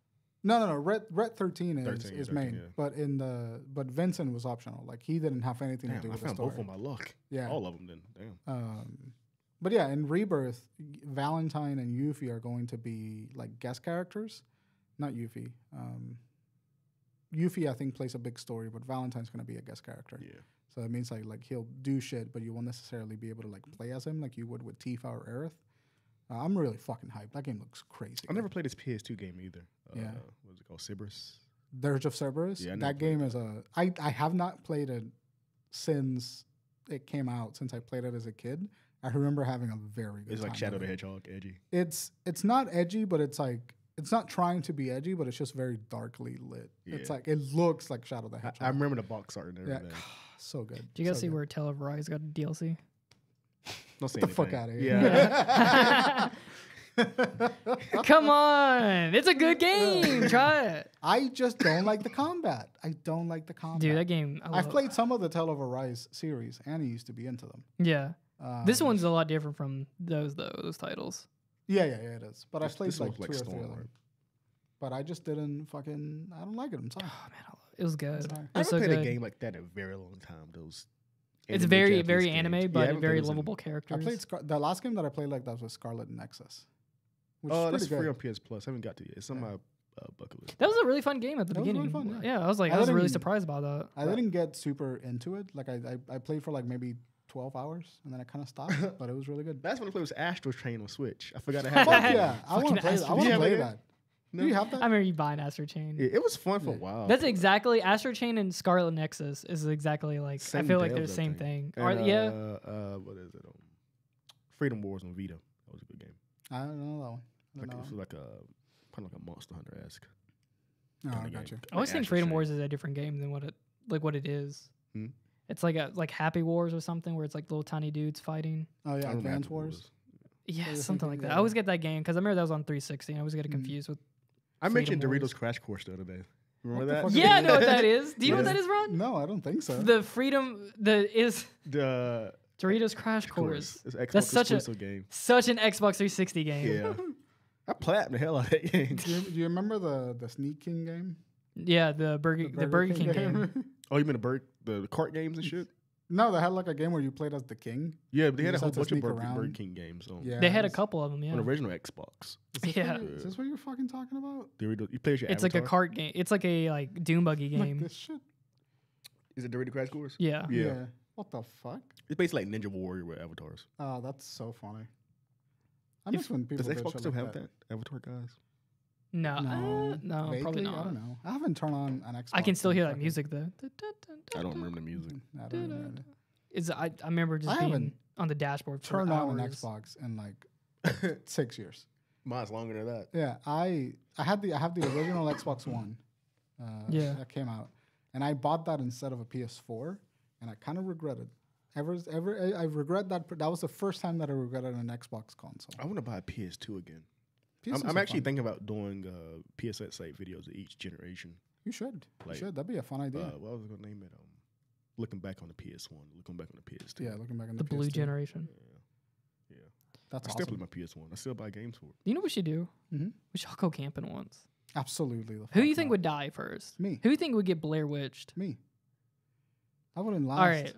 Speaker 1: No. Red 13
Speaker 3: 13,
Speaker 1: is
Speaker 3: 13,
Speaker 1: main,
Speaker 3: yeah.
Speaker 1: but Vincent was optional. Like he didn't have anything to
Speaker 3: Damn,
Speaker 1: do
Speaker 3: I
Speaker 1: with the
Speaker 3: found
Speaker 1: story.
Speaker 3: both of them by luck.
Speaker 1: Yeah.
Speaker 3: All of them then. Damn.
Speaker 1: But yeah, in Rebirth, Valentine and Yuffie are going to be like guest characters, not Yuffie. Yuffie, I think, plays a big story, but Valentine's going to be a guest character.
Speaker 3: Yeah.
Speaker 1: So it means like he'll do shit, but you won't necessarily be able to like play as him like you would with Tifa or Aerith. I'm really fucking hyped. That game looks crazy.
Speaker 3: I never played this PS2 game either.
Speaker 1: Yeah.
Speaker 3: What was it called? Cerberus?
Speaker 1: Dirge of Cerberus.
Speaker 3: Yeah, I never
Speaker 1: that game
Speaker 3: played
Speaker 1: is I have not played it since it came out. Since I played it as a kid, I remember having a very good.
Speaker 3: It's like
Speaker 1: time
Speaker 3: Shadow
Speaker 1: with
Speaker 3: the
Speaker 1: it.
Speaker 3: Hedgehog, edgy.
Speaker 1: It's not edgy, but it's like it's not trying to be edgy, but it's just very darkly lit. It's
Speaker 3: Yeah.
Speaker 1: like it looks like Shadow the Hedgehog.
Speaker 3: I remember the box art and
Speaker 1: yeah,
Speaker 3: everything.
Speaker 1: so good.
Speaker 2: Do you guys
Speaker 1: so
Speaker 2: see
Speaker 1: good.
Speaker 2: where Tale of Arise got a DLC?
Speaker 3: Don't say
Speaker 1: Get the fuck
Speaker 3: anything.
Speaker 1: out of here.
Speaker 3: Yeah.
Speaker 2: Come on, it's a good game. Try it,
Speaker 1: I just don't like the combat. I don't like the combat.
Speaker 2: dude. That game.
Speaker 1: I've played some of the Tale of Arise series. Annie used to be into them.
Speaker 2: Yeah, this
Speaker 1: Um,
Speaker 2: one's a lot different from those titles.
Speaker 1: Yeah, it is. But I played
Speaker 3: This
Speaker 1: like
Speaker 3: looks
Speaker 1: two
Speaker 3: like
Speaker 1: or three
Speaker 3: Storm,
Speaker 1: of them.
Speaker 3: right?
Speaker 1: But I just didn't fucking. I don't like it. I'm sorry.
Speaker 2: Oh man, I love It was good.
Speaker 1: Sorry.
Speaker 2: It
Speaker 3: I
Speaker 2: was
Speaker 3: haven't
Speaker 2: so
Speaker 3: played a
Speaker 2: good.
Speaker 3: game like that in a very long time. Those.
Speaker 2: It's
Speaker 3: anime
Speaker 2: very,
Speaker 3: Japanese
Speaker 2: very
Speaker 3: games.
Speaker 2: anime,
Speaker 3: Yeah, I
Speaker 2: but
Speaker 3: haven't
Speaker 2: very
Speaker 3: played those in-
Speaker 2: lovable
Speaker 1: I
Speaker 2: characters.
Speaker 1: played the last game that I played like that was Scarlet Nexus. Which
Speaker 3: Oh,
Speaker 1: is
Speaker 3: that's
Speaker 1: pretty
Speaker 3: free
Speaker 1: good.
Speaker 3: on PS Plus. I haven't got to it yet. It's on my bucket list.
Speaker 2: That was a really fun game at the
Speaker 1: That was really
Speaker 2: beginning.
Speaker 1: fun,
Speaker 2: Yeah, I was like,
Speaker 1: I
Speaker 2: I was really
Speaker 1: didn't-
Speaker 2: surprised by that.
Speaker 1: I didn't get super into it. Like I played for like maybe 12 hours and then I kind of stopped. But it was really good.
Speaker 3: That's when I played was Astro Train on Switch. I forgot I had
Speaker 1: Fuck
Speaker 3: that.
Speaker 1: yeah! I want
Speaker 2: Fucking
Speaker 1: to play.
Speaker 2: Astro
Speaker 1: I want to
Speaker 3: Chain.
Speaker 1: play
Speaker 3: Yeah,
Speaker 1: that.
Speaker 3: No.
Speaker 1: Do you have
Speaker 2: I
Speaker 1: that?
Speaker 2: remember you buying Astro Chain.
Speaker 3: Yeah, it was fun for a
Speaker 1: Yeah.
Speaker 3: while.
Speaker 2: That's exactly Astro Chain and Scarlet Nexus is exactly like
Speaker 3: Same
Speaker 2: I feel like
Speaker 3: devs,
Speaker 2: they're the
Speaker 3: I
Speaker 2: same
Speaker 3: think.
Speaker 2: thing.
Speaker 3: And,
Speaker 2: Yeah,
Speaker 3: what is it? Freedom Wars on Vita. That was a good game.
Speaker 1: I don't know that one. I
Speaker 3: Like,
Speaker 1: don't
Speaker 3: it was
Speaker 1: know.
Speaker 3: like kind of like a Monster Hunter esque.
Speaker 1: Oh, I
Speaker 3: kinda
Speaker 1: got
Speaker 3: game.
Speaker 1: you.
Speaker 2: I always
Speaker 3: Like
Speaker 2: think
Speaker 3: Astro
Speaker 2: Freedom
Speaker 3: Chain.
Speaker 2: Wars is a different game than what it is.
Speaker 3: Hmm?
Speaker 2: It's like Happy Wars or something where it's like little tiny dudes fighting.
Speaker 1: Oh
Speaker 3: I
Speaker 1: yeah,
Speaker 3: don't remember
Speaker 1: Advance
Speaker 3: what it
Speaker 1: Wars.
Speaker 3: was.
Speaker 2: Yeah,
Speaker 1: you're
Speaker 2: something
Speaker 1: thinking,
Speaker 2: like that.
Speaker 1: yeah.
Speaker 2: I always get that game because I remember that was on 360. And I always get it
Speaker 1: Mm.
Speaker 2: confused with.
Speaker 3: I mentioned
Speaker 2: Freedom
Speaker 3: Doritos
Speaker 2: Wars.
Speaker 3: Crash Course the other day. Remember
Speaker 1: What the
Speaker 3: that?
Speaker 1: fuck is
Speaker 2: Yeah, I
Speaker 1: that?
Speaker 2: know what that is. Do you know what
Speaker 3: Yeah.
Speaker 2: that is, Ron?
Speaker 1: No, I don't think so.
Speaker 2: The Freedom is
Speaker 3: The
Speaker 2: Doritos Crash
Speaker 3: Course.
Speaker 2: Course.
Speaker 3: It's Xbox
Speaker 2: That's such a-
Speaker 3: exclusive game.
Speaker 2: Such an Xbox 360 game.
Speaker 3: Yeah. I platinum the hell out of that game.
Speaker 1: do you remember the Sneak King game?
Speaker 2: Yeah, the Burger King game.
Speaker 3: Oh, you mean the cart games and shit?
Speaker 1: No, they had like a game where you played as the king.
Speaker 3: Yeah, but they
Speaker 1: You
Speaker 3: had a
Speaker 1: just
Speaker 3: whole
Speaker 1: had to
Speaker 3: bunch of
Speaker 1: sneak
Speaker 3: Burger
Speaker 1: around.
Speaker 3: King games on,
Speaker 1: Yeah,
Speaker 2: They had a
Speaker 1: it's-
Speaker 2: couple of them.
Speaker 3: on
Speaker 2: Yeah,
Speaker 3: the original Xbox.
Speaker 1: Is this
Speaker 2: Yeah.
Speaker 1: what is this what you're fucking talking about?
Speaker 3: Doritos, you play as your
Speaker 2: it's like a
Speaker 3: avatar?
Speaker 2: cart game. It's like a Doom buggy
Speaker 1: Like
Speaker 2: game.
Speaker 1: this shit.
Speaker 3: Is it Dorito Crash Course?
Speaker 2: Yeah.
Speaker 3: Yeah.
Speaker 1: What the fuck?
Speaker 3: It's basically like Ninja Warrior with avatars.
Speaker 1: Oh, that's so funny. I miss when people
Speaker 3: Does
Speaker 1: did
Speaker 3: Xbox
Speaker 1: shit
Speaker 3: still
Speaker 1: like
Speaker 3: have that? Avatar guys?
Speaker 2: No, no,
Speaker 1: vaguely,
Speaker 2: probably not.
Speaker 1: I don't know. I haven't turned on an Xbox.
Speaker 2: I can still
Speaker 1: in
Speaker 2: hear that
Speaker 1: fucking-
Speaker 2: music though.
Speaker 3: I don't remember the music.
Speaker 1: I don't remember.
Speaker 2: I remember just
Speaker 1: I
Speaker 2: being
Speaker 1: haven't
Speaker 2: on the dashboard for
Speaker 1: Turned on an
Speaker 2: hours.
Speaker 1: Xbox in like 6 years.
Speaker 3: Mine's longer than that.
Speaker 1: Yeah, I have the original Xbox One.
Speaker 2: Yeah.
Speaker 1: That came out, and I bought that instead of a PS4, and I kind of regret it. I regret that. That was the first time that I regretted an Xbox console.
Speaker 3: I want to buy a PS2 again.
Speaker 1: PS2s
Speaker 3: I'm
Speaker 1: are
Speaker 3: actually
Speaker 1: fun.
Speaker 3: thinking about doing PSX site videos of each generation.
Speaker 1: You should.
Speaker 3: like,
Speaker 1: you should. That'd be a fun idea.
Speaker 3: What was I going to name it? Looking back on the PS1, looking back on the PS2.
Speaker 1: Yeah, looking back on
Speaker 2: The blue
Speaker 1: PS2.
Speaker 2: generation.
Speaker 3: Yeah.
Speaker 1: That's
Speaker 3: I still play
Speaker 1: awesome.
Speaker 3: my PS1. I still buy games for it.
Speaker 2: You know what we should do?
Speaker 1: Mhm.
Speaker 2: We should all go camping once.
Speaker 1: Absolutely. the
Speaker 2: Who do
Speaker 1: fuck
Speaker 2: you think
Speaker 1: not.
Speaker 2: would die first?
Speaker 1: Me.
Speaker 2: Who do you think would get Blair Witched?
Speaker 1: Me. I wouldn't last.
Speaker 2: All right,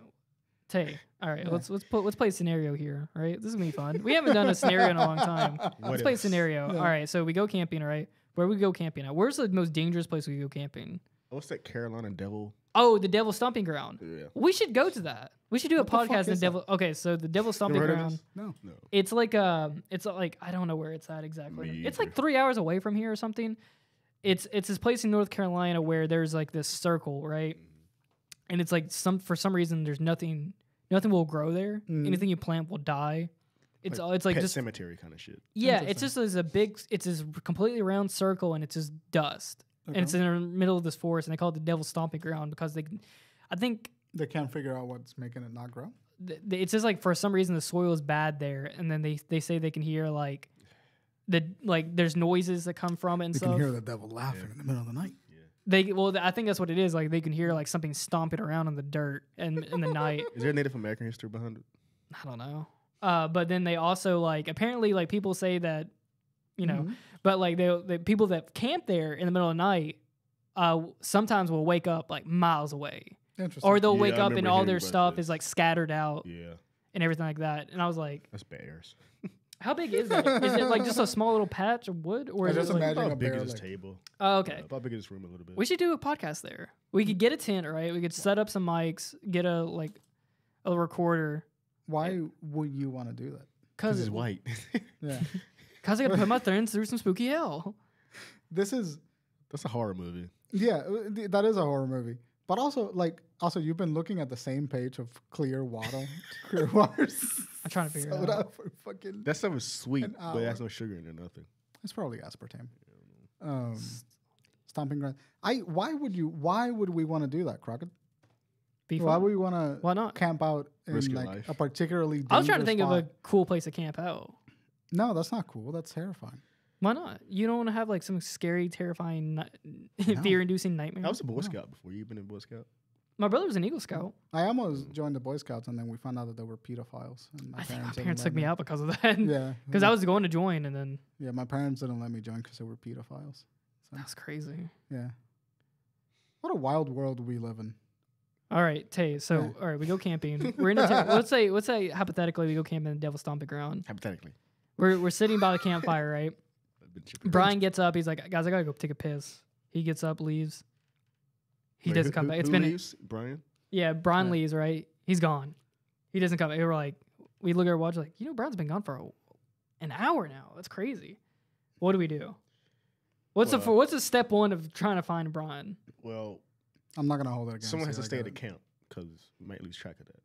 Speaker 2: Tay. All right,
Speaker 1: Yeah.
Speaker 2: let's play a scenario here. All right, this is gonna be fun. We haven't done a scenario in a long time. Let's play a
Speaker 3: if?
Speaker 2: scenario.
Speaker 1: Yeah.
Speaker 2: All right, so we go camping. All right, where we go camping at? Where's the most dangerous place we go camping?
Speaker 3: What's that Carolina Devil?
Speaker 2: Oh, the Devil Stomping Ground.
Speaker 3: Yeah.
Speaker 2: We should go to that. We should do a
Speaker 1: What the fuck
Speaker 2: podcast. The
Speaker 1: is
Speaker 2: Devil. Okay, so the Devil Stomping
Speaker 3: heard of
Speaker 2: Ground.
Speaker 3: this?
Speaker 1: No.
Speaker 3: No.
Speaker 2: It's like I don't know where it's at exactly.
Speaker 3: Me
Speaker 2: It's like
Speaker 3: either.
Speaker 2: 3 hours away from here or something. It's this place in North Carolina where there's like this circle, right? And it's like for some reason there's nothing will grow there.
Speaker 1: Mhm.
Speaker 2: Anything you plant will die. It's like
Speaker 3: Pet
Speaker 2: just
Speaker 3: cemetery kind of shit.
Speaker 2: yeah. It's just as a big. It's this completely round circle and it's just dust. And it's in the middle of this forest and they call it the Devil Stomping Ground because I think
Speaker 1: They can't figure out what's making it not grow.
Speaker 2: it's just like for some reason the soil is bad there, and then they say they can hear like there's noises that come from it and
Speaker 1: You
Speaker 2: stuff.
Speaker 1: can hear the devil laughing in the middle of the night.
Speaker 2: I think that's what it is. Like they can hear like something stomping around in the dirt and in the night.
Speaker 3: Is there Native American history behind it?
Speaker 2: I don't know. But then they also like apparently like people say that
Speaker 1: Mhm.
Speaker 2: but like the people that camp there in the middle of the night sometimes will wake up like miles away.
Speaker 1: Interesting.
Speaker 2: Or they'll
Speaker 3: Yeah,
Speaker 2: wake
Speaker 3: I
Speaker 2: up and
Speaker 3: remember
Speaker 2: all
Speaker 3: hearing
Speaker 2: their
Speaker 3: about
Speaker 2: stuff
Speaker 3: this.
Speaker 2: is like scattered out
Speaker 3: Yeah.
Speaker 2: and everything like that. And I was like,
Speaker 3: That's bears.
Speaker 2: how big is it? Is it like just a small little patch of wood, or
Speaker 1: I
Speaker 2: is it
Speaker 1: just
Speaker 2: like?
Speaker 1: imagine
Speaker 3: How
Speaker 1: a
Speaker 3: big
Speaker 1: bear
Speaker 3: is this
Speaker 1: like-
Speaker 3: table?
Speaker 2: Oh, okay.
Speaker 3: How big is this room a little bit?
Speaker 2: We should do a podcast there. We could get a tent, right? We could set up some mics, get a recorder.
Speaker 1: Why would you want to do that?
Speaker 3: Because it's white.
Speaker 1: Yeah.
Speaker 2: Cause I gotta put my friends through some spooky hell.
Speaker 1: This is
Speaker 3: That's a horror movie.
Speaker 1: yeah, that is a horror movie. But also you've been looking at the same page of clear water
Speaker 2: I'm trying to figure it
Speaker 1: soda
Speaker 2: out.
Speaker 1: for fucking.
Speaker 3: That stuff is sweet,
Speaker 1: An
Speaker 3: but it has
Speaker 1: hour.
Speaker 3: no sugar in it, nothing.
Speaker 1: It's probably aspartame. Stomping ground. Why would we want to do that, Crockett?
Speaker 2: Be
Speaker 1: Why
Speaker 2: fun.
Speaker 1: would we want to
Speaker 2: Why not?
Speaker 1: camp out in
Speaker 3: Risk your
Speaker 1: like
Speaker 3: life.
Speaker 1: a particularly?
Speaker 2: I was trying to think
Speaker 1: dangerous
Speaker 2: of a cool place to camp out.
Speaker 1: No, that's not cool. That's terrifying.
Speaker 2: Why not? You don't want to have like some scary, terrifying, fear-inducing nightmare.
Speaker 3: I was a Boy Scout before. You been a Boy Scout?
Speaker 2: My brother was an Eagle Scout.
Speaker 1: I almost joined the Boy Scouts, and then we found out that they were pedophiles. And
Speaker 2: I think my
Speaker 1: didn't
Speaker 2: parents
Speaker 1: let
Speaker 2: took me out because of that.
Speaker 1: Yeah,
Speaker 2: Because I was going to join, and then
Speaker 1: yeah, my parents didn't let me join because they were pedophiles. So,
Speaker 2: that's crazy.
Speaker 1: yeah, What a wild world we live in.
Speaker 2: All right, Tay. So, all right, we go camping. We're in a tent. Let's say hypothetically we go camping in the Devil's Stomping Ground.
Speaker 3: Hypothetically.
Speaker 2: We're sitting by the campfire, right? Bryan gets up. He's like, guys, I gotta go take a piss. He gets up, leaves. He doesn't come back. It's been
Speaker 3: leaves? Bryan?
Speaker 2: Yeah, Bryan leaves, right? He's gone. He doesn't come back. We're like, we look at our watch, like, Bryan's been gone for an hour now. That's crazy. What do we do? What's the step one of trying to find Bryan?
Speaker 3: Well,
Speaker 1: I'm not gonna hold it against
Speaker 3: someone has
Speaker 1: you,
Speaker 3: to stay at the camp because we might lose track of that.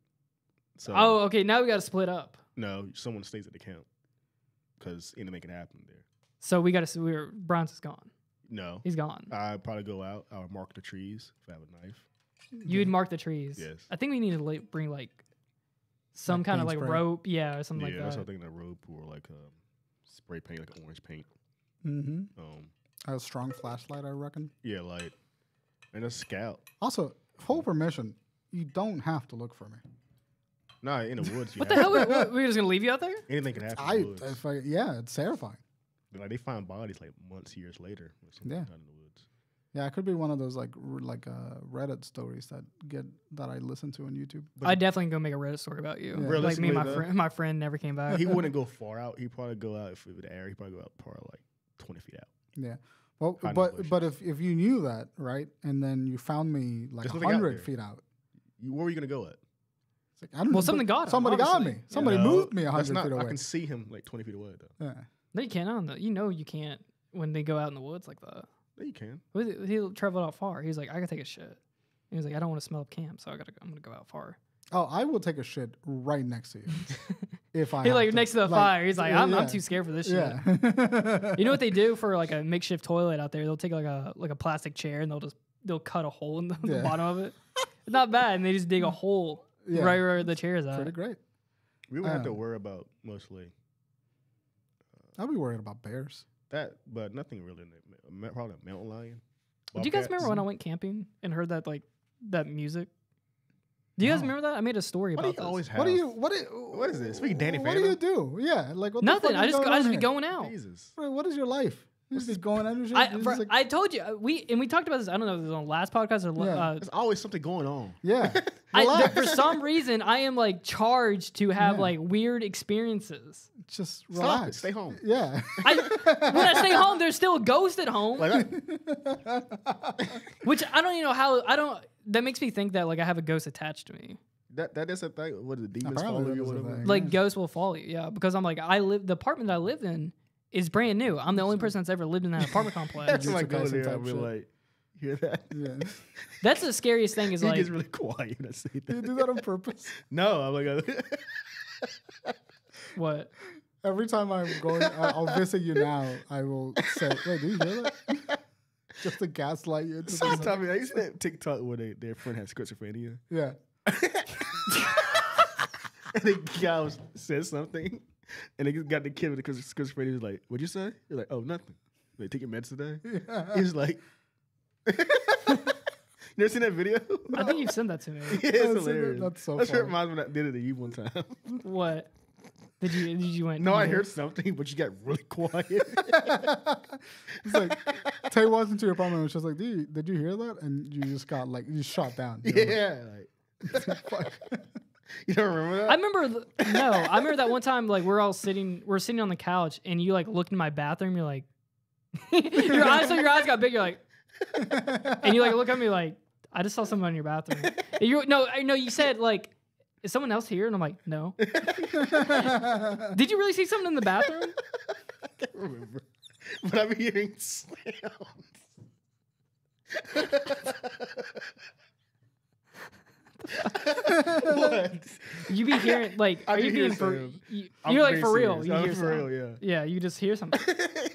Speaker 3: So
Speaker 2: okay. Now we got to split up.
Speaker 3: no, someone stays at the camp because anything can happen there.
Speaker 2: So we got to. Bryan's is gone.
Speaker 3: No,
Speaker 2: He's gone.
Speaker 3: I'd probably go out. I would mark the trees if I have a knife.
Speaker 2: You would mark the trees.
Speaker 3: Yes.
Speaker 2: I think we need to bring like some kind of
Speaker 1: paint
Speaker 2: like
Speaker 1: spray?
Speaker 2: rope, or something like
Speaker 3: Yeah, that's
Speaker 2: that.
Speaker 3: what I'm thinking. A rope or like spray paint, like orange paint.
Speaker 1: Mm-hmm. A strong flashlight, I reckon.
Speaker 3: Yeah, like and a scout.
Speaker 1: Also, full permission. You don't have to look for me.
Speaker 3: Nah, in the woods.
Speaker 2: What the hell? We're just gonna leave you out there?
Speaker 3: Anything can happen. In the woods.
Speaker 1: It's terrifying.
Speaker 3: Like they find bodies like months, years later. Or something
Speaker 1: Yeah.
Speaker 3: out in the woods.
Speaker 1: Yeah, it could be one of those like Reddit stories that I listen to on YouTube.
Speaker 2: I definitely go make a Reddit story about you.
Speaker 1: Yeah.
Speaker 2: Like me and
Speaker 3: Realistically,
Speaker 2: my friend never came back.
Speaker 3: He wouldn't go far out. He'd probably go out if it was the air. He'd probably go out probably like 20 feet out.
Speaker 1: Yeah. Well,
Speaker 3: Hide in the
Speaker 1: but if you knew that, right, and then you found me like
Speaker 3: There's nothing out
Speaker 1: 100
Speaker 3: there.
Speaker 1: feet out,
Speaker 3: Where were you gonna go at?
Speaker 1: it's like, I don't know,
Speaker 2: something
Speaker 1: but
Speaker 2: got him,
Speaker 1: somebody got
Speaker 2: obviously.
Speaker 1: me. Somebody
Speaker 3: No,
Speaker 1: moved me
Speaker 3: that's
Speaker 1: 100
Speaker 3: not-
Speaker 1: feet away.
Speaker 3: I can see him like 20 feet away though.
Speaker 1: Yeah.
Speaker 2: No, you can't. I don't know. You can't when they go out in the woods like that.
Speaker 3: Yeah, you can.
Speaker 2: He traveled out far. He's like, I gotta take a shit. He was like, I don't want to smell up camp, so I'm gonna go out far.
Speaker 1: Oh, I will take a shit right next to you if I.
Speaker 2: He
Speaker 1: have
Speaker 2: like
Speaker 1: to.
Speaker 2: next to the fire. He's like,
Speaker 1: yeah,
Speaker 2: I'm too scared for this shit.
Speaker 1: Yeah.
Speaker 2: You know what they do for like a makeshift toilet out there? They'll take like a plastic chair and they'll cut a hole in the
Speaker 1: Yeah.
Speaker 2: bottom of it. It's not bad, and they just dig a hole
Speaker 1: Yeah.
Speaker 2: right where the chair is
Speaker 1: Pretty
Speaker 2: at.
Speaker 1: great.
Speaker 3: We would have to worry about mostly
Speaker 1: I'll be worried about bears.
Speaker 3: that, but nothing really. Probably a mountain lion.
Speaker 2: Do you guys remember when I went camping and heard that music? Do you guys
Speaker 1: No.
Speaker 2: remember that? I made a story
Speaker 3: What do
Speaker 2: about
Speaker 3: you
Speaker 2: this.
Speaker 3: always have?
Speaker 1: What
Speaker 3: is this? Speaking Danny
Speaker 1: What do you
Speaker 3: Phantom?
Speaker 1: do? Yeah, like what
Speaker 2: Nothing.
Speaker 1: The fuck
Speaker 2: I
Speaker 1: is
Speaker 2: just
Speaker 1: going on
Speaker 2: be
Speaker 1: here?
Speaker 2: going out.
Speaker 3: Jesus.
Speaker 1: Bro, what is your life? You just be going out and shit. You're just like-
Speaker 2: I told you we talked about this. I don't know if it was on the last podcast or
Speaker 1: Yeah.
Speaker 3: There's always something going on.
Speaker 1: yeah.
Speaker 2: for some reason I am like charged to have
Speaker 1: Yeah.
Speaker 2: like weird experiences.
Speaker 1: Just
Speaker 3: Stop it.
Speaker 1: relax.
Speaker 3: Stay home.
Speaker 1: Yeah.
Speaker 2: When I stay home, there's still a ghost at home,
Speaker 3: Like that,
Speaker 2: which I don't even know how. That makes me think that like I have a ghost attached to me.
Speaker 3: that is a thing. What the demons
Speaker 1: Apparently
Speaker 3: follow
Speaker 1: that
Speaker 3: you or
Speaker 1: is a
Speaker 3: whatever?
Speaker 1: thing.
Speaker 2: Like
Speaker 1: Yeah.
Speaker 2: ghosts will follow you, yeah. Because I'm like the apartment that I live in is brand new. I'm the only person that's ever lived in that apartment complex.
Speaker 3: That's like
Speaker 1: Jujutsu
Speaker 3: go
Speaker 1: Kaisen
Speaker 3: there
Speaker 1: type
Speaker 3: and be
Speaker 1: shit.
Speaker 3: like, hear that?
Speaker 1: Yeah.
Speaker 2: That's the scariest thing is
Speaker 3: He
Speaker 2: like
Speaker 3: gets really quiet when I say
Speaker 1: You
Speaker 3: that.
Speaker 1: do that on purpose?
Speaker 3: No, I'm like,
Speaker 2: what?
Speaker 1: Every time I'm going, I'll visit you now, I will say, wait, do you hear that? Just to gaslight you. into thinking-
Speaker 3: Tommy, I used to that TikTok where their friend had schizophrenia.
Speaker 1: Yeah.
Speaker 3: And the guy said something, and they got the kid with the schizophrenia. He was like, "What'd you say?" You're like, "Oh, nothing." Like, take your meds today.
Speaker 1: Yeah.
Speaker 3: He's like, "You never seen that video?"
Speaker 2: I think you've sent that to me.
Speaker 3: Yeah,
Speaker 1: I've seen
Speaker 3: it's
Speaker 1: that.
Speaker 3: hilarious.
Speaker 1: That's so
Speaker 3: That's what
Speaker 1: funny.
Speaker 3: reminds me when I did it to you one time.
Speaker 2: What? Did you went?
Speaker 3: No,
Speaker 2: you
Speaker 3: I
Speaker 2: did?
Speaker 3: heard something, but you got really quiet.
Speaker 1: It's like, Tay walks into your apartment and was just like, did you hear that? And you just got like, you shot down. You know,
Speaker 3: Yeah, like, you don't remember that?
Speaker 2: I remember. No, I remember that one time. Like we're sitting on the couch, and you like looked in my bathroom. You're like, your eyes got big. You're like, and you like look at me like, I just saw someone in your bathroom. And you said like, is someone else here? And I'm like, no. Did you really see something in the bathroom?
Speaker 3: I can't remember, but I'm hearing sounds. What?
Speaker 2: You be hearing like,
Speaker 3: I
Speaker 2: are
Speaker 3: do
Speaker 2: you
Speaker 3: hear
Speaker 2: being for?
Speaker 3: sounds.
Speaker 2: You're like for real.
Speaker 3: Serious.
Speaker 2: You
Speaker 3: I'm
Speaker 2: hear
Speaker 3: for
Speaker 2: something.
Speaker 3: real, yeah.
Speaker 2: Yeah, you just hear something.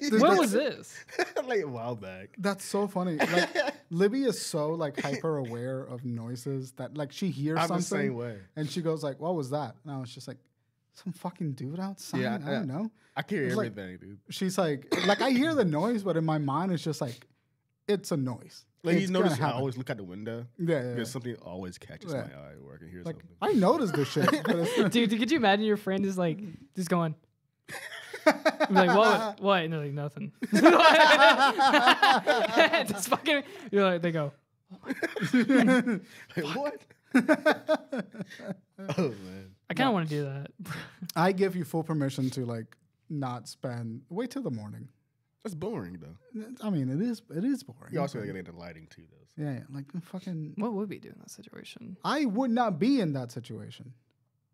Speaker 2: When
Speaker 1: that's-
Speaker 2: was this?
Speaker 3: Like a while back.
Speaker 1: That's so funny. Like, Libby is so like hyper aware of noises that like she hears
Speaker 3: I'm
Speaker 1: something
Speaker 3: the same way.
Speaker 1: and she goes like, "What was that?" And I was just like, "Some fucking dude outside."
Speaker 3: Yeah,
Speaker 1: I don't know.
Speaker 3: I can hear
Speaker 1: It's like-
Speaker 3: everything, dude.
Speaker 1: She's like I hear the noise, but in my mind it's just like, it's a noise.
Speaker 3: Like
Speaker 1: It's
Speaker 3: you
Speaker 1: gonna
Speaker 3: notice, I
Speaker 1: happen.
Speaker 3: always look out the window
Speaker 1: Yeah, yeah,
Speaker 3: because something always catches
Speaker 1: Yeah.
Speaker 3: my eye where I can hear
Speaker 1: like
Speaker 3: something.
Speaker 1: I noticed this shit. But it's
Speaker 2: Dude, could you imagine your friend is like just going? You're like, what? And they're like, nothing. Just fucking. You're like, they go,
Speaker 3: Like, what? Oh man.
Speaker 2: I kind of want to do that.
Speaker 1: I give you full permission to like not spend. Wait till the morning.
Speaker 3: That's boring though.
Speaker 1: I mean, it is boring.
Speaker 3: You also gotta get into lighting too, though.
Speaker 1: Yeah, like fucking.
Speaker 2: What would we do in that situation?
Speaker 1: I would not be in that situation.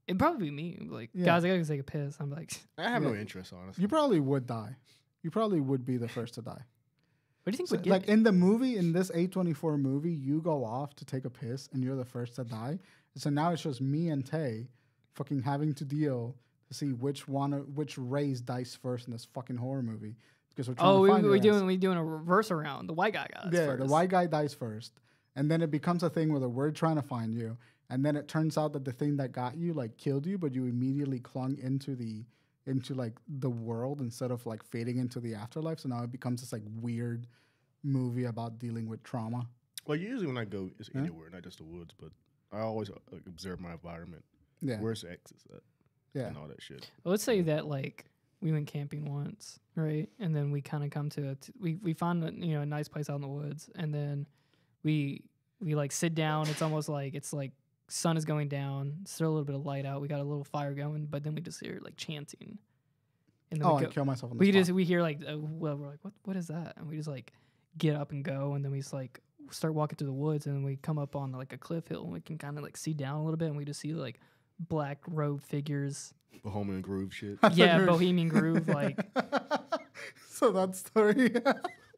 Speaker 2: It'd probably be me. Like,
Speaker 1: Yeah.
Speaker 2: guys, I gotta take a piss. I'm like,
Speaker 3: I have no interest, honestly.
Speaker 1: You probably would die. You probably would be the first to die.
Speaker 2: what do you think
Speaker 1: So,
Speaker 2: would get
Speaker 1: like
Speaker 2: me?
Speaker 1: in the movie, in this A24 movie, you go off to take a piss and you're the first to die. So now it's just me and Tay fucking having to deal to see which race dies first in this fucking horror movie. Because we're trying
Speaker 2: Oh,
Speaker 1: to find
Speaker 2: we doing a reverse around. The white guy got us
Speaker 1: Yeah,
Speaker 2: first.
Speaker 1: the white guy dies first. And then it becomes a thing where we're trying to find you. And then it turns out that the thing that got you like killed you, but you immediately clung into like the world instead of like fading into the afterlife. So now it becomes this like weird movie about dealing with trauma.
Speaker 3: Well, usually when I go, it's anywhere, not just the woods, but I always observe my environment.
Speaker 1: Yeah.
Speaker 3: Where's the exits at?
Speaker 1: Yeah.
Speaker 3: And all that shit.
Speaker 2: Well, let's say that like we went camping once, right? And then we kind of come to we found a nice place out in the woods, and then we like sit down. It's almost like sun is going down. Still a little bit of light out. We got a little fire going, but then we just hear like chanting. And then
Speaker 1: I kill myself on the spot.
Speaker 2: we hear like we're like what is that? And we just like get up and go, and then we just like start walking through the woods, and then we come up on like a cliff hill, and we can kind of like see down a little bit, and we just see like black robed figures.
Speaker 3: Bohemian Groove shit.
Speaker 2: Yeah, Bohemian Groove, like.
Speaker 1: So that story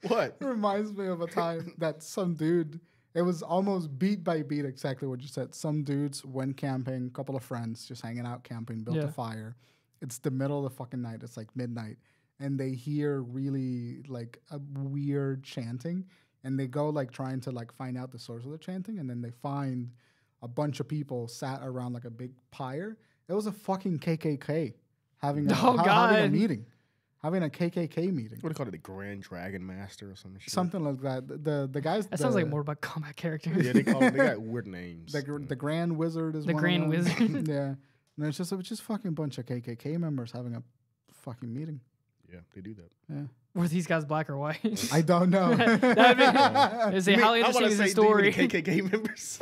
Speaker 3: What?
Speaker 1: reminds me of a time that some dude, it was almost beat by beat exactly what you said. Some dudes went camping, couple of friends just hanging out camping, built a fire. It's the middle of the fucking night. It's like midnight. And they hear really like a weird chanting. And they go like trying to like find out the source of the chanting. And then they find a bunch of people sat around like a big pyre. It was a fucking KKK having a meeting. Having a KKK meeting.
Speaker 3: What do they call it? The Grand Dragon Master or some shit?
Speaker 1: Something like that. The guys.
Speaker 2: That sounds like more about combat characters.
Speaker 3: Yeah, they got weird names.
Speaker 1: The Grand Wizard is
Speaker 2: The
Speaker 1: one
Speaker 2: Grand
Speaker 1: of them.
Speaker 2: Wizard.
Speaker 1: Yeah. And it's just fucking bunch of KKK members having a fucking meeting.
Speaker 3: Yeah, they do that.
Speaker 1: Yeah.
Speaker 2: Were these guys black or white?
Speaker 1: I don't know.
Speaker 2: Say, how interesting is the story?
Speaker 3: KKK members.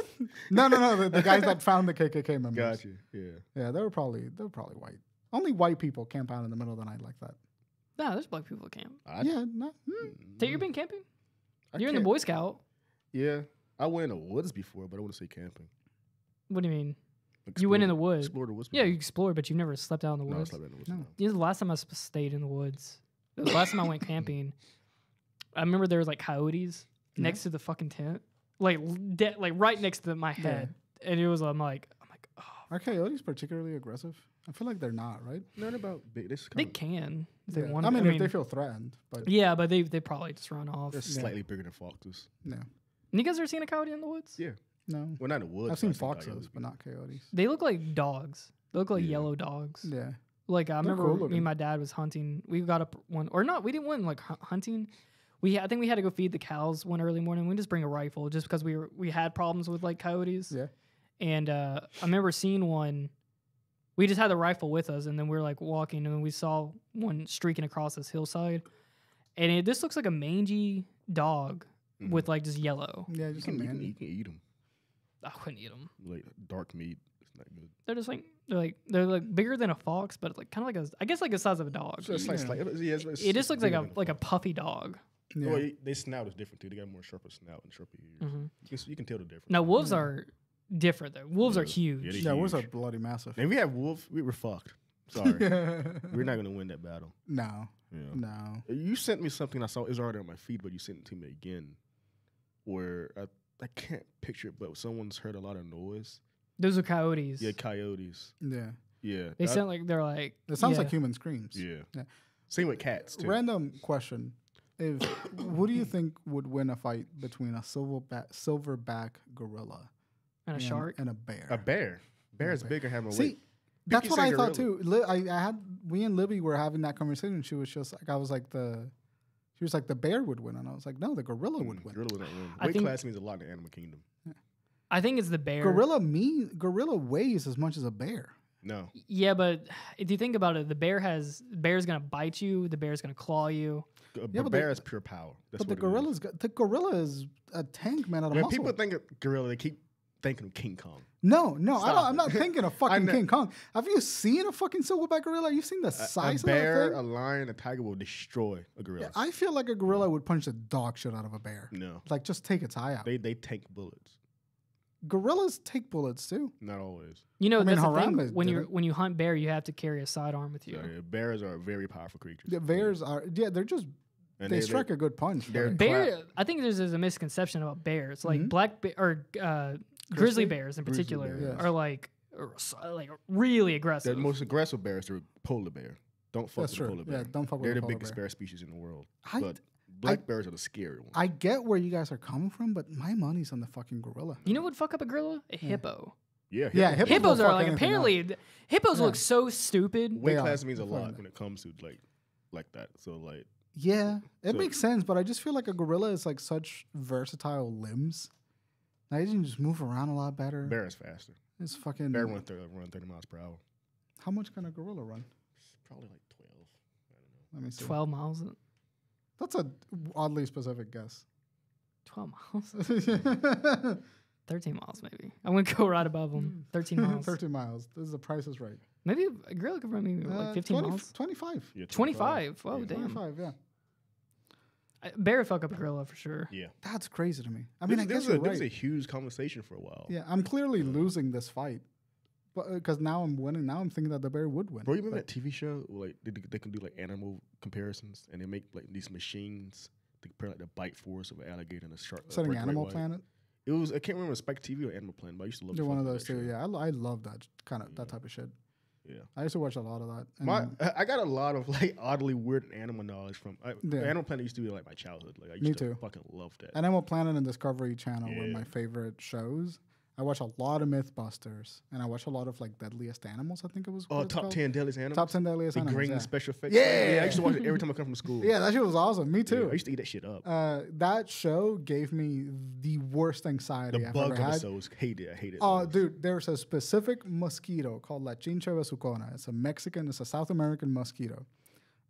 Speaker 1: No. The guys that found the KKK members.
Speaker 3: Got you. Yeah.
Speaker 1: Yeah, they were probably white. Only white people camp out in the middle of the night like that.
Speaker 2: No, there's black people at camp.
Speaker 1: Yeah, no.
Speaker 2: So you've been camping?
Speaker 3: I
Speaker 2: You're in the Boy Scout.
Speaker 3: Yeah, I went in the woods before, but I wouldn't say camping.
Speaker 2: What do you mean? You went in the woods.
Speaker 3: Explored the woods.
Speaker 2: Yeah, you explored, but you've never slept out in the
Speaker 3: No, I
Speaker 2: woods.
Speaker 3: slept in the woods.
Speaker 1: No.
Speaker 3: No.
Speaker 2: This is the last time I stayed in the woods. It was the last time I went camping. I remember there was like coyotes next to the fucking tent, like right next to my head, and it was I'm like, oh.
Speaker 1: Are coyotes particularly aggressive? I feel like they're not, right?
Speaker 3: Not about big.
Speaker 2: They can if they want.
Speaker 1: I mean, if they feel threatened, but
Speaker 2: yeah, but they probably just run off.
Speaker 3: They're slightly bigger than foxes.
Speaker 1: no,
Speaker 2: You guys ever seen a coyote in the woods?
Speaker 3: Yeah.
Speaker 1: no.
Speaker 3: Well, not in the woods.
Speaker 1: I've seen
Speaker 3: but
Speaker 1: foxes,
Speaker 3: coyotes.
Speaker 1: but not coyotes.
Speaker 2: They look like dogs. They look like
Speaker 3: Yeah.
Speaker 2: yellow dogs.
Speaker 1: Yeah.
Speaker 2: Like I remember
Speaker 1: cool
Speaker 2: me
Speaker 1: looking.
Speaker 2: and my dad was hunting. We got up one or not. We didn't went like hunting. I think we had to go feed the cows one early morning. We just bring a rifle just because we had problems with like coyotes.
Speaker 1: Yeah.
Speaker 2: And I remember seeing one. We just had the rifle with us, and then we were like walking, and we saw one streaking across this hillside. And this looks like a mangy dog with like just yellow.
Speaker 1: Yeah,
Speaker 3: You
Speaker 1: just a
Speaker 3: can,
Speaker 1: man.
Speaker 3: you can eat them.
Speaker 2: I couldn't eat them.
Speaker 3: Like dark meat. It's not good.
Speaker 2: They're just they're like bigger than a fox, but like kind of like I guess like the size of a dog.
Speaker 3: So it's like,
Speaker 2: It just looks like a puffy dog.
Speaker 1: Yeah.
Speaker 3: Well, they snout is different too. They got more sharper snout and sharper ears. You can tell the difference.
Speaker 2: Now wolves are different though. Wolves are
Speaker 3: Yeah,
Speaker 2: huge.
Speaker 3: they're
Speaker 1: Yeah, wolves are
Speaker 3: huge.
Speaker 1: bloody massive.
Speaker 3: If we have wolf, we were fucked. Sorry, we're not gonna win that battle.
Speaker 1: No,
Speaker 3: Yeah.
Speaker 1: no.
Speaker 3: You sent me something I saw. It was already on my feed, but you sent it to me again. Where I can't picture it, but someone's heard a lot of noise.
Speaker 2: Those are coyotes.
Speaker 3: Yeah, coyotes.
Speaker 1: Yeah.
Speaker 3: Yeah,
Speaker 2: They sound like they're like.
Speaker 1: It sounds
Speaker 2: yeah.
Speaker 1: like human screams.
Speaker 3: Yeah.
Speaker 1: Yeah.
Speaker 3: Same with cats too.
Speaker 1: Random question. Who do you think would win a fight between a silverback gorilla
Speaker 2: and a shark.
Speaker 1: and a bear?
Speaker 3: A bear. Bear is bigger, have more
Speaker 1: See,
Speaker 3: weight.
Speaker 1: that's
Speaker 3: You
Speaker 1: what
Speaker 3: say
Speaker 1: I thought
Speaker 3: gorilla.
Speaker 1: too. I had we and Libby were having that conversation. She was just like, she was like the bear would win, and I was like, no, the gorilla would win.
Speaker 3: Gorilla would not win.
Speaker 2: I
Speaker 3: Weight
Speaker 2: think-
Speaker 3: class means a lot in the animal kingdom.
Speaker 2: I think it's the bear.
Speaker 1: Gorilla weighs as much as a bear.
Speaker 3: No.
Speaker 2: Yeah, but if you think about it, the bear's gonna bite you. The bear's gonna claw you.
Speaker 3: A bear is pure power. That's
Speaker 1: but the gorilla is a tank man out of muscle.
Speaker 3: People think of gorilla, they keep thinking of King Kong.
Speaker 1: No, I'm not thinking of fucking King Kong. Have you seen a fucking silverback gorilla? You've seen the size of that
Speaker 3: bear,
Speaker 1: thing?
Speaker 3: a lion, a tiger will destroy a gorilla.
Speaker 1: Yeah, I feel like a gorilla would punch the dog shit out of a bear.
Speaker 3: No.
Speaker 1: Like, just take its eye out.
Speaker 3: They take bullets.
Speaker 1: Gorillas take bullets, too.
Speaker 3: Not always.
Speaker 2: You know, that's the
Speaker 1: Harambe
Speaker 2: thing. When you hunt bear, you have to carry a sidearm with you.
Speaker 3: Yeah, bears are very powerful creatures.
Speaker 1: The bears are, they're just, they strike a good punch.
Speaker 2: Bear, I think there's a misconception about bears. Like grizzly bears in particular are like really aggressive.
Speaker 3: The most aggressive bears are polar bear. Don't fuck with the polar bear.
Speaker 1: Yeah, don't fuck with
Speaker 3: They're
Speaker 1: the
Speaker 3: the
Speaker 1: polar
Speaker 3: biggest
Speaker 1: bear
Speaker 3: bear species in the world. But black bears are the scary ones.
Speaker 1: I get where you guys are coming from, but my money's on the fucking gorilla.
Speaker 2: You know what would fuck up a gorilla? A hippo.
Speaker 3: Yeah,
Speaker 2: hippos are like apparently hippos look so stupid.
Speaker 3: Weight class means a lot when it comes to like that. So like
Speaker 1: yeah, it makes sense, but I just feel like a gorilla is like such versatile limbs. Now you can just move around a lot better.
Speaker 3: Bear is faster.
Speaker 1: It's fucking
Speaker 3: bear run 30 miles per hour.
Speaker 1: How much can a gorilla run?
Speaker 3: Probably like 12. I don't know.
Speaker 1: Let me see.
Speaker 2: 12 miles.
Speaker 1: That's a oddly specific guess.
Speaker 2: 12 miles. 13 miles, maybe. I'm going to go right above them. 13 miles.
Speaker 1: 13 miles. This is the Price is Right.
Speaker 2: Maybe a gorilla could run maybe like 15 miles.
Speaker 1: 25.
Speaker 3: Yeah,
Speaker 2: 25. Oh,
Speaker 3: yeah.
Speaker 2: damn.
Speaker 1: 25, yeah.
Speaker 2: Bear would fuck up a gorilla for sure.
Speaker 3: Yeah.
Speaker 1: That's crazy to me. I mean, I guess
Speaker 3: there
Speaker 1: you're right.
Speaker 3: was a huge conversation for a while.
Speaker 1: Yeah, I'm clearly losing this fight. But because now I'm winning. Now I'm thinking that the bear would win.
Speaker 3: Bro, you remember that TV show where like they can do like animal comparisons and they make like these machines to compare like the bite force of an alligator and a shark.
Speaker 1: Setting Animal Planet?
Speaker 3: It was, I can't remember Spike TV or Animal Planet, but I used to love.
Speaker 1: They're one of those too. Yeah, I love that that type of shit.
Speaker 3: Yeah,
Speaker 1: I used to watch a lot of that. And
Speaker 3: I got a lot of like oddly weird animal knowledge from Animal Planet. Used to be like my childhood. Like I used to fucking love that.
Speaker 1: Animal Planet and Discovery Channel were my favorite shows. I watch a lot of Mythbusters, and I watch a lot of like Deadliest Animals. I think it was.
Speaker 3: Oh, Top 10 Deadliest Animals.
Speaker 1: Top 10 Deadliest Animals.
Speaker 3: Green special effects.
Speaker 1: Yeah,
Speaker 3: I used to watch it every time I come from school.
Speaker 1: Yeah, that shit was awesome. Me too.
Speaker 3: Yeah, I used to eat that shit up.
Speaker 1: That show gave me the worst anxiety I've ever had.
Speaker 3: Episodes, I hate it.
Speaker 1: Oh, dude, there's a specific mosquito called La Chincha besucona. It's a South American mosquito.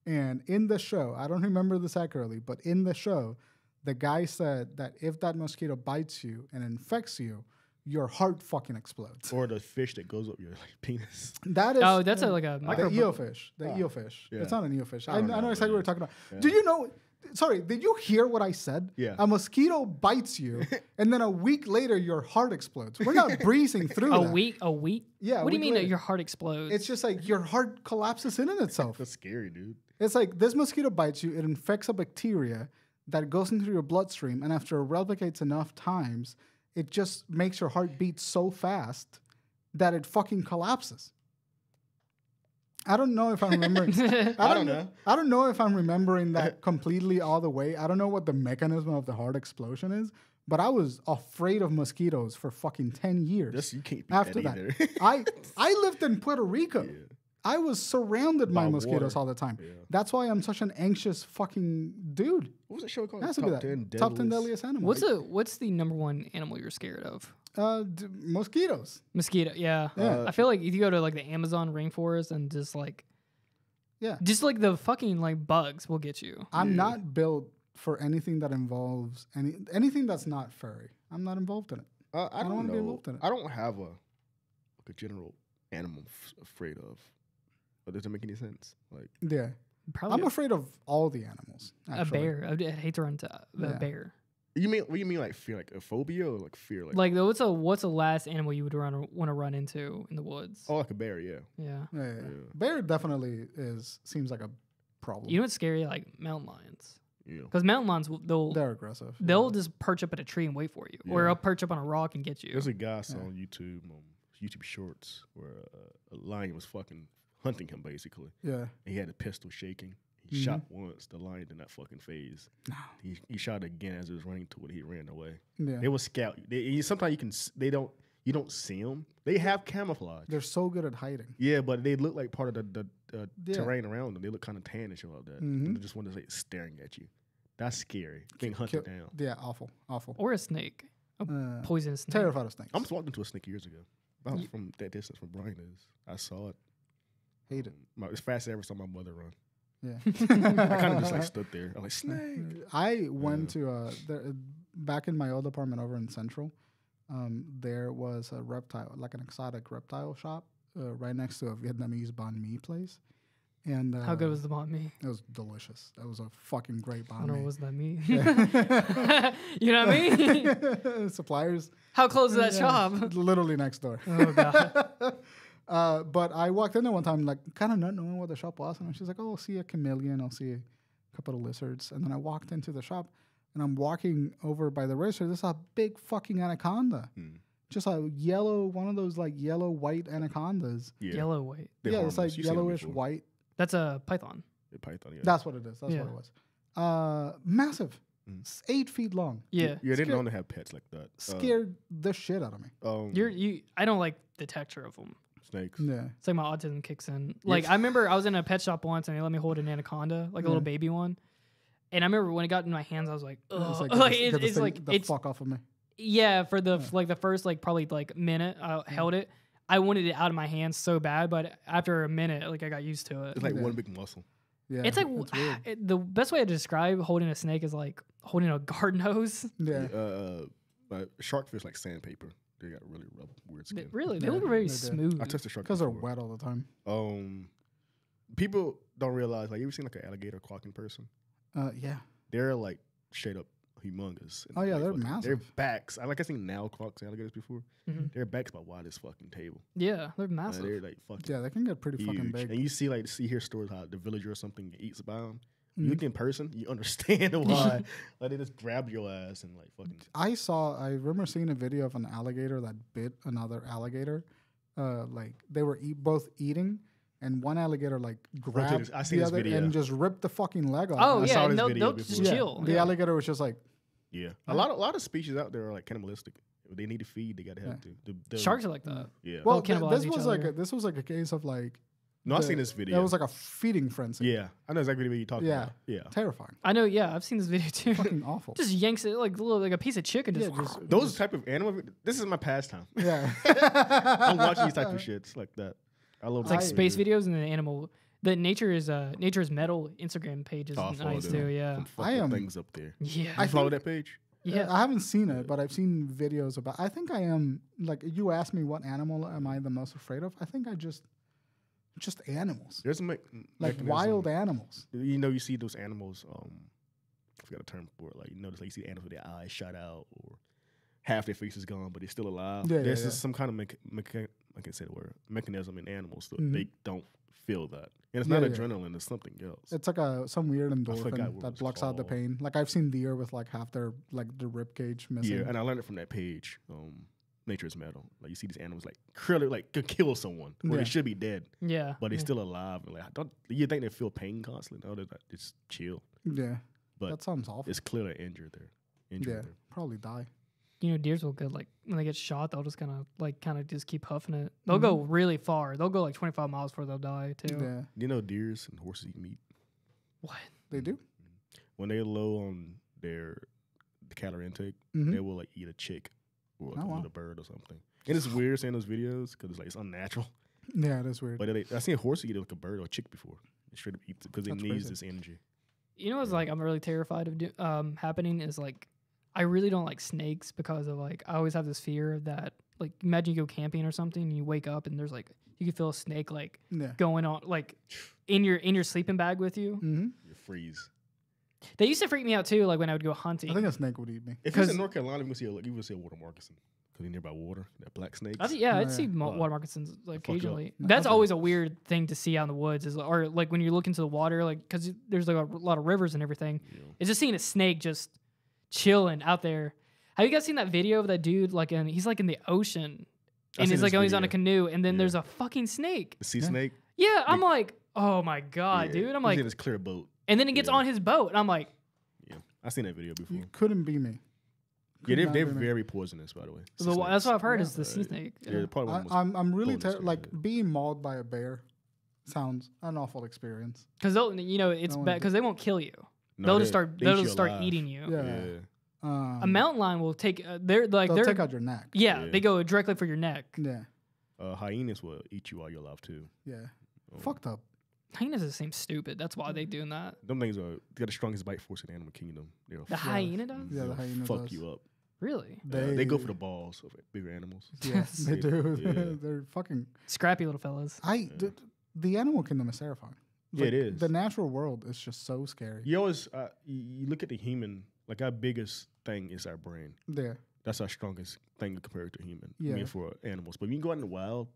Speaker 1: And in the show, I don't remember this accurately, but in the show, the guy said that if that mosquito bites you and infects you, your heart fucking explodes.
Speaker 3: Or the fish that goes up your penis.
Speaker 1: That is.
Speaker 2: Oh, that's like a micro.
Speaker 1: The eelfish. The eelfish. Yeah. It's not an eelfish. I know exactly what you're talking about.
Speaker 3: Yeah.
Speaker 1: Do you know? Sorry, did you hear what I said?
Speaker 3: Yeah.
Speaker 1: A mosquito bites you, and then a week later, your heart explodes. We're not breezing through
Speaker 2: A
Speaker 1: that.
Speaker 2: week?
Speaker 1: Yeah.
Speaker 2: What do you mean that
Speaker 1: later.
Speaker 2: your heart explodes?
Speaker 1: It's just like your heart collapses in itself.
Speaker 3: That's scary, dude.
Speaker 1: It's like this mosquito bites you, it infects a bacteria that goes into your bloodstream, and after it replicates enough times, it just makes your heart beat so fast that it fucking collapses. I don't know if I'm remembering. I don't know if I'm remembering that completely all the way. I don't know what the mechanism of the heart explosion is, but I was afraid of mosquitoes for fucking 10 years.
Speaker 3: You can't beat
Speaker 1: after
Speaker 3: that
Speaker 1: that.
Speaker 3: either.
Speaker 1: I lived in Puerto Rico. Yeah. I was surrounded by mosquitoes all the time. Yeah. That's why I'm such an anxious fucking dude.
Speaker 3: What was that show called?
Speaker 1: Top 10 Deadliest Animals.
Speaker 2: What's the number one animal you're scared of?
Speaker 1: Mosquitoes.
Speaker 2: Mosquito, yeah. I feel like if you go to like the Amazon rainforest and just like the fucking like bugs will get you.
Speaker 1: I'm not built for anything that involves anything that's not furry. I'm not involved in it.
Speaker 3: I don't want to
Speaker 1: be involved in it.
Speaker 3: I don't have a general animal afraid of. But does that make any sense? Like,
Speaker 1: yeah,
Speaker 2: probably.
Speaker 1: I'm afraid of all the animals. Actually.
Speaker 2: A bear. I'd hate to run to a bear.
Speaker 3: You mean? What do you mean? Like fear? Like a phobia or like fear?
Speaker 2: Like what's the last animal you would want to run into in the woods?
Speaker 3: Oh, like a bear. Yeah.
Speaker 1: Yeah. Bear definitely seems like a problem.
Speaker 2: You know what's scary? Like mountain lions.
Speaker 3: Yeah.
Speaker 2: Because mountain lions, they're
Speaker 1: aggressive.
Speaker 2: They'll just perch up at a tree and wait for you, or they'll perch up on a rock and get you.
Speaker 3: There's a guy I saw on YouTube Shorts where a lion was fucking hunting him basically.
Speaker 1: Yeah.
Speaker 3: And he had a pistol shaking. He shot once. The lion did not fucking phase.
Speaker 1: No.
Speaker 3: He shot again as it was running to it. He ran away.
Speaker 1: Yeah.
Speaker 3: They will scout. Sometimes you don't see them. They have camouflage.
Speaker 1: They're so good at hiding.
Speaker 3: Yeah, but they look like part of the terrain around them. They look kind of tan and shit like that. And they just want to say staring at you. That's scary. Being hunted down.
Speaker 1: Yeah, awful.
Speaker 2: Or a snake. A poisonous snake.
Speaker 1: Terrified of snakes.
Speaker 3: I almost walked into a snake years ago. About from that distance from Bryan is. I saw it.
Speaker 1: Hate it.
Speaker 3: It's fast as I ever saw my mother run.
Speaker 1: Yeah.
Speaker 3: I kind of just like stood there. I'm like, snake.
Speaker 1: I went to back in my old apartment over in Central. There was a reptile, like an exotic reptile shop, right next to a Vietnamese banh mi place. And
Speaker 2: How good was the banh mi?
Speaker 1: it was delicious. That was a fucking great
Speaker 2: I
Speaker 1: banh
Speaker 2: don't know
Speaker 1: mi.
Speaker 2: what was that me. You know what I mean?
Speaker 1: Suppliers.
Speaker 2: How close is that shop?
Speaker 1: Literally next door.
Speaker 2: Oh god.
Speaker 1: But I walked in there one time, like kind of not knowing what the shop was, and she's like, "Oh, I'll see a chameleon. I'll see a couple of lizards." And then I walked into the shop, and I'm walking over by the register. There's a big fucking anaconda, just a yellow, one of those like yellow white anacondas.
Speaker 3: Yeah.
Speaker 2: Yellow white.
Speaker 3: They're
Speaker 1: It's
Speaker 3: harmless.
Speaker 1: like
Speaker 3: You've seen them
Speaker 1: yellowish
Speaker 3: before.
Speaker 1: white.
Speaker 2: That's a python.
Speaker 3: The python, yeah.
Speaker 1: That's what it is. That's
Speaker 2: Yeah.
Speaker 1: what it was. Massive, 8 feet long.
Speaker 2: Yeah.
Speaker 3: Yeah, they
Speaker 1: Scared-
Speaker 3: don't have pets like that.
Speaker 1: Scared the shit out of me.
Speaker 2: I don't like the texture of them.
Speaker 3: Snakes.
Speaker 1: Yeah.
Speaker 2: It's like my autism kicks in. Like I remember I was in a pet shop once and they let me hold an anaconda, like a little baby one. And I remember when it got in my hands, I was like,
Speaker 1: It's
Speaker 2: ugh.
Speaker 1: like,
Speaker 2: It's like
Speaker 1: the fuck off of me.
Speaker 2: yeah. For the like the first like probably like minute I held it, I wanted it out of my hands so bad. But after a minute, like I got used to it.
Speaker 3: It's like one big muscle.
Speaker 1: Yeah.
Speaker 2: It's like
Speaker 1: weird.
Speaker 2: the best way to describe holding a snake is like holding a garden hose.
Speaker 1: Yeah.
Speaker 3: But shark fish like sandpaper. They got really rough, weird skin.
Speaker 2: Really, they
Speaker 1: Yeah,
Speaker 2: look very
Speaker 1: they do.
Speaker 2: smooth.
Speaker 3: I touched the shark
Speaker 1: Because they're
Speaker 3: before.
Speaker 1: wet all the time.
Speaker 3: People don't realize, like, you ever seen like an alligator quacking person?
Speaker 1: Yeah.
Speaker 3: They're like straight up humongous. And,
Speaker 1: Oh, yeah,
Speaker 3: like,
Speaker 1: they're
Speaker 3: fucking- Their
Speaker 1: massive.
Speaker 3: backs. I seen now quacks alligators before.
Speaker 2: Mhm.
Speaker 3: Their backs about wide as fucking table.
Speaker 2: Yeah, they're
Speaker 3: Like,
Speaker 2: massive.
Speaker 3: they're like fucking
Speaker 1: Yeah, they can get pretty fucking
Speaker 3: huge.
Speaker 1: big.
Speaker 3: And you see hear stories how the villager or something eats by them.
Speaker 1: Mm-hmm.
Speaker 3: You look in person, you understand why. Like they just grab your ass and like fucking.
Speaker 1: I remember seeing a video of an alligator that bit another alligator. Like they were both eating, and one alligator like grabbed
Speaker 3: I seen
Speaker 1: the
Speaker 3: this
Speaker 1: other
Speaker 3: video.
Speaker 1: and just ripped the fucking leg off.
Speaker 2: Oh
Speaker 3: I
Speaker 2: yeah,
Speaker 3: saw this
Speaker 2: no,
Speaker 3: video
Speaker 2: they'll just
Speaker 3: before.
Speaker 2: chill.
Speaker 1: The
Speaker 2: Yeah.
Speaker 1: alligator was just like,
Speaker 3: Yeah, a lot of species out there are like cannibalistic. If they need to feed, they gotta have to. The
Speaker 2: Sharks are like that.
Speaker 3: Yeah.
Speaker 1: well,
Speaker 2: cannibalize
Speaker 1: this
Speaker 2: each
Speaker 1: was
Speaker 2: other.
Speaker 1: this was like a case of like.
Speaker 3: No, I've seen this video.
Speaker 1: It was like a feeding frenzy.
Speaker 3: Yeah, I know exactly what you're talking
Speaker 1: Yeah.
Speaker 3: about. Yeah.
Speaker 1: Terrifying.
Speaker 2: I know. Yeah, I've seen this video too.
Speaker 1: Fucking awful.
Speaker 2: Just yanks it like a piece of chicken. Just,
Speaker 1: Yeah, just-
Speaker 3: Those type of animal. This is my pastime.
Speaker 1: Yeah.
Speaker 3: I'm watching these type of shits like that. I love
Speaker 2: it's like
Speaker 3: that.
Speaker 2: space videos and the animal. The nature's metal Instagram page is
Speaker 3: Oh, I follow
Speaker 2: nice
Speaker 3: them.
Speaker 2: too. Yeah,
Speaker 3: Some
Speaker 1: I
Speaker 3: fucked up
Speaker 1: am-
Speaker 3: things up there.
Speaker 2: yeah,
Speaker 3: I follow that page.
Speaker 2: yeah.
Speaker 1: I haven't seen it, but I've seen videos about. I think I am like you asked me what animal am I the most afraid of? I think I just animals,
Speaker 3: There's a
Speaker 1: like
Speaker 3: mechanism.
Speaker 1: wild animals.
Speaker 3: You know, you see those animals. I forgot a term for it. Like you notice, like you see animals with their eyes shot out or half their face is gone, but they're still alive.
Speaker 1: Yeah,
Speaker 3: There's
Speaker 1: yeah,
Speaker 3: just some kind of I can say the word mechanism in animals so
Speaker 1: Mhm.
Speaker 3: they don't feel that, and it's
Speaker 1: Yeah,
Speaker 3: not
Speaker 1: yeah.
Speaker 3: adrenaline. It's something else.
Speaker 1: It's like some weird
Speaker 3: forgot
Speaker 1: endorphin
Speaker 3: what
Speaker 1: that
Speaker 3: it's
Speaker 1: blocks out the
Speaker 3: called.
Speaker 1: pain. Like I've seen deer with like half their like the rib cage missing.
Speaker 3: Yeah, and I learned it from that page. Nature is metal. Like you see these animals like clearly like could kill someone or
Speaker 1: Yeah.
Speaker 3: they should be dead,
Speaker 2: Yeah,
Speaker 3: but they're
Speaker 2: yeah.
Speaker 3: still alive. And like, don't you think they feel pain constantly? No, they're not. Just chill.
Speaker 1: Yeah,
Speaker 3: But
Speaker 1: that sounds awful.
Speaker 3: It's clearly injured there.
Speaker 1: Yeah, probably die.
Speaker 2: You know, deers will get like when they get shot, they'll just kind of just keep huffing it. They'll go really far. They'll go like 25 miles before they'll die too.
Speaker 1: Yeah,
Speaker 3: You know, deers and horses eat meat.
Speaker 2: What?
Speaker 1: they do.
Speaker 3: When they're low on the calorie intake,
Speaker 1: Mhm.
Speaker 3: they will like eat a chick or like,
Speaker 1: Oh,
Speaker 3: a
Speaker 1: wow.
Speaker 3: little bird or something. And it's weird seeing those videos because it's like it's unnatural.
Speaker 1: Yeah, that's weird.
Speaker 3: But I seen a horse eat like a bird or a chick before. They straight up eat it because it
Speaker 1: That's
Speaker 3: needs
Speaker 1: crazy.
Speaker 3: this energy.
Speaker 2: You know what's like I'm really terrified of happening is like I really don't like snakes because of like I always have this fear that like imagine you go camping or something and you wake up and there's like you can feel a snake like
Speaker 1: Yeah.
Speaker 2: going on like in your sleeping bag with you.
Speaker 1: Mm-hmm.
Speaker 3: You freeze.
Speaker 2: They used to freak me out too, like when I would go
Speaker 1: I
Speaker 2: hunting.
Speaker 1: think a snake would eat me.
Speaker 3: If it's
Speaker 2: 'Cause-
Speaker 3: in North Carolina, you will see a water moccasin because you're nearby water. That black snake.
Speaker 2: I'd
Speaker 1: Yeah.
Speaker 2: see
Speaker 3: Wow.
Speaker 2: water moccasins like,
Speaker 3: Fuck you up.
Speaker 2: occasionally.
Speaker 1: No,
Speaker 2: That's
Speaker 1: okay.
Speaker 2: always a weird thing to see out in the woods, is or like when you look into the water, like because there's like a lot of rivers and everything.
Speaker 3: You know.
Speaker 2: It's just seeing a snake just chilling out there. Have you guys seen that video of that dude? Like, he's like in the ocean,
Speaker 3: I've
Speaker 2: and
Speaker 3: seen
Speaker 2: he's like,
Speaker 3: this
Speaker 2: oh, he's on a
Speaker 3: video.
Speaker 2: canoe, and then
Speaker 3: Yeah.
Speaker 2: there's a fucking snake.
Speaker 3: The sea
Speaker 1: Yeah.
Speaker 3: snake.
Speaker 2: Yeah, I'm like, oh my god,
Speaker 3: Yeah.
Speaker 2: dude. I'm
Speaker 3: He's
Speaker 2: like,
Speaker 3: in this clear boat.
Speaker 2: and then it gets
Speaker 3: Yeah.
Speaker 2: on his boat, and I'm like,
Speaker 3: Yeah, I seen that video before.
Speaker 1: You couldn't be me.
Speaker 3: Yeah,
Speaker 1: Could not
Speaker 3: they're
Speaker 1: be me.
Speaker 3: very poisonous, by the way. Sea
Speaker 2: that's
Speaker 3: snakes.
Speaker 2: what I've heard
Speaker 1: Yeah.
Speaker 2: is the sea snake.
Speaker 3: Yeah, they're probably one of the most
Speaker 1: I'm really
Speaker 3: bonus
Speaker 1: like
Speaker 3: things, yeah.
Speaker 1: being mauled by a bear. Sounds an awful experience.
Speaker 2: Because they'll, you know, it's
Speaker 1: No
Speaker 2: bad
Speaker 1: one-
Speaker 2: because they won't kill you.
Speaker 3: No,
Speaker 2: they'll
Speaker 3: they-
Speaker 2: just start,
Speaker 3: they
Speaker 2: they'll
Speaker 3: eat
Speaker 2: just
Speaker 3: you
Speaker 2: start
Speaker 3: alive.
Speaker 2: eating you.
Speaker 1: Yeah.
Speaker 2: A mountain lion will take, they're like,
Speaker 1: They'll
Speaker 2: they're,
Speaker 1: take out your neck.
Speaker 2: yeah,
Speaker 3: Yeah.
Speaker 2: they go directly for your neck.
Speaker 1: Yeah.
Speaker 3: Hyenas will eat you while you're alive too.
Speaker 1: Yeah.
Speaker 3: Oh.
Speaker 1: Fucked up.
Speaker 2: Hyenas seem stupid. That's why they doing that.
Speaker 3: Them things they got the strongest bite force in the animal kingdom.
Speaker 2: The hyena does?
Speaker 1: Yeah, the hyena
Speaker 3: fuck
Speaker 1: does.
Speaker 3: you up.
Speaker 2: Really?
Speaker 3: They go for the balls of bigger animals.
Speaker 1: Yes, they do.
Speaker 3: Yeah.
Speaker 1: They're fucking
Speaker 2: Scrappy little fellas.
Speaker 1: the animal kingdom is terrifying.
Speaker 3: Yeah, it is.
Speaker 1: The natural world is just so scary.
Speaker 3: You always you look at the human, like our biggest thing is our brain.
Speaker 1: Yeah.
Speaker 3: That's our strongest thing compared to human.
Speaker 1: Yeah.
Speaker 3: I mean, for animals. But when you go out in the wild,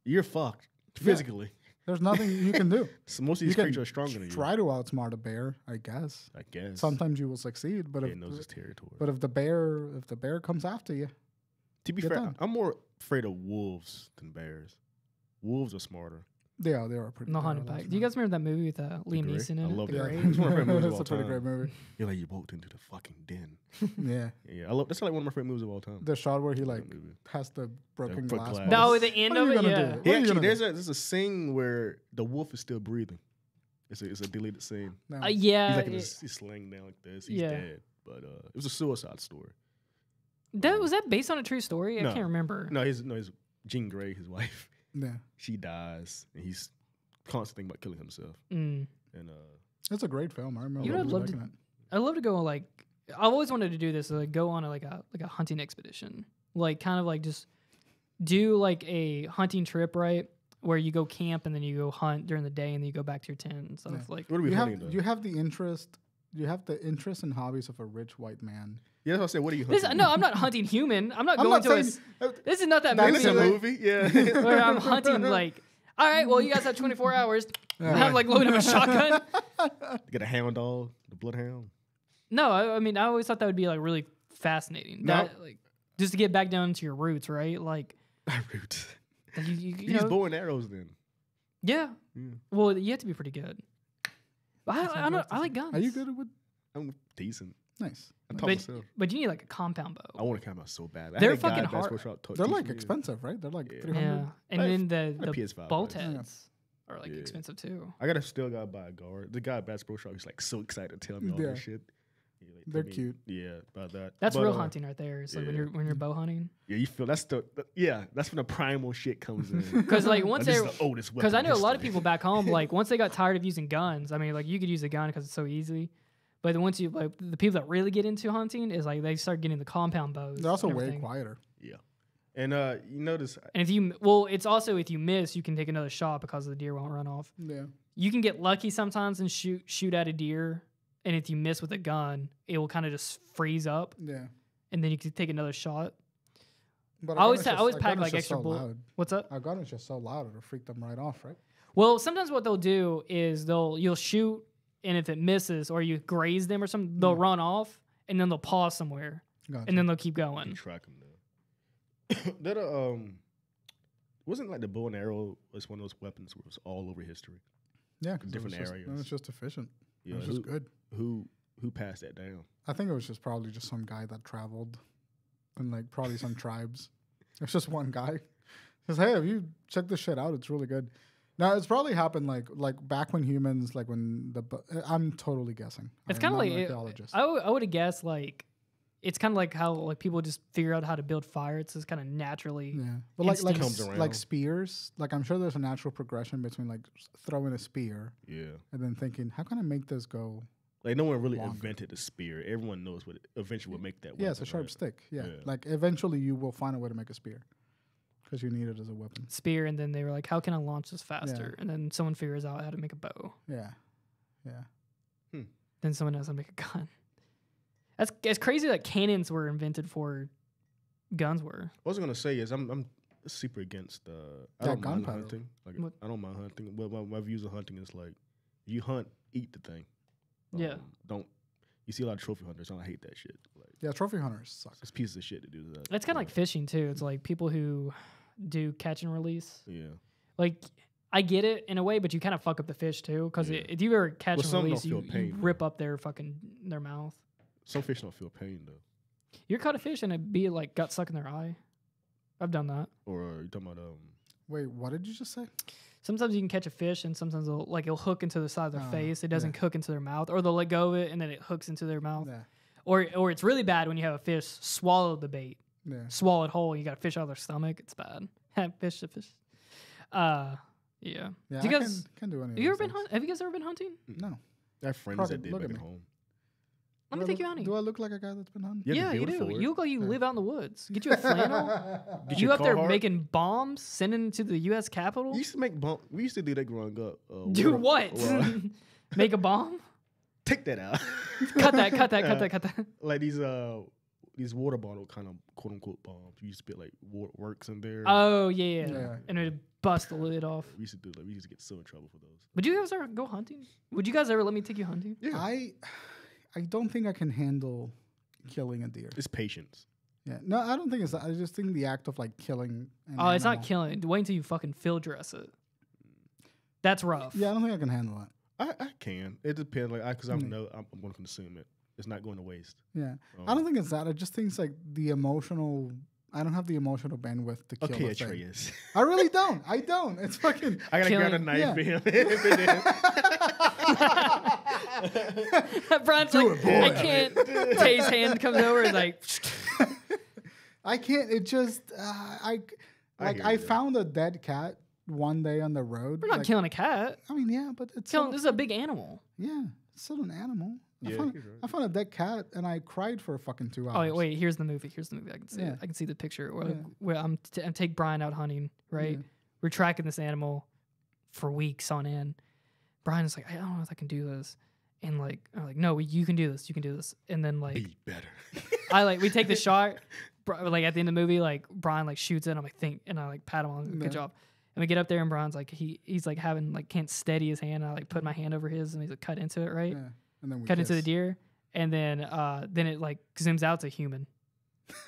Speaker 3: you're fucked physically.
Speaker 1: There's nothing you can do.
Speaker 3: So most of these creatures are stronger than you.
Speaker 1: Try to outsmart a bear, I guess.
Speaker 3: I guess.
Speaker 1: Sometimes you will succeed, but
Speaker 3: It knows its territory.
Speaker 1: but if the bear comes after you,
Speaker 3: To be
Speaker 1: get
Speaker 3: fair,
Speaker 1: done.
Speaker 3: I'm more afraid of wolves than bears. Wolves are smarter.
Speaker 1: they are pretty.
Speaker 2: No hunting
Speaker 1: powerful.
Speaker 2: pack. Do you guys remember that movie with Liam
Speaker 3: Gray?
Speaker 2: Neeson in
Speaker 3: I
Speaker 2: it?
Speaker 3: love
Speaker 2: The
Speaker 3: that.
Speaker 2: Gray?
Speaker 3: It's one of my favorite movies of
Speaker 1: It's
Speaker 3: all
Speaker 1: a pretty
Speaker 3: time.
Speaker 1: great movie.
Speaker 3: You're like you walked into the fucking den.
Speaker 1: Yeah,
Speaker 3: Yeah, I love. That's like one of my favorite movies of all time.
Speaker 1: the shot where he like
Speaker 3: That movie.
Speaker 1: has the broken
Speaker 3: broke
Speaker 1: glass.
Speaker 3: glass.
Speaker 2: No,
Speaker 1: bones.
Speaker 2: at the end
Speaker 1: What are
Speaker 2: of
Speaker 1: you
Speaker 2: it,
Speaker 1: gonna
Speaker 2: yeah.
Speaker 1: do?
Speaker 3: He
Speaker 1: What are you
Speaker 3: actually,
Speaker 1: gonna
Speaker 3: there's a scene where the wolf is still breathing. It's a deleted scene.
Speaker 1: do? No.
Speaker 2: Yeah.
Speaker 3: He's like
Speaker 2: it-
Speaker 3: he's laying down like this. He's
Speaker 2: Yeah.
Speaker 3: dead. But it was a suicide story.
Speaker 2: was that based on a true story? I
Speaker 3: No.
Speaker 2: can't remember.
Speaker 3: No, his Jean Grey, his wife.
Speaker 1: Yeah,
Speaker 3: She dies, and he's constantly thinking about killing himself.
Speaker 2: Mm.
Speaker 3: And
Speaker 1: it's a great film. I remember
Speaker 2: You know, I'd
Speaker 1: really
Speaker 2: love
Speaker 1: liking
Speaker 2: to-
Speaker 1: it.
Speaker 2: I love to go on like I've always wanted to do this, like go on a hunting expedition, like kind of like just do like a hunting trip, right? Where you go camp and then you go hunt during the day and then you go back to your tent and stuff.
Speaker 1: Yeah.
Speaker 2: Like
Speaker 3: what are we
Speaker 1: You
Speaker 3: hunting
Speaker 1: have
Speaker 3: though?
Speaker 1: you have the interest. You have the interests and hobbies of a rich white man.
Speaker 3: Yeah, that's what I said. What are you hunting?
Speaker 2: this, no, I'm not hunting human. I'm not
Speaker 1: I'm
Speaker 2: going
Speaker 1: not
Speaker 2: to a.
Speaker 1: saying-
Speaker 2: This is not that
Speaker 1: That's
Speaker 2: movie
Speaker 3: It's a
Speaker 1: like-
Speaker 3: movie. Yeah.
Speaker 2: where I'm hunting like. All right, well, you guys have 24 hours.
Speaker 1: Yeah.
Speaker 2: I'm like loading up a shotgun.
Speaker 3: You get a hound dog, the bloodhound.
Speaker 2: No, I mean, I always thought that would be like really fascinating.
Speaker 3: No.
Speaker 2: That, like, just to get back down to your roots, right? Like,
Speaker 3: Roots.
Speaker 2: you
Speaker 3: Use
Speaker 2: know,
Speaker 3: bow and arrows then.
Speaker 2: yeah.
Speaker 3: Yeah.
Speaker 2: Well, you have to be pretty good. But I like guns.
Speaker 1: Are you good with?
Speaker 3: I'm decent.
Speaker 1: Nice.
Speaker 3: I taught
Speaker 2: But,
Speaker 3: myself.
Speaker 2: but you need like a compound
Speaker 3: I
Speaker 2: bow.
Speaker 3: want to come out so bad. I
Speaker 2: They're
Speaker 3: had a guy
Speaker 2: fucking
Speaker 3: at Bass
Speaker 2: hard.
Speaker 3: Pro Shop
Speaker 1: They're
Speaker 3: teach
Speaker 1: like
Speaker 3: me.
Speaker 1: expensive, right? They're like
Speaker 3: Yeah.
Speaker 1: 300.
Speaker 2: Yeah, and
Speaker 3: Like-
Speaker 2: then the
Speaker 3: like PS5
Speaker 2: bolt
Speaker 3: price.
Speaker 2: heads are like
Speaker 3: Yeah.
Speaker 2: expensive too.
Speaker 3: I gotta still gotta buy a guard. The guy at Bass Pro Shop, he's like so excited to tell me all
Speaker 1: Yeah.
Speaker 3: this shit. He, like,
Speaker 1: They're
Speaker 3: told me-
Speaker 1: cute.
Speaker 3: Yeah, about that.
Speaker 2: That's
Speaker 3: But,
Speaker 2: real hunting right there. It's like
Speaker 3: yeah.
Speaker 2: when you're bow hunting.
Speaker 3: Yeah, you feel that's that's when the primal shit comes in.
Speaker 2: Because like once
Speaker 3: This
Speaker 2: they,
Speaker 3: is the oldest weapon
Speaker 2: because I
Speaker 3: in
Speaker 2: know a lot of
Speaker 3: history.
Speaker 2: people back home, like once they got tired of using guns. I mean, like you could use a gun because it's so easy. But then once you like the people that really get into hunting is like they start getting the compound bows.
Speaker 1: They're also
Speaker 2: and
Speaker 1: way
Speaker 2: everything.
Speaker 1: quieter.
Speaker 3: Yeah, and you notice
Speaker 2: And it's also if you miss, you can take another shot because the deer won't run off.
Speaker 1: Yeah.
Speaker 2: You can get lucky sometimes and shoot at a deer, and if you miss with a gun, it will kind of just freeze up,
Speaker 1: Yeah.
Speaker 2: and then you can take another shot.
Speaker 1: But
Speaker 2: I always
Speaker 1: our gun is
Speaker 2: always
Speaker 1: our
Speaker 2: pack
Speaker 1: gun is
Speaker 2: like
Speaker 1: just
Speaker 2: extra
Speaker 1: so
Speaker 2: bullet.
Speaker 1: loud.
Speaker 2: What's up?
Speaker 1: Our gun is just so loud it'll freak them right off, right?
Speaker 2: Well, sometimes what they'll do is you'll shoot, and if it misses or you graze them or something, they'll run off, and then they'll pause somewhere,
Speaker 1: Gotcha.
Speaker 2: and then they'll keep
Speaker 3: you
Speaker 2: going.
Speaker 3: track them though. that wasn't like the bow and arrow was one of those weapons where it was all over history.
Speaker 1: yeah, 'cause
Speaker 3: different
Speaker 1: it was
Speaker 3: areas.
Speaker 1: Just, it was just efficient.
Speaker 3: Yeah,
Speaker 1: It was just good.
Speaker 3: Who passed that down?
Speaker 1: I think it was just probably just some guy that traveled, and like probably some tribes. It's just one guy. Says, "Hey, have you checked this shit out? It's really good." Now it's probably happened like back when humans like when I'm totally guessing.
Speaker 2: It's
Speaker 1: I
Speaker 2: kind
Speaker 1: am
Speaker 2: of
Speaker 1: not
Speaker 2: like
Speaker 1: an archaeologist.
Speaker 2: I would have guessed like it's kind of like how like people just figure out how to build fire. It's just kind of naturally.
Speaker 1: Yeah, but like
Speaker 3: Comes around.
Speaker 1: like spears. Like I'm sure there's a natural progression between like throwing a spear
Speaker 3: Yeah,
Speaker 1: and then thinking, how can I make this go?
Speaker 3: like no one really
Speaker 1: Longer.
Speaker 3: invented the spear. Everyone knows what eventually would make that.
Speaker 1: Yeah, it's a
Speaker 3: weapon,
Speaker 1: sharp
Speaker 3: right?
Speaker 1: stick. Yeah.
Speaker 3: Yeah.
Speaker 1: Like eventually you will find a way to make a spear because you need it as a weapon.
Speaker 2: Spear, and then they were like, "How can I launch this faster?" And then someone figures out how to make a bow.
Speaker 1: Yeah, yeah.
Speaker 2: Then someone knows how to make a gun. It's crazy that cannons were invented for guns were.
Speaker 3: What I was gonna say is I'm super against. I
Speaker 1: Yeah,
Speaker 3: don't mind
Speaker 1: gunpowder.
Speaker 3: hunting. Like
Speaker 2: What?
Speaker 3: I don't mind hunting. Well, my views of hunting is like you hunt, eat the thing.
Speaker 2: Yeah.
Speaker 3: Don't. You see a lot of trophy hunters. I hate that shit. Like
Speaker 1: Yeah, trophy hunters suck.
Speaker 3: it's pieces of shit to do that.
Speaker 2: It's kind of like fishing too. It's like people who do catch and release.
Speaker 3: Yeah.
Speaker 2: Like I get it in a way, but you kind of fuck up the fish too. Because
Speaker 3: Yeah.
Speaker 2: if you ever catch
Speaker 3: Well,
Speaker 2: and
Speaker 3: some
Speaker 2: release,
Speaker 3: don't
Speaker 2: you,
Speaker 3: feel pain,
Speaker 2: you
Speaker 3: though.
Speaker 2: rip up their mouth.
Speaker 3: Some fish don't feel pain though.
Speaker 2: You caught a fish and it be like got stuck in their eye. I've done that.
Speaker 3: Or you talking about
Speaker 1: Wait, what did you just say?
Speaker 2: Sometimes you can catch a fish and sometimes it'll hook into the side of their
Speaker 1: Oh,
Speaker 2: face. It doesn't hook into their mouth, or they'll let go of it and then it hooks into their mouth.
Speaker 1: Yeah,
Speaker 2: Or it's really bad when you have a fish swallow the bait,
Speaker 1: yeah.
Speaker 2: swallow it whole. You got a fish out of their stomach. It's bad. Fish to fish. Yeah, Yeah.
Speaker 1: Yeah,
Speaker 2: Do you
Speaker 1: I
Speaker 2: guys
Speaker 1: can't do any.
Speaker 2: have you ever been have you guys ever been hunting?
Speaker 1: No.
Speaker 3: I have friends
Speaker 1: Crockett,
Speaker 3: that did
Speaker 1: look
Speaker 3: back
Speaker 1: at
Speaker 3: at
Speaker 1: me.
Speaker 3: home.
Speaker 2: Let me take you hunting.
Speaker 1: Do I look like a guy that's been hunting?
Speaker 3: You have
Speaker 2: Yeah,
Speaker 3: to
Speaker 2: you
Speaker 3: build
Speaker 2: do.
Speaker 3: for it.
Speaker 2: You look like you live out in the woods. Get you a flannel.
Speaker 3: Get
Speaker 2: You
Speaker 3: your
Speaker 2: up there
Speaker 3: Carhartt.
Speaker 2: making bombs, sending to the U.S. Capitol.
Speaker 3: We used to make bomb. We used to do that growing up.
Speaker 2: Do
Speaker 3: water-
Speaker 2: what?
Speaker 3: well,
Speaker 2: Make a bomb?
Speaker 3: take that out.
Speaker 2: Cut that.
Speaker 3: Like these water bottle kind of quote unquote bombs. We used to put like works in there.
Speaker 2: Oh yeah.
Speaker 1: Yeah.
Speaker 2: And it'd bust the lid off.
Speaker 3: We used to do like we used to get so in trouble for those.
Speaker 2: Would you guys ever go hunting? Would you guys ever let me take you hunting?
Speaker 3: Yeah.
Speaker 1: I don't think I can handle killing a deer.
Speaker 3: It's patience.
Speaker 1: Yeah. No, I don't think it's that. I just think the act of like killing.
Speaker 2: Oh, it's not
Speaker 1: animal-
Speaker 2: killing. Wait until you fucking field dress it. That's rough.
Speaker 1: Yeah, I don't think I can handle that.
Speaker 3: I can. It depends. Like because I
Speaker 1: Mm.
Speaker 3: know I'm going to consume it. It's not going to waste.
Speaker 1: Yeah. I don't think it's that. I just think it's like the emotional. I don't have the emotional bandwidth to kill
Speaker 3: Okay,
Speaker 1: a thing.
Speaker 3: Atreus.
Speaker 1: I really don't. I don't. It's fucking.
Speaker 3: I gotta grab a
Speaker 2: Killing-
Speaker 3: knife
Speaker 1: yeah.
Speaker 3: for him. If it is.
Speaker 2: Brian's
Speaker 1: Do
Speaker 2: like,
Speaker 1: it, boy.
Speaker 2: I can't. Tay's hand comes over and like,
Speaker 1: I can't. It just. I
Speaker 3: hear you.
Speaker 1: found a dead cat one day on the road.
Speaker 2: we're not
Speaker 1: like,
Speaker 2: killing a cat.
Speaker 1: I mean, yeah, but it's
Speaker 2: Killing.
Speaker 1: still,
Speaker 2: This is a big animal.
Speaker 1: yeah, it's still an animal.
Speaker 3: Yeah,
Speaker 1: found,
Speaker 3: you're right.
Speaker 1: I found a dead cat and I cried for fucking 2 hours.
Speaker 2: Oh wait, here's the movie. I can see
Speaker 1: Yeah.
Speaker 2: it. I can see the picture where,
Speaker 1: Yeah.
Speaker 2: where I'm take Brian out hunting. Right,
Speaker 1: Yeah.
Speaker 2: we're tracking this animal for weeks on end. Brian's like, I don't know if I can do this, and like, I'm like, no, you can do this. You can do this. And then like,
Speaker 3: Be better.
Speaker 2: we take the shot. Like at the end of the movie, like Brian like shoots it. I'm like, and I like pat him on. Good
Speaker 1: Yeah.
Speaker 2: job. And we get up there and Brian's like, he's like having like can't steady his hand. I like put my hand over his and he's like cut into it, right?
Speaker 1: Yeah. And then we
Speaker 2: Cut into the
Speaker 1: kiss.
Speaker 2: deer. And then it like zooms out to human.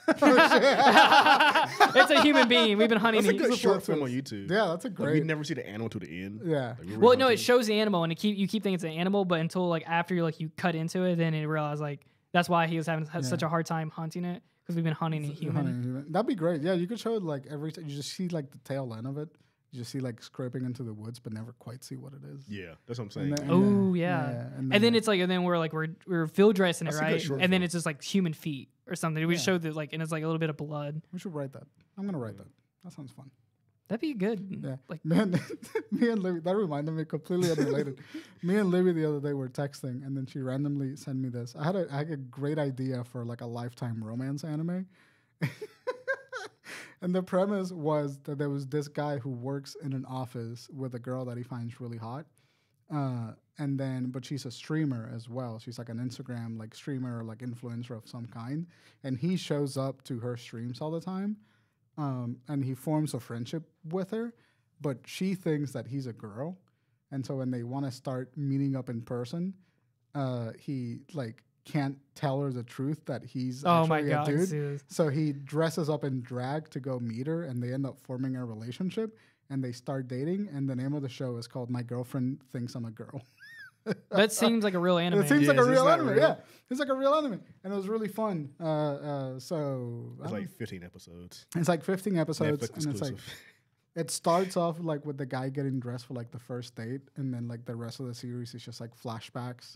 Speaker 1: Oh,
Speaker 2: It's a human being. We've been hunting.
Speaker 3: That's a good
Speaker 1: He's a
Speaker 3: short
Speaker 1: plot
Speaker 3: film on
Speaker 1: twist.
Speaker 3: YouTube.
Speaker 1: Yeah, that's a
Speaker 3: Like, we
Speaker 1: great.
Speaker 3: never see the animal to the end.
Speaker 1: Yeah.
Speaker 3: Like, we were
Speaker 2: Well, no, it
Speaker 3: hunting.
Speaker 2: shows the animal, and you keep thinking it's an animal, but until like after you cut into it, then you realize like that's why he was having such a hard time hunting it because we've been hunting a human.
Speaker 1: That'd be great. Yeah, you could show it like every time. You just see like the tail end of it. You just see like scraping into the woods, but never quite see what it is.
Speaker 3: Yeah, that's what I'm saying.
Speaker 1: then-
Speaker 2: Oh
Speaker 1: then-
Speaker 2: yeah.
Speaker 1: yeah,
Speaker 2: And then it's like, and then we're field dressing it,
Speaker 3: That's a good
Speaker 2: right?
Speaker 3: short
Speaker 2: And then
Speaker 3: film.
Speaker 2: it's just like human feet or something. We
Speaker 1: Yeah.
Speaker 2: showed that like, and it's like a little bit of blood.
Speaker 1: We should write that. I'm gonna write that. That sounds fun.
Speaker 2: That'd be good.
Speaker 1: Yeah.
Speaker 2: Like,
Speaker 1: Man, me and Libby, that reminded me completely unrelated. Me and Libby the other day were texting, and then she randomly sent me this. I had a great idea for like a Lifetime romance anime. And the premise was that there was this guy who works in an office with a girl that he finds really hot. But she's a streamer as well. She's like an Instagram like streamer or like influencer of some kind. And he shows up to her streams all the time. And he forms a friendship with her, but she thinks that he's a girl. And so when they want to start meeting up in person, he like can't tell her the truth that he's
Speaker 2: oh my
Speaker 1: actually
Speaker 2: god,
Speaker 1: a
Speaker 2: I can
Speaker 1: dude.
Speaker 2: see this.
Speaker 1: So he dresses up in drag to go meet her, and they end up forming a relationship, and they start dating. And the name of the show is called "My Girlfriend Thinks I'm a Girl."
Speaker 2: That seems like a real anime.
Speaker 1: It seems like a
Speaker 3: Yes, it's
Speaker 1: real
Speaker 3: not
Speaker 1: anime.
Speaker 3: real.
Speaker 1: Yeah, it's like a real anime, and it was really fun. So I
Speaker 3: It's
Speaker 1: don't
Speaker 3: like 15 episodes.
Speaker 1: it's like 15 episodes,
Speaker 3: Netflix
Speaker 1: and it's like
Speaker 3: exclusive.
Speaker 1: it starts off like with the guy getting dressed for like the first date, and then like the rest of the series is just like flashbacks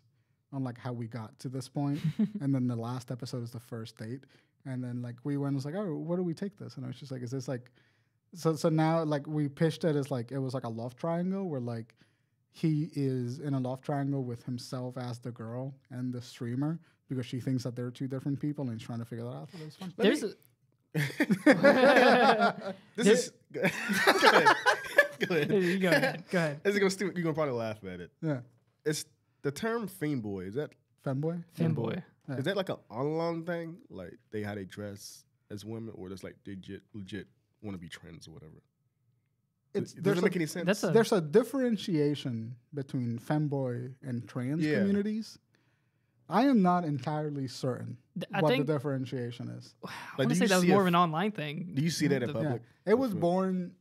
Speaker 1: on like how we got to this point, and then the last episode is the first date, and then like we went and was like, oh, where do we take this? And I was just like, is this like, so now like we pitched it as like it was like a love triangle where like he is in a love triangle with himself as the girl and the streamer because she thinks that they're two different people and he's trying to figure that out. So it was fun.
Speaker 2: There's
Speaker 3: This is. Go ahead. Go ahead.
Speaker 2: you go ahead. Go ahead.
Speaker 3: This is gonna stupid. You're gonna probably laugh at it.
Speaker 1: Yeah,
Speaker 3: It's the term "femboy." Is that
Speaker 1: femboy.
Speaker 2: Fanboy.
Speaker 1: Yeah.
Speaker 3: is that like an online thing? Like how they dress as women, or just like they legit want to be trends or whatever?
Speaker 1: It's
Speaker 3: Does
Speaker 1: there's
Speaker 3: it
Speaker 1: a,
Speaker 3: make any sense?
Speaker 2: That's a
Speaker 1: there's a differentiation between femboy and trans
Speaker 3: Yeah.
Speaker 1: communities. I am not entirely certain
Speaker 2: I
Speaker 1: what
Speaker 2: think
Speaker 1: the differentiation is.
Speaker 2: I
Speaker 3: Like,
Speaker 2: want
Speaker 3: do
Speaker 2: to say
Speaker 3: you
Speaker 2: that was
Speaker 3: see
Speaker 2: more
Speaker 3: a
Speaker 2: of an online thing.
Speaker 3: Do you see that in
Speaker 2: The-
Speaker 1: Yeah,
Speaker 3: public?
Speaker 1: it was
Speaker 3: Before?
Speaker 1: born.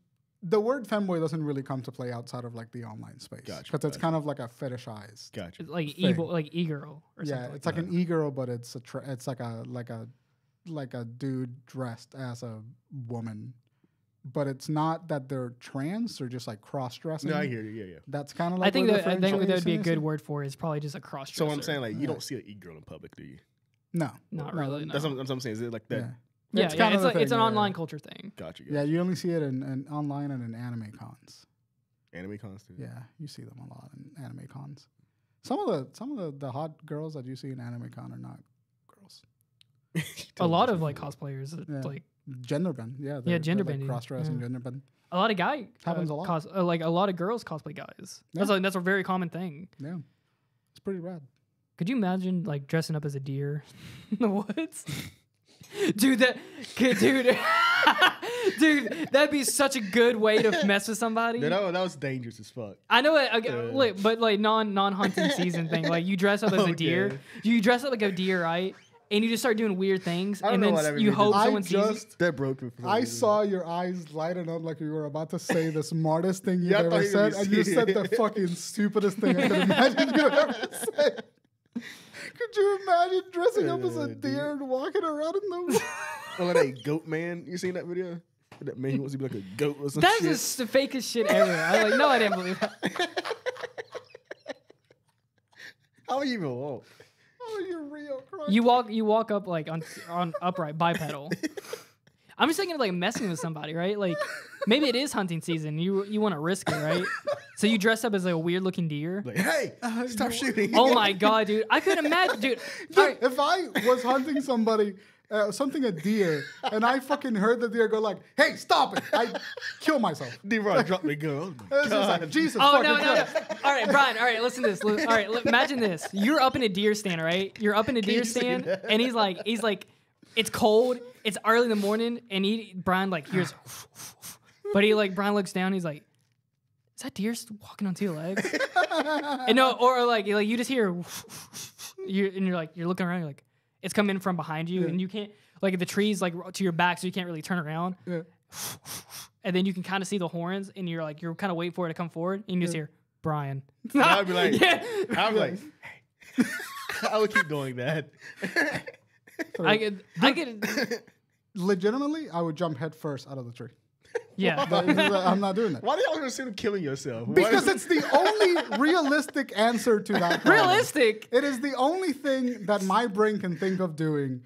Speaker 1: The word femboy doesn't really come to play outside of like the online space because
Speaker 3: Gotcha,
Speaker 1: it's
Speaker 3: gotcha.
Speaker 1: kind of like a fetishized.
Speaker 3: Gotcha.
Speaker 2: It's like
Speaker 1: thing.
Speaker 2: like e-girl or
Speaker 1: Yeah,
Speaker 2: something.
Speaker 1: it's
Speaker 2: like
Speaker 1: like an e-girl, but it's it's like a dude dressed as a woman, but it's not that they're trans; they're just like
Speaker 3: No,
Speaker 1: cross-dressing.
Speaker 3: I hear you. Yeah, yeah.
Speaker 1: That's kind of
Speaker 2: that.
Speaker 1: like
Speaker 2: I think
Speaker 1: where
Speaker 2: that would be a
Speaker 1: differentiation
Speaker 2: good
Speaker 1: is.
Speaker 2: word for it. Is probably just a cross.
Speaker 3: So I'm saying like you
Speaker 1: Yeah.
Speaker 3: don't see an e-girl in public, do you?
Speaker 1: No,
Speaker 2: Not
Speaker 1: no,
Speaker 2: really. No.
Speaker 3: That's what I'm saying. Is it like that?
Speaker 1: Yeah.
Speaker 2: Yeah,
Speaker 1: It's
Speaker 2: yeah,
Speaker 1: kind of
Speaker 2: it's
Speaker 1: the
Speaker 2: like it's
Speaker 1: thing,
Speaker 2: an
Speaker 1: yeah,
Speaker 2: online
Speaker 1: yeah.
Speaker 2: culture thing.
Speaker 3: Gotcha.
Speaker 1: Yeah, you only see it in online and in anime cons.
Speaker 3: Anime cons too.
Speaker 1: Yeah, you see them a lot in anime cons. Some of the hot girls that you see in anime con are not girls.
Speaker 2: A lot of like cosplayers, like
Speaker 1: gender bend. Yeah,
Speaker 2: gender
Speaker 1: like
Speaker 2: bending.
Speaker 1: cross dressing, gender bend.
Speaker 2: A lot of
Speaker 1: happens a lot.
Speaker 2: Like a lot of girls cosplay guys.
Speaker 1: Yeah.
Speaker 2: That's a very common thing.
Speaker 1: Yeah, it's pretty rad.
Speaker 2: Could you imagine like dressing up as a deer in the woods? Dude, dude, that'd be such a good way to mess with somebody.
Speaker 3: Yeah, that was dangerous as fuck.
Speaker 2: I know it, but like non-hunting season thing. Like you dress up as a deer. You dress up like a deer, right? And you just start doing weird things, and then you hope someone sees you.
Speaker 3: That broke me.
Speaker 1: I saw your eyes lighten up like you were about to say the smartest thing you've ever said, and you said the fucking stupidest thing I could imagine you ever said. Could you imagine dressing up as a deer and walking around in the woods?
Speaker 3: Oh, that goat man. You seen that video? That man who wants to be like a goat or something.
Speaker 2: That's just the fakest shit ever. I was like, no, I didn't believe that.
Speaker 3: How you even walk?
Speaker 1: Oh, you're real. Christ.
Speaker 2: You walk up like on upright bipedal. I'm just thinking of like messing with somebody, right? Like maybe it is hunting season. You want to risk it, right? So you dress up as like a weird looking deer.
Speaker 3: Like, hey, stop shooting.
Speaker 2: Oh my god, dude! I could imagine, dude.
Speaker 1: Dude, if I was hunting somebody, something a deer, and I fucking heard the deer go like, "Hey, stop it!" I kill myself.
Speaker 3: Deer dropped me, girl.
Speaker 1: It's just like Jesus.
Speaker 2: Oh no.
Speaker 1: Christ.
Speaker 2: All right, Brian. All right, listen to this. All right, imagine this. You're up in a deer stand, right? You're up in a deer stand, and he's like, it's cold. It's early in the morning, and Brian like hears, but Brian looks down. He's like, is that deer walking on two legs? And no, or like you just hear, you're looking around. You're like, it's coming from behind you, and you can't the trees like to your back, so you can't really turn around. Yeah. And then you can kind of see the horns, and you're kind of waiting for it to come forward, and you just hear Brian.
Speaker 3: I'd be like, hey. I would keep doing that.
Speaker 2: I get
Speaker 1: legitimately, I would jump head first out of the tree.
Speaker 2: Yeah.
Speaker 1: I'm not doing that.
Speaker 3: Why do y'all assume killing yourself?
Speaker 1: Because it's the only realistic answer to that problem.
Speaker 2: Realistic?
Speaker 1: It is the only thing that my brain can think of doing.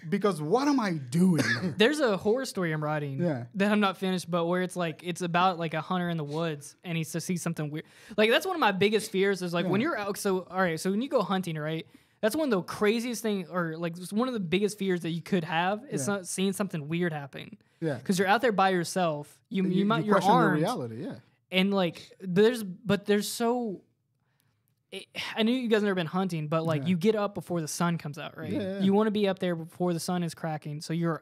Speaker 1: Because what am I doing?
Speaker 2: There's a horror story I'm writing that I'm not finished, but where it's about like a hunter in the woods and he sees something weird. Like that's one of my biggest fears is like when you're out. So when you go hunting, right? That's one of the craziest things, or like one of the biggest fears that you could have is not seeing something weird happening. Yeah, because you're out there by yourself. You're
Speaker 1: question
Speaker 2: armed.
Speaker 1: The reality, yeah.
Speaker 2: And like there's so. I knew you guys never been hunting, but like you get up before the sun comes out, right? Yeah. You want to be up there before the sun is cracking. So you're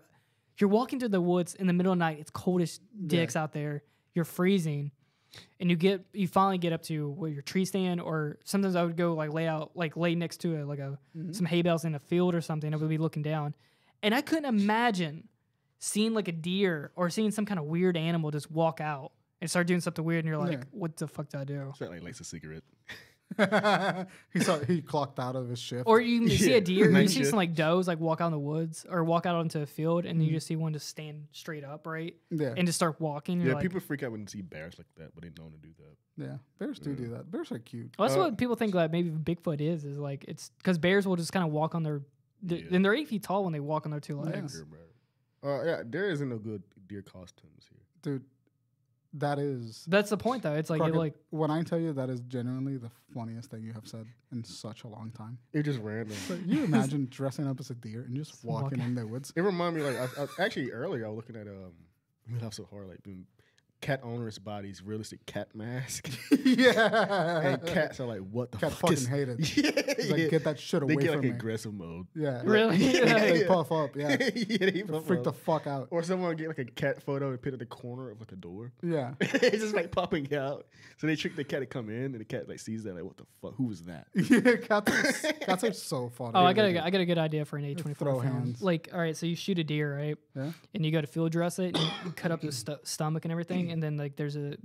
Speaker 2: walking through the woods in the middle of the night. It's cold as dicks out there. You're freezing. And you finally get up to your tree stand, or sometimes I would go lay next to some hay bales in a field or something. I would be looking down, and I couldn't imagine seeing like a deer or seeing some kind of weird animal just walk out and start doing something weird, and you're like, "What the fuck did I do?"
Speaker 3: It's like lights a cigarette.
Speaker 1: he clocked out of his shift.
Speaker 2: Or you see a deer, you see some like does like walk out in the woods or walk out onto a field, and you just see one just stand straight up, right? Yeah, and just start walking.
Speaker 3: Yeah, people freak out when they see bears like that, but they don't want to do that.
Speaker 1: Yeah, bears do that. Bears are cute.
Speaker 2: Well, that's what people think that maybe Bigfoot is like it's because bears will just kind of walk on their and they're 8 feet tall when they walk on their two legs.
Speaker 3: There isn't no good deer costumes here,
Speaker 1: dude.
Speaker 2: That's the point, though. It's like
Speaker 1: Crockett, when I tell you that is genuinely the funniest thing you have said in such a long time.
Speaker 3: It's just random.
Speaker 1: So you imagine dressing up as a deer and just walking in the woods.
Speaker 3: It reminded me I actually earlier I was looking at I laughed so hard doing cat owners' bodies realistic cat mask.
Speaker 1: Yeah,
Speaker 3: and cats are like, what the
Speaker 1: cat
Speaker 3: fuck?
Speaker 1: Fucking hate it. It's like get that shit away from me.
Speaker 3: They get like aggressive mode.
Speaker 1: Yeah,
Speaker 2: really.
Speaker 1: They puff up. Yeah,
Speaker 3: they
Speaker 1: freak the fuck out.
Speaker 3: Or someone get like a cat photo and put it in the corner of like a door.
Speaker 1: Yeah,
Speaker 3: it's just like popping out. So they trick the cat to come in, and the cat like sees that like, what the fuck? Who was that?
Speaker 1: Yeah, cats are so funny.
Speaker 2: Oh, I got a good idea for an A24 film. Hands. Like, all right, so you shoot a deer, right? Yeah. And you go to field dress it, and you cut up the stomach and everything, and then like there's a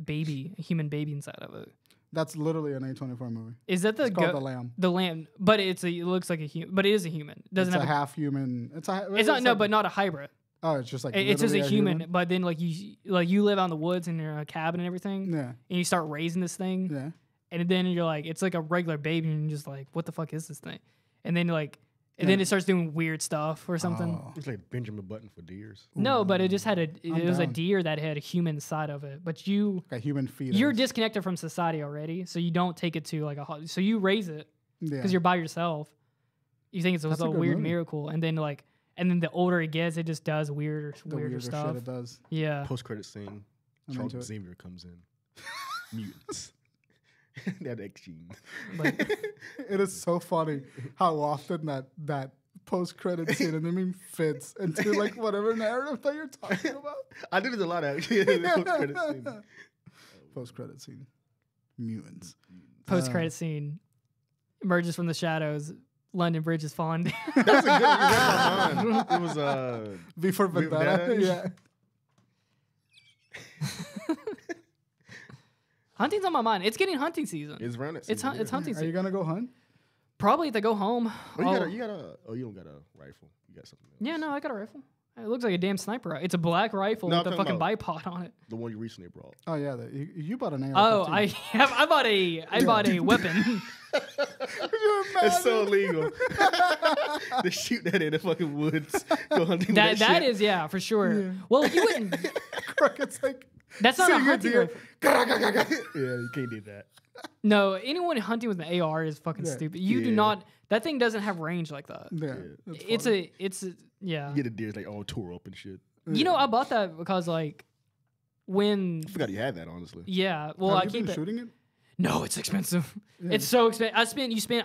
Speaker 2: human baby inside of it.
Speaker 1: That's literally an A24 movie.
Speaker 2: Is that
Speaker 1: it's called The Lamb?
Speaker 2: The Lamb, but it looks like a human, but it is a human.
Speaker 1: It's a half human. It's
Speaker 2: not like, but not a hybrid.
Speaker 1: Oh, it's just like
Speaker 2: it's just a human. But then like you live out in the woods in your cabin and everything. Yeah. And you start raising this thing. Yeah. And then you're like, it's like a regular baby, and you're just like, what the fuck is this thing? And then like and then it starts doing weird stuff or something.
Speaker 1: Oh.
Speaker 3: It's like Benjamin Button for deers.
Speaker 2: No, but it just had it was a
Speaker 1: down.
Speaker 2: deer that had a human inside of it. But
Speaker 1: Like a human fetus.
Speaker 2: you're disconnected from society already, so you don't take it to like so you raise it because you're by yourself. You think it's
Speaker 1: That's
Speaker 2: a
Speaker 1: a good
Speaker 2: weird
Speaker 1: movie.
Speaker 2: miracle, and then the older it gets, it just does weirder
Speaker 1: weirder
Speaker 2: stuff.
Speaker 1: shit it does.
Speaker 2: Yeah.
Speaker 3: Post-credit scene.
Speaker 1: I'm
Speaker 3: Charles
Speaker 1: into it.
Speaker 3: Xavier comes in. Mutants. They have the X gene.
Speaker 2: Like,
Speaker 1: It is so funny how often that post-credit scene and I mean fits into like whatever narrative that you're talking about.
Speaker 3: I did it a lot actually. The post-credit scene.
Speaker 1: Post-credit scene. Mutants.
Speaker 2: post credit scene emerges from the shadows. London Bridge is falling down.
Speaker 3: That was a good one. It was
Speaker 1: V for Vendetta.
Speaker 3: Vendetta?
Speaker 1: Yeah.
Speaker 2: Hunting's on my mind. It's getting hunting season.
Speaker 3: it's around it.
Speaker 2: It's hunting
Speaker 1: Are you
Speaker 2: season.
Speaker 1: gonna go hunt?
Speaker 2: Probably if they go home.
Speaker 3: Oh, you don't got a rifle. You got something else.
Speaker 2: Yeah, no, I got a rifle. It looks like a damn sniper. It's a black rifle
Speaker 3: No,
Speaker 2: with
Speaker 3: I'm
Speaker 2: a
Speaker 3: talking
Speaker 2: fucking
Speaker 3: about-
Speaker 2: bipod on it.
Speaker 3: The one you recently brought.
Speaker 1: Oh yeah, you bought an AR.
Speaker 2: Oh, I bought a weapon.
Speaker 3: It's so illegal. They shoot that in the fucking woods. Go hunting with
Speaker 2: that
Speaker 3: shit.
Speaker 2: is for sure.
Speaker 1: Yeah.
Speaker 2: Well, you wouldn't.
Speaker 1: It's like
Speaker 2: That's not a
Speaker 1: seeing
Speaker 2: hunting
Speaker 1: deer.
Speaker 2: rifle.
Speaker 3: Yeah, you can't do that.
Speaker 2: No, anyone hunting with an AR is fucking
Speaker 1: Yeah.
Speaker 2: stupid. You do
Speaker 3: Yeah.
Speaker 2: not. That thing doesn't have range like that.
Speaker 1: Yeah,
Speaker 2: It's a yeah.
Speaker 3: You get the deer's like all tore up and shit.
Speaker 2: You know, I bought that because like when
Speaker 3: I forgot you had that, honestly.
Speaker 2: yeah. Well,
Speaker 1: Have
Speaker 2: I
Speaker 1: you
Speaker 2: keep
Speaker 1: been
Speaker 2: it.
Speaker 1: shooting it?
Speaker 2: No, it's expensive.
Speaker 1: Yeah.
Speaker 2: It's so expensive.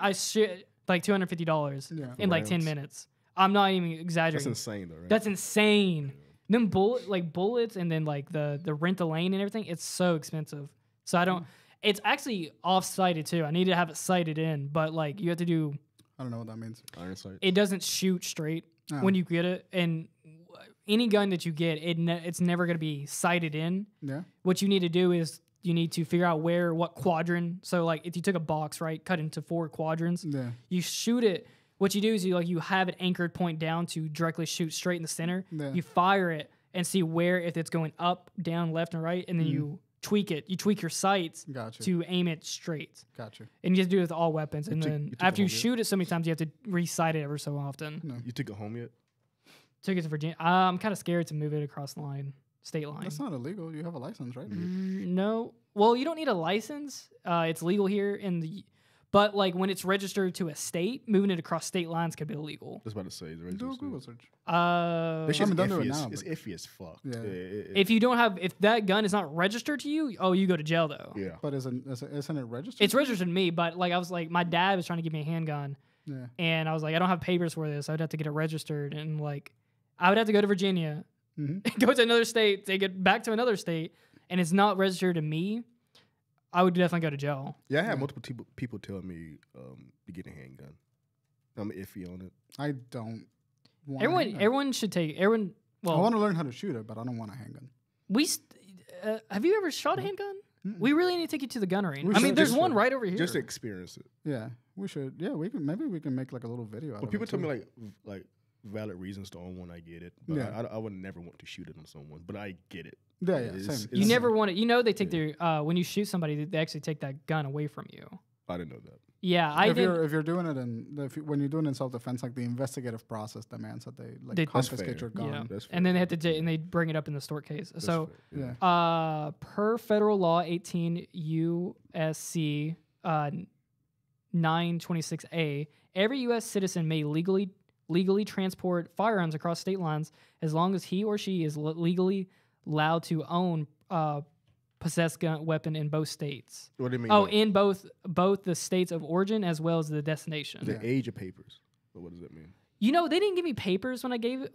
Speaker 2: I shit like $250
Speaker 1: Yeah.
Speaker 2: in like 10
Speaker 3: Rounds.
Speaker 2: minutes. I'm not even
Speaker 3: That's
Speaker 2: exaggerating.
Speaker 3: insane, though, right?
Speaker 2: That's insane. Them bullets and then like the rent the lane and everything. It's so expensive. So I don't. It's actually off sighted too. I need to have it sighted in, but like you have to do.
Speaker 1: I don't know what that means.
Speaker 3: Iron sight.
Speaker 2: It doesn't shoot straight
Speaker 1: Oh.
Speaker 2: when you get it, and any gun that you get, it's never going to be sighted in.
Speaker 1: Yeah.
Speaker 2: What you need to do is you need to figure out what quadrant. So like if you took a box, right, cut into 4 quadrants,
Speaker 1: Yeah.
Speaker 2: you shoot it. What you do is you have it anchored point down to directly shoot straight in the center.
Speaker 1: Yeah.
Speaker 2: You fire it and see if it's going up, down, left, and right, and then you tweak it. You tweak your sights
Speaker 1: Gotcha.
Speaker 2: to aim it straight.
Speaker 1: Gotcha.
Speaker 2: And you have to do it with all weapons. And
Speaker 3: took-
Speaker 2: then
Speaker 3: you took
Speaker 2: after
Speaker 3: it
Speaker 2: you
Speaker 3: home yet?
Speaker 2: shoot it so many times, you have to re-sight it ever so often.
Speaker 3: You took it home yet?
Speaker 2: Took it to Virginia. I'm kind of scared to move it across the line, state line.
Speaker 1: That's not illegal. You have a license, right?
Speaker 2: No. Well, you don't need a license. It's legal here but like when it's registered to a state, moving it across state lines could be illegal.
Speaker 3: Just about to say. The
Speaker 1: Do a
Speaker 3: register
Speaker 1: Google
Speaker 3: says-
Speaker 1: search.
Speaker 3: This shit's
Speaker 1: don't do
Speaker 3: iffy
Speaker 1: it
Speaker 3: as-
Speaker 1: now,
Speaker 3: It's
Speaker 1: but-
Speaker 3: iffy as fuck.
Speaker 1: Yeah.
Speaker 2: if that gun is not registered to you, you go to jail though.
Speaker 3: Yeah.
Speaker 1: But isn't it registered?
Speaker 2: It's registered to me, but like I was like, my dad was trying to give me a handgun,
Speaker 1: Yeah.
Speaker 2: and I was like, I don't have papers for this. I would have to get it registered, and like, I would have to go to Virginia, go to another state, take it back to another state, and it's not registered to me. I would definitely go to jail.
Speaker 3: Yeah, I had multiple people tell me to get a handgun. I'm iffy on it.
Speaker 1: I don't. Want
Speaker 2: Everyone should take everyone.
Speaker 1: I
Speaker 2: Well,
Speaker 1: want to learn how to shoot it, but I don't want a handgun.
Speaker 2: have you ever shot a handgun? We really need to take you to the gun range.
Speaker 1: We
Speaker 2: I mean,
Speaker 1: should.
Speaker 2: there's
Speaker 1: Just
Speaker 2: one
Speaker 1: for-
Speaker 2: right over here.
Speaker 3: Just to experience it.
Speaker 1: Yeah, we should. Yeah, we can. Maybe we can make like a little video.
Speaker 3: But people tell me like valid reasons to own one. I get it. But
Speaker 1: Yeah.
Speaker 3: I would never want to shoot it on someone. But I get it.
Speaker 1: Yeah,
Speaker 3: It's-
Speaker 1: same.
Speaker 2: You
Speaker 3: it's-
Speaker 2: never want it. They take their when you shoot somebody, they actually take that gun away from you.
Speaker 3: I didn't know that.
Speaker 2: Yeah, I
Speaker 1: if
Speaker 2: did.
Speaker 1: you're doing it when you're doing it in self defense, like the investigative process demands that they
Speaker 2: They-
Speaker 1: confiscate your
Speaker 3: fair.
Speaker 1: gun.
Speaker 2: Yeah,
Speaker 3: That's
Speaker 2: and then they have to and they bring it up in the store case. So,
Speaker 3: fair,
Speaker 1: Yeah.
Speaker 2: per federal law 18 USC 926A, every U.S. citizen may legally transport firearms across state lines as long as he or she is legally allowed to own possess weapon in both states.
Speaker 3: What do you mean?
Speaker 2: Oh,
Speaker 3: like,
Speaker 2: in both the states of origin as well as the destination.
Speaker 3: the age of papers. So what does that mean?
Speaker 2: They didn't give me papers when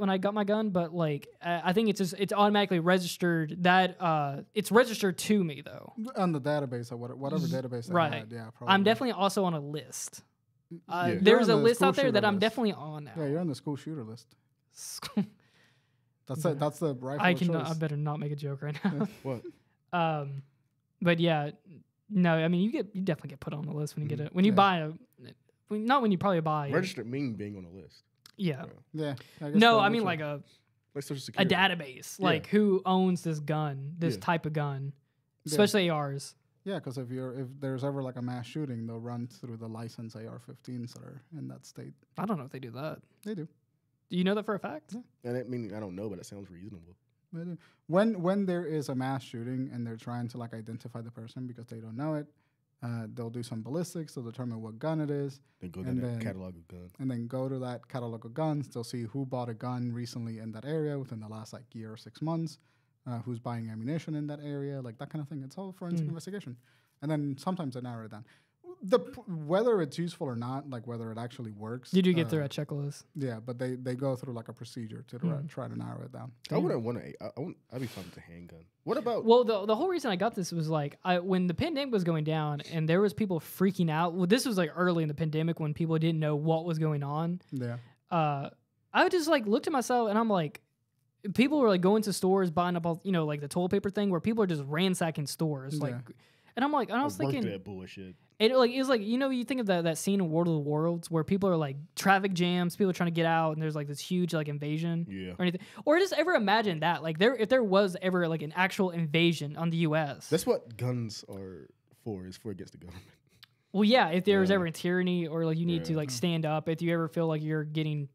Speaker 2: I got my gun, but like I think it's automatically registered that it's registered to me though.
Speaker 1: On the database or whatever database they
Speaker 2: Right.
Speaker 1: had. Yeah, probably.
Speaker 2: I'm definitely also on a list.
Speaker 3: Yeah.
Speaker 2: There's
Speaker 1: You're
Speaker 2: a
Speaker 1: on the
Speaker 2: list
Speaker 1: school
Speaker 2: out there that
Speaker 1: shooter
Speaker 2: I'm
Speaker 1: list.
Speaker 2: definitely on now.
Speaker 1: Yeah, you're on the school shooter list. That's that's the rifle
Speaker 2: I
Speaker 1: of
Speaker 2: can.
Speaker 1: choice.
Speaker 2: I better not make a joke right now.
Speaker 3: What?
Speaker 2: But yeah, no. I mean, you definitely get put on the list when you get it. When you
Speaker 1: Yeah.
Speaker 2: buy not when you probably buy.
Speaker 3: Registered mean being on the list.
Speaker 2: Yeah.
Speaker 1: Yeah. I guess
Speaker 2: No,
Speaker 1: that
Speaker 2: I
Speaker 1: makes
Speaker 2: mean
Speaker 1: it-
Speaker 2: like a
Speaker 3: Like Social Security.
Speaker 2: database, like who owns this gun, this
Speaker 3: Yeah.
Speaker 2: type of gun,
Speaker 1: Yeah.
Speaker 2: especially ARs.
Speaker 1: Yeah, because if there's ever like a mass shooting, they'll run through the licensed AR-15s that are in that state.
Speaker 2: I don't know if they do that.
Speaker 1: They do.
Speaker 2: Do you know that for a fact?
Speaker 1: Yeah.
Speaker 3: And I don't know, but it sounds reasonable.
Speaker 1: They do. When there is a mass shooting and they're trying to like identify the person because they don't know it, they'll do some ballistics. They'll determine what gun it is.
Speaker 3: Then go to that catalog of guns.
Speaker 1: And then go to that catalog of guns. They'll see who bought a gun recently in that area within the last like year or 6 months. Who's buying ammunition in that area, like that kind of thing. It's all forensic investigation. And then sometimes they narrow it down. Whether it's useful or not, like whether it actually works.
Speaker 2: You do get through a checklist.
Speaker 1: Yeah, but they go through like a procedure to try to narrow it down.
Speaker 3: I wouldn't want to. I'd be fine with a handgun. What about?
Speaker 2: Well, the whole reason I got this was like when the pandemic was going down and there was people freaking out. Well, this was like early in the pandemic when people didn't know what was going on.
Speaker 1: Yeah.
Speaker 2: I would just like looked at myself and I'm like, people were like going to stores buying up all, like the toilet paper thing where people are just ransacking stores. Like, and I'm like, and I was thinking
Speaker 3: that bullshit.
Speaker 2: It was like, you think of that scene in World of the Worlds where people are like traffic jams, people are trying to get out, and there's like this huge like invasion or anything. Or just ever imagine that, like if there was ever like an actual invasion on the U.S.
Speaker 3: That's what guns are for, is for against the government.
Speaker 2: Well, yeah, if there was ever a tyranny or like you need to like stand up, if you ever feel like you're getting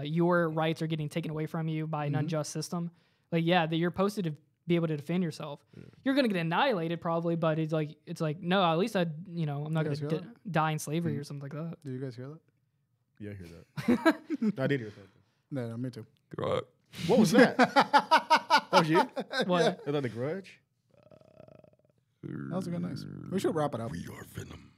Speaker 2: your rights are getting taken away from you by an unjust system, like that you're posted to be able to defend yourself. You're gonna get annihilated probably, but it's like no, at least I'm not gonna die in slavery or something like that.
Speaker 1: Do you guys hear that?
Speaker 3: Yeah, I hear that. I did hear something.
Speaker 1: No, me too.
Speaker 3: What was that? That was you?
Speaker 2: What?
Speaker 3: Is that the Grudge?
Speaker 1: That was a good nice. We should wrap it up.
Speaker 3: We are Venom.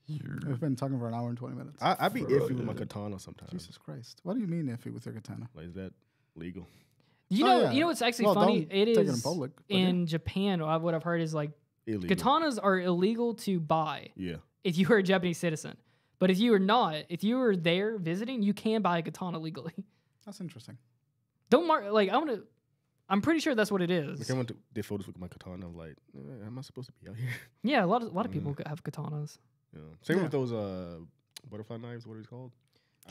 Speaker 1: We've been talking for an hour and 20 minutes.
Speaker 3: I'd be iffy with my katana sometimes.
Speaker 1: Jesus Christ. What do you mean iffy with your katana?
Speaker 3: Like, is that legal?
Speaker 2: You know what's actually funny? It is
Speaker 1: in public,
Speaker 2: in Japan. What I've heard is like
Speaker 3: Illegal.
Speaker 2: katanas are illegal to buy.
Speaker 3: Yeah.
Speaker 2: If you are a Japanese citizen, but if you are not, if you are there visiting, you can buy a katana legally.
Speaker 1: That's interesting.
Speaker 2: Don't mark like I'm pretty sure that's what it is.
Speaker 3: Like I went to did photos with my katana. I'm like, am I supposed to be out here?
Speaker 2: Yeah, a lot of people have katanas.
Speaker 3: Yeah. Same with those butterfly knives. What are these called?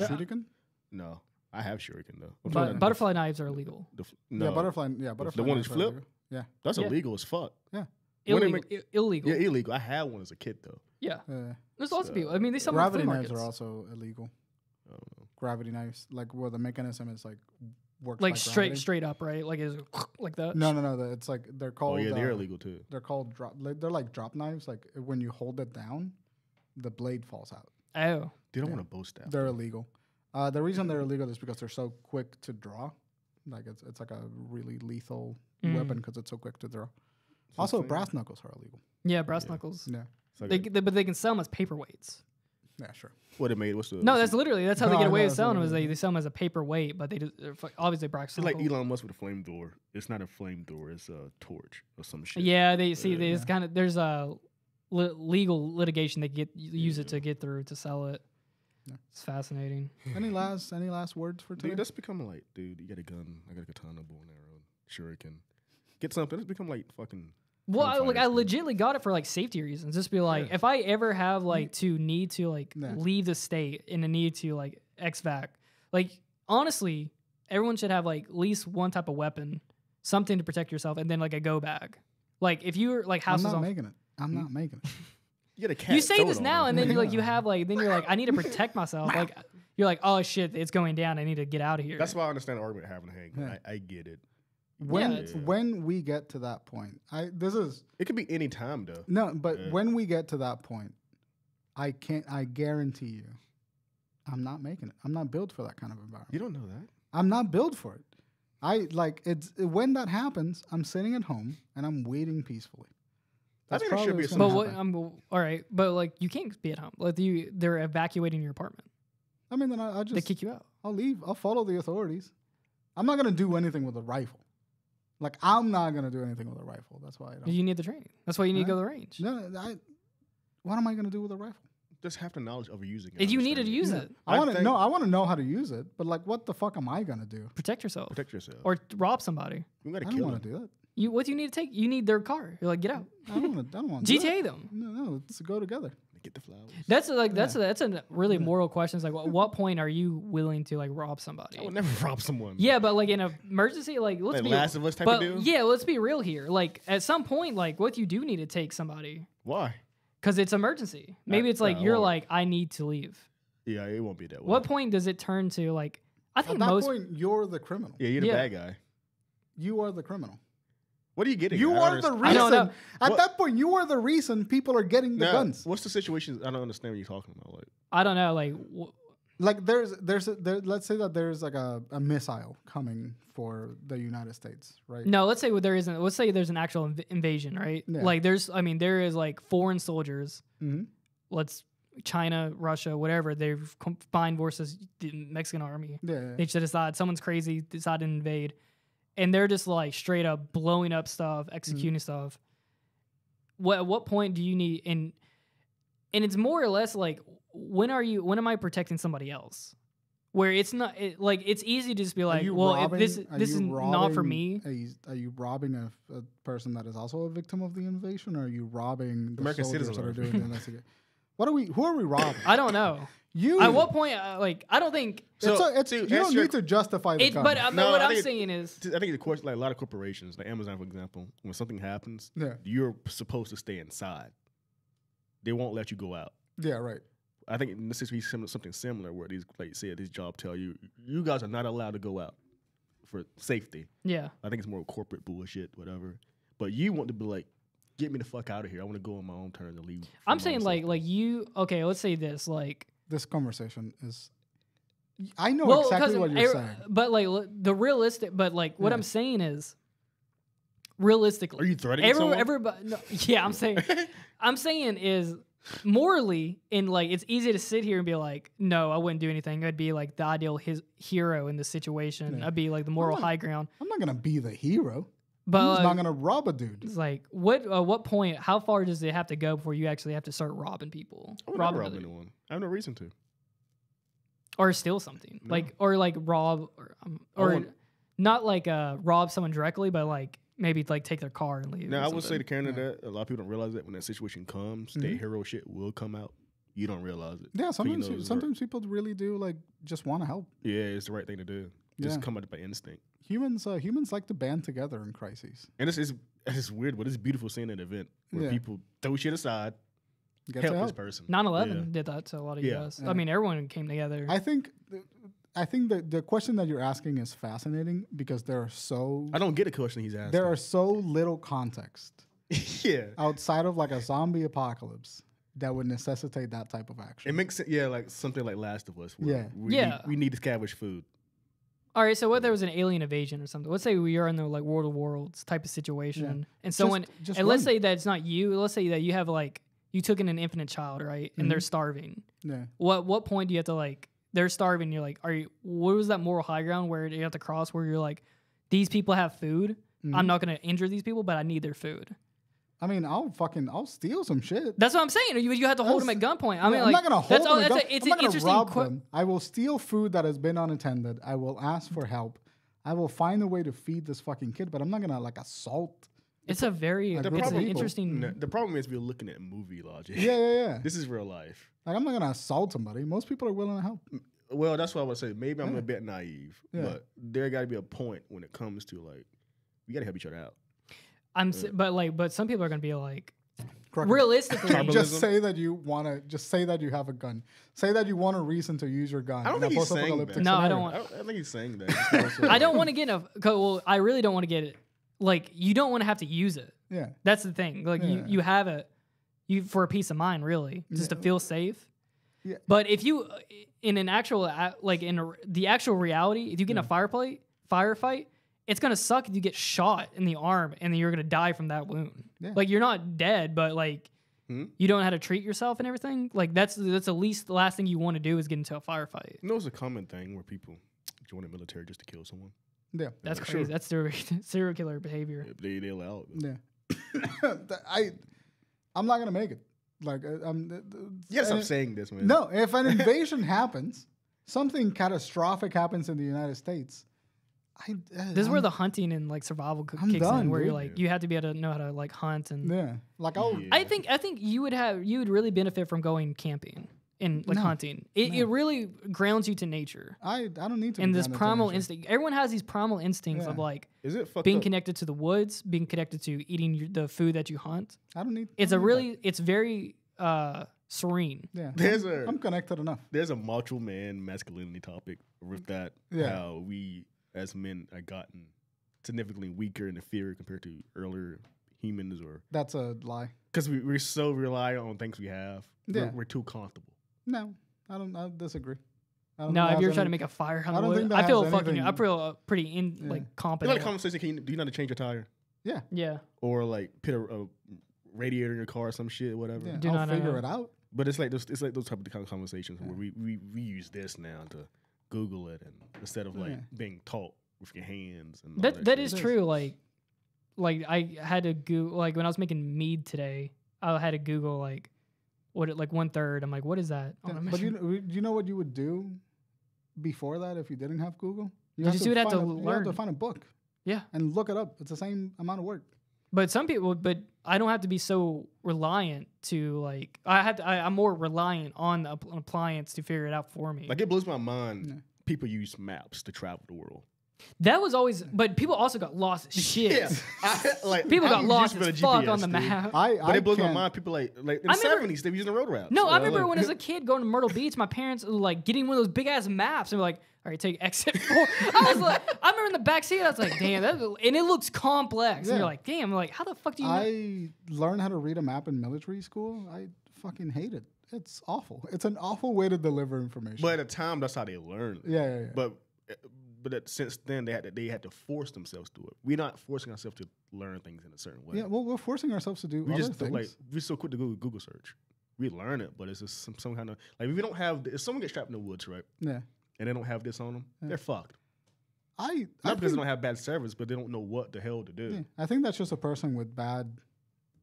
Speaker 1: Shuriken?
Speaker 3: No, I have shuriken though.
Speaker 2: But butterfly knives are illegal.
Speaker 1: No. Butterfly.
Speaker 3: The one that's flip.
Speaker 1: Yeah.
Speaker 3: That's illegal as fuck.
Speaker 1: Yeah.
Speaker 2: Illegal. Illegal.
Speaker 3: Yeah, illegal. I had one as a kid though.
Speaker 2: Yeah. There's lots of people. I mean, they sell
Speaker 1: gravity
Speaker 2: flea
Speaker 1: knives
Speaker 2: markets.
Speaker 1: are also illegal. Gravity knives, like where the mechanism is like works
Speaker 2: like
Speaker 1: by
Speaker 2: straight up, right? Like is like that.
Speaker 1: No. It's like they're called.
Speaker 3: Oh yeah, they're illegal too.
Speaker 1: They're called drop. They're like drop knives. Like when you hold it down, the blade falls out.
Speaker 2: Oh.
Speaker 3: Dude, I want to boast that.
Speaker 1: They're illegal. The reason they're illegal is because they're so quick to draw. Like it's like a really lethal weapon because it's so quick to draw. Also, brass knuckles are illegal.
Speaker 2: Yeah, brass knuckles.
Speaker 1: Yeah.
Speaker 2: Like but they can sell them as paperweights.
Speaker 1: Yeah, sure.
Speaker 3: What it made? What's the?
Speaker 2: No, that's how they get away with selling them. Is
Speaker 1: literally.
Speaker 2: they sell them as a paperweight, but obviously brass
Speaker 3: It's like
Speaker 2: knuckles.
Speaker 3: Elon Musk with a flamethrower. It's not a flamethrower. It's a torch or some shit.
Speaker 2: Yeah, there's kind of there's a legal litigation they use it to get through to sell it. Yeah. It's fascinating.
Speaker 1: Any last words for today?
Speaker 3: Dude, that's becoming like, dude, you got a gun. I got a katana, bow and arrow, shuriken. Get something. It's become like fucking.
Speaker 2: Well, I legitimately got it for like safety reasons. Just be like, if I ever have like to need to like leave the state and a need to like evac, like honestly, everyone should have like at least one type of weapon, something to protect yourself, and then like a go bag. Like if you're like houses,
Speaker 1: I'm not making it.
Speaker 3: You get a cat.
Speaker 2: You say this now, and then you're like, then you're like, I need to protect myself. Like you're like, oh shit, it's going down. I need to get out of here.
Speaker 3: That's why I understand the argument of having a handgun. I get it.
Speaker 1: When we get to that point,
Speaker 3: it could be any time though.
Speaker 1: No, but when we get to that point, I guarantee you, I'm not making it. I'm not built for that kind of environment.
Speaker 3: You don't know that.
Speaker 1: I'm not built for it. When that happens, I'm sitting at home and I'm waiting peacefully.
Speaker 3: I think there should be a
Speaker 2: all right, but like you can't be at home. Like they're evacuating your apartment.
Speaker 1: I mean, then I just
Speaker 2: they kick you out.
Speaker 1: I'll leave. I'll follow the authorities. I'm not gonna do anything with a rifle. Like I'm not gonna do anything with a rifle. That's why I don't.
Speaker 2: You need the training. That's why you need to go to the range.
Speaker 1: No, what am I gonna do with a rifle?
Speaker 3: Just have the knowledge of using it.
Speaker 2: If you needed to use it,
Speaker 1: I want to know how to use it. But like, what the fuck am I gonna do?
Speaker 2: Protect yourself. Or rob somebody.
Speaker 1: I don't want to do that.
Speaker 2: What do you need to take? You need their car. You're like, get out.
Speaker 1: I don't want
Speaker 2: GTA them.
Speaker 1: No, let's go together.
Speaker 3: Get the flowers.
Speaker 2: That's a really moral question. It's like, at what point are you willing to like rob somebody?
Speaker 3: I would never rob someone.
Speaker 2: Yeah, but like in an emergency, like let's be
Speaker 3: Last of Us type of deal.
Speaker 2: Yeah, let's be real here. Like at some point, like what you do need to take somebody.
Speaker 3: Why?
Speaker 2: Because it's emergency. Maybe it's like you're like, I need to leave.
Speaker 3: Yeah, it won't be that way.
Speaker 2: What point does it turn to like? I think
Speaker 1: at that
Speaker 2: most
Speaker 1: point you're the criminal.
Speaker 3: Yeah, you're the bad guy.
Speaker 1: You are the criminal.
Speaker 3: What are you getting?
Speaker 1: You are the reason. At that point, you are the reason people are getting the guns.
Speaker 3: What's the situation? I don't understand what you're talking about. Like,
Speaker 2: I don't know. Like
Speaker 1: there's let's say that there's like a missile coming for the United States, right?
Speaker 2: No, let's say there isn't. Let's say there's an actual invasion, right?
Speaker 1: Yeah.
Speaker 2: Like there is like foreign soldiers.
Speaker 1: Mm-hmm.
Speaker 2: China, Russia, whatever. They've combined versus the Mexican army.
Speaker 1: Yeah.
Speaker 2: They just decide someone's crazy, decide to invade, and they're just like straight up blowing up stuff, executing stuff. At what point do you need and it's more or less like when am I protecting somebody else? Where it's not like it's easy to just be like, well, if this is not for me.
Speaker 1: Are you robbing a person that is also a victim of the invasion, or are you robbing the
Speaker 3: American
Speaker 1: soldiers
Speaker 3: citizens
Speaker 1: that are doing the investigation? Who are we robbing?
Speaker 2: I don't know. At what point? I don't think.
Speaker 1: You don't need to justify the gun.
Speaker 2: But what I'm saying is,
Speaker 3: I think the question, like a lot of corporations, like Amazon, for example, when something happens,
Speaker 1: Yeah.
Speaker 3: you're supposed to stay inside. They won't let you go out.
Speaker 1: Yeah, right.
Speaker 3: I think this is something similar where these, like you said, these jobs tell you guys are not allowed to go out for safety.
Speaker 2: yeah.
Speaker 3: I think it's more corporate bullshit, whatever. But you want to be like, get me the fuck out of here. I want to go on my own terms and leave.
Speaker 2: I'm saying like you. Okay, let's say this like.
Speaker 1: This conversation is. I know exactly what you're saying.
Speaker 2: But like the realistic, but like what I'm saying is, realistically,
Speaker 3: are you threatening someone?
Speaker 2: Everybody, no, yeah, I'm saying, is morally, and like it's easy to sit here and be like, no, I wouldn't do anything. I'd be like the ideal hero in this situation.
Speaker 1: Yeah.
Speaker 2: I'd be like the moral high ground.
Speaker 1: I'm not gonna be the hero.
Speaker 2: But
Speaker 1: He's not gonna rob a dude.
Speaker 2: It's like what point? How far does it have to go before you actually have to start robbing people?
Speaker 3: I would never rob anyone. I have no reason to.
Speaker 2: Or steal something,
Speaker 3: No.
Speaker 2: or rob, or not like rob someone directly, but like maybe like take their car and leave.
Speaker 3: Now I would say to Canada, a lot of people don't realize that when that situation comes, that hero shit will come out. You don't realize it.
Speaker 1: Yeah, sometimes people really do like just want to help.
Speaker 3: Yeah, it's the right thing to do. Just come out by instinct.
Speaker 1: Humans like to band together in crises.
Speaker 3: And it's weird, but it's beautiful seeing an event where people throw shit aside, help this person.
Speaker 2: 9/11 did that to a lot of US.
Speaker 1: Yeah.
Speaker 2: I mean, everyone came together.
Speaker 1: I think the question that you're asking is fascinating because there are so.
Speaker 3: I don't get the question he's asking.
Speaker 1: There are so little context.
Speaker 3: Yeah.
Speaker 1: Outside of like a zombie apocalypse that would necessitate that type of action.
Speaker 3: It makes sense. Yeah, like something like Last of Us. We need to scavenge food.
Speaker 2: All right, so what if there was an alien invasion or something? Let's say we are in the like World of Worlds type of situation, and someone, and let's say that it's not you. Let's say that you have like you took in an infant child, right, and they're starving.
Speaker 1: Yeah.
Speaker 2: What point do you have to like? They're starving. You're like, what was that moral high ground where you have to cross? Where you're like, these people have food. I'm not going to injure these people, but I need their food.
Speaker 1: I mean, I'll steal some shit.
Speaker 2: That's what I'm saying. You have to hold them at gunpoint. I mean,
Speaker 1: I'm not gonna hold them at gunpoint.
Speaker 2: It's
Speaker 1: I'm not
Speaker 2: an interesting
Speaker 1: rob them. I will steal food that has been unattended. I will ask for help. I will find a way to feed this fucking kid, but I'm not gonna like assault.
Speaker 2: It's a very interesting.
Speaker 3: The problem is we're looking at movie logic.
Speaker 1: Yeah.
Speaker 3: This is real life.
Speaker 1: Like I'm not gonna assault somebody. Most people are willing to help.
Speaker 3: Well, that's what I would say. Maybe I'm a bit naive, but there got to be a point when it comes to like we got to help each other out.
Speaker 2: But some people are gonna be like,
Speaker 1: Correct.
Speaker 2: realistically,
Speaker 1: just say that you have a gun. Say that you want a reason to use your gun.
Speaker 3: I don't think he's saying that.
Speaker 2: No, I don't.
Speaker 3: I think he's saying that.
Speaker 2: I don't want to get well, I really don't want to get it. Like you don't want to have to use it.
Speaker 1: Yeah,
Speaker 2: that's the thing. Like you have it, for a peace of mind, really, just to feel safe.
Speaker 1: Yeah.
Speaker 2: But if you in an actual the actual reality, if you get in a firefight, it's gonna suck if you get shot in the arm and then you're gonna die from that wound. Yeah. Like you're not dead, but like you don't know how to treat yourself and everything. Like that's the last thing you want to do is get into a firefight.
Speaker 3: You know, it's a common thing where people join the military just to kill someone.
Speaker 1: Yeah,
Speaker 2: that's crazy. Sure. That's serial killer behavior.
Speaker 3: They allow it.
Speaker 1: Yeah, I'm not gonna make it. Like
Speaker 3: yes, I'm saying this, man.
Speaker 1: No, if an invasion happens, something catastrophic happens in the United States.
Speaker 2: This is where the hunting and like survival kicks in, where you're like you have to be able to know how to like hunt and
Speaker 1: like
Speaker 2: I think you would really benefit from going camping. in like hunting. It really grounds you to nature.
Speaker 1: I don't need to.
Speaker 2: And
Speaker 1: be
Speaker 2: this
Speaker 1: grounded to
Speaker 2: primal
Speaker 1: nature.
Speaker 2: instinct. Everyone has these primal instincts of like
Speaker 3: Is it fucked
Speaker 2: being
Speaker 3: up?
Speaker 2: connected to the woods, being connected to eating the food that you hunt.
Speaker 1: I don't need.
Speaker 2: It's
Speaker 1: I
Speaker 2: a
Speaker 1: don't need
Speaker 2: really, it's very serene.
Speaker 1: that. Yeah.
Speaker 3: There's
Speaker 1: I'm connected enough.
Speaker 3: There's a macho man masculinity topic with that.
Speaker 1: Yeah.
Speaker 3: How we as men are gotten significantly weaker and inferior compared to earlier humans, or
Speaker 1: That's a lie.
Speaker 3: because we're so reliant on things we have.
Speaker 1: Yeah.
Speaker 3: We're too comfortable.
Speaker 1: No, I don't. I disagree. I don't
Speaker 2: No,
Speaker 1: think
Speaker 2: if
Speaker 1: that
Speaker 2: you're
Speaker 1: has
Speaker 2: trying to
Speaker 1: any-
Speaker 2: make a fire on
Speaker 1: I
Speaker 2: the
Speaker 1: don't
Speaker 2: wood,
Speaker 1: think that
Speaker 2: I feel
Speaker 1: has
Speaker 2: fucking, I
Speaker 1: anything-
Speaker 2: feel pretty
Speaker 1: Yeah.
Speaker 2: like
Speaker 3: You
Speaker 2: competent.
Speaker 3: know, the conversation. Do you know how to change your tire,
Speaker 1: Yeah.
Speaker 2: Yeah.
Speaker 3: or like put a radiator in your car or some shit, or whatever?
Speaker 1: Yeah.
Speaker 2: Do
Speaker 1: I'll
Speaker 2: not know.
Speaker 1: figure it out.
Speaker 3: But it's like those type of kind of conversations where we use this now to Google it, and instead of like
Speaker 1: Yeah.
Speaker 3: being taught with your hands. And all
Speaker 2: That
Speaker 3: shit.
Speaker 2: is true. Like I had to Google, like when I was making mead today, I had to Google like what it like 1/3. I'm like, what is that?
Speaker 1: Yeah,
Speaker 2: on a
Speaker 1: but
Speaker 2: measurement?
Speaker 1: do you know what you would do before that if you didn't have Google?
Speaker 2: Did you see what I had to
Speaker 1: You have to
Speaker 2: learn?
Speaker 1: find a book
Speaker 2: Yeah.
Speaker 1: and look it up. It's the same amount of work.
Speaker 2: But some people, but I don't have to be so reliant to like. I'm more reliant on an appliance to figure it out for me.
Speaker 3: Like it blows my mind.
Speaker 1: Yeah.
Speaker 3: People use maps to travel the world.
Speaker 2: That was always, but people also got lost as shit. People got
Speaker 3: I'm
Speaker 2: lost
Speaker 3: used to
Speaker 2: as
Speaker 3: the
Speaker 2: fuck
Speaker 3: GPS,
Speaker 2: on the
Speaker 3: dude.
Speaker 2: map.
Speaker 3: But it blows my
Speaker 1: can't-
Speaker 3: mind. People like in the
Speaker 2: I remember-
Speaker 3: 70s they were using the road routes.
Speaker 2: No, I remember
Speaker 3: like,
Speaker 2: when as a kid going to Myrtle Beach, my parents were like getting one of those big ass maps and were like, all right, take exit 4. I was like, I remember in the back seat, I was like, damn, and it looks complex. And
Speaker 1: Yeah.
Speaker 2: you're like, damn, like, how the fuck do you know?
Speaker 1: I learned how to read a map in military school. I fucking hate it. It's awful. It's an awful way to deliver information.
Speaker 3: But at the time, that's how they learned.
Speaker 1: yeah.
Speaker 3: But since then, they had to force themselves to it. We're not forcing ourselves to learn things in a certain way.
Speaker 1: Yeah, well, we're forcing ourselves to do
Speaker 3: we
Speaker 1: other
Speaker 3: just
Speaker 1: things.
Speaker 3: like we're so quick to Google search. We learn it, but it's just some kind of like if we don't have if someone gets trapped in the woods, right,
Speaker 1: yeah.
Speaker 3: and they don't have this on them, they're fucked.
Speaker 1: I
Speaker 3: Not because
Speaker 1: think,
Speaker 3: they don't have bad service, but they don't know what the hell to do.
Speaker 1: yeah, I think that's just a person with bad.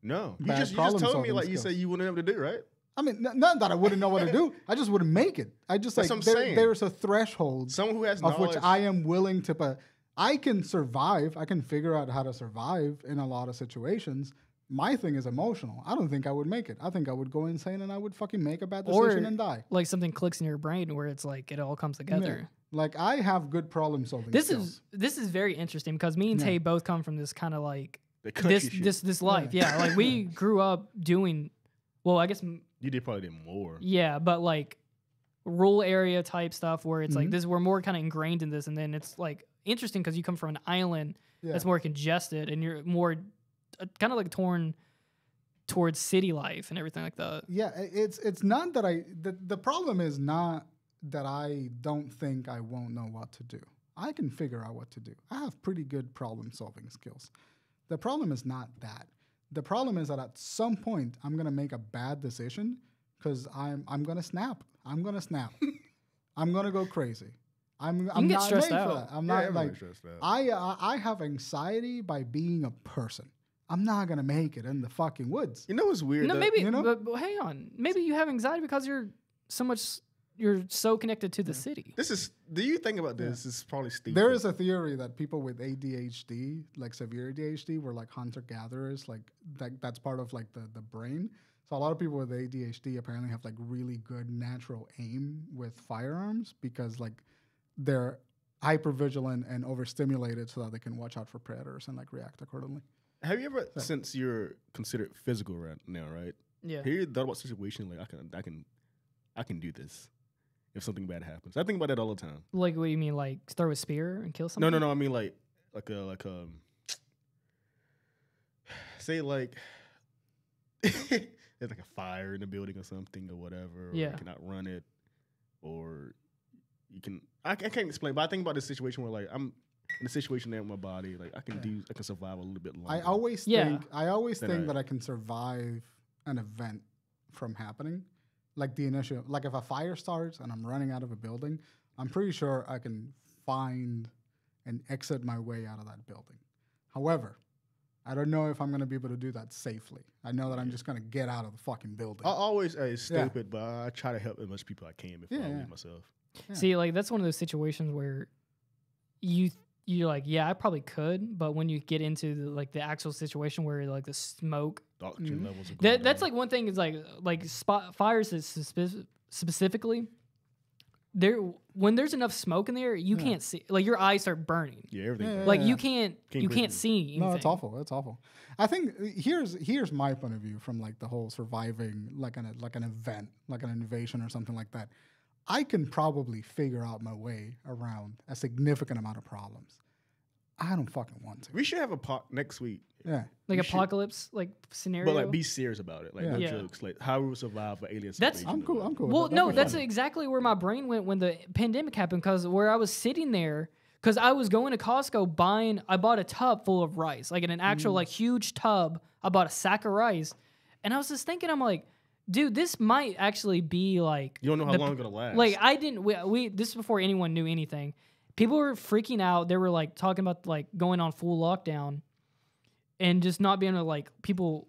Speaker 3: No, you
Speaker 1: Bad
Speaker 3: just
Speaker 1: problem
Speaker 3: told me
Speaker 1: solving
Speaker 3: like you
Speaker 1: skills.
Speaker 3: said you wouldn't have to do, right?
Speaker 1: I mean, not that I wouldn't know what to do. I just wouldn't make it. I just
Speaker 3: That's
Speaker 1: like
Speaker 3: what I'm saying.
Speaker 1: there's a threshold
Speaker 3: Someone who has
Speaker 1: of
Speaker 3: knowledge.
Speaker 1: which I am willing to. But I can survive. I can figure out how to survive in a lot of situations. My thing is emotional. I don't think I would make it. I think I would go insane and I would fucking make a bad decision and die.
Speaker 2: Like something clicks in your brain where it's like it all comes together.
Speaker 1: Yeah. Like I have good problem solving.
Speaker 2: This
Speaker 1: skills.
Speaker 2: is very interesting because me and
Speaker 1: Yeah.
Speaker 2: Tay both come from this kind of like
Speaker 3: the country
Speaker 2: this
Speaker 3: shit.
Speaker 2: this life. Yeah, like we grew up doing. Well, I guess
Speaker 3: You did probably did more.
Speaker 2: yeah, but like rural area type stuff where it's like
Speaker 1: Mhm.
Speaker 2: this, we're more kind of ingrained in this, and then it's like interesting because you come from an island
Speaker 1: Yeah.
Speaker 2: that's more congested, and you're more kind of like torn towards city life and everything like that.
Speaker 1: Yeah, it's not that the problem is not that I don't think I won't know what to do. I can figure out what to do. I have pretty good problem solving skills. The problem is not that. The problem is that at some point I'm gonna make a bad decision because I'm gonna snap. I'm gonna snap. I'm gonna go crazy. I'm
Speaker 2: can get
Speaker 1: not
Speaker 2: stressed
Speaker 1: made for
Speaker 2: out.
Speaker 1: that. I'm
Speaker 3: Yeah,
Speaker 1: not
Speaker 3: everybody
Speaker 1: like
Speaker 3: stressed out.
Speaker 1: I have anxiety by being a person. I'm not gonna make it in the fucking woods.
Speaker 3: You know what's weird?
Speaker 2: No,
Speaker 3: though?
Speaker 2: maybe,
Speaker 1: you know?
Speaker 2: but hang on. Maybe you have anxiety because you're so connected to the city.
Speaker 3: This is. Do you think about this? This is probably stupid.
Speaker 1: There is a theory that people with ADHD, like severe ADHD, were like hunter gatherers. Like that's part of like the brain. So a lot of people with ADHD apparently have like really good natural aim with firearms because like they're hyper vigilant and overstimulated so that they can watch out for predators and like react accordingly.
Speaker 3: Have you ever, since you're considered physical right now, right?
Speaker 2: Yeah.
Speaker 3: Have you thought about situation like I can do this if something bad happens? I think about that all the time.
Speaker 2: Like, what do you mean? Like, throw a spear and kill someone?
Speaker 3: No. I mean like say like there's like a fire in the building or something or whatever. Or
Speaker 2: Yeah.
Speaker 3: you can outrun it, or you can. I can't explain, but I think about this situation where like I'm in a situation there with my body, like I can survive a little bit longer.
Speaker 1: I always
Speaker 2: Yeah.
Speaker 1: think
Speaker 3: Then
Speaker 1: that I can survive an event from happening. Like the initial, like if a fire starts and I'm running out of a building, I'm pretty sure I can find and exit my way out of that building. However, I don't know if I'm going to be able to do that safely. I know that I'm just going to get out of the fucking building.
Speaker 3: I always it's stupid, but I try to help as much people I can before I
Speaker 1: Yeah.
Speaker 3: leave myself.
Speaker 1: Yeah.
Speaker 2: See, like that's one of those situations where you're like, yeah, I probably could, but when you get into the actual situation where like the smoke,
Speaker 3: The oxygen levels are going
Speaker 2: that's
Speaker 3: down.
Speaker 2: like one thing is like fires is specifically, when there's enough smoke in there, you can't see. Like your eyes start burning.
Speaker 3: Yeah, everything.
Speaker 1: Yeah,
Speaker 2: Like
Speaker 1: yeah.
Speaker 2: you can't see anything.
Speaker 1: No, it's awful. It's awful. I think here's my point of view from like the whole surviving like an event, like an invasion or something like that. I can probably figure out my way around a significant amount of problems. I don't fucking want to.
Speaker 3: We should have a next week.
Speaker 1: Yeah.
Speaker 2: Like
Speaker 3: We should-
Speaker 2: apocalypse like scenario.
Speaker 3: But like, be serious about it. Like, no
Speaker 2: Yeah.
Speaker 3: jokes. Like, how we will survive an alien
Speaker 2: That's-
Speaker 3: invasion.
Speaker 1: I'm cool. I'm cool.
Speaker 2: Well,
Speaker 1: That'd
Speaker 2: no,
Speaker 1: be
Speaker 2: that's
Speaker 1: fun.
Speaker 2: exactly where my brain went when the pandemic happened. Because where I was sitting there, because I was going to Costco I bought a tub full of rice, like in an actual like huge tub. I bought a sack of rice, and I was just thinking, I'm like, dude, this might actually be like
Speaker 3: You don't know how long it's gonna last.
Speaker 2: Like I didn't. We this is before anyone knew anything. People were freaking out. They were like talking about like going on full lockdown, and just not being able to like people.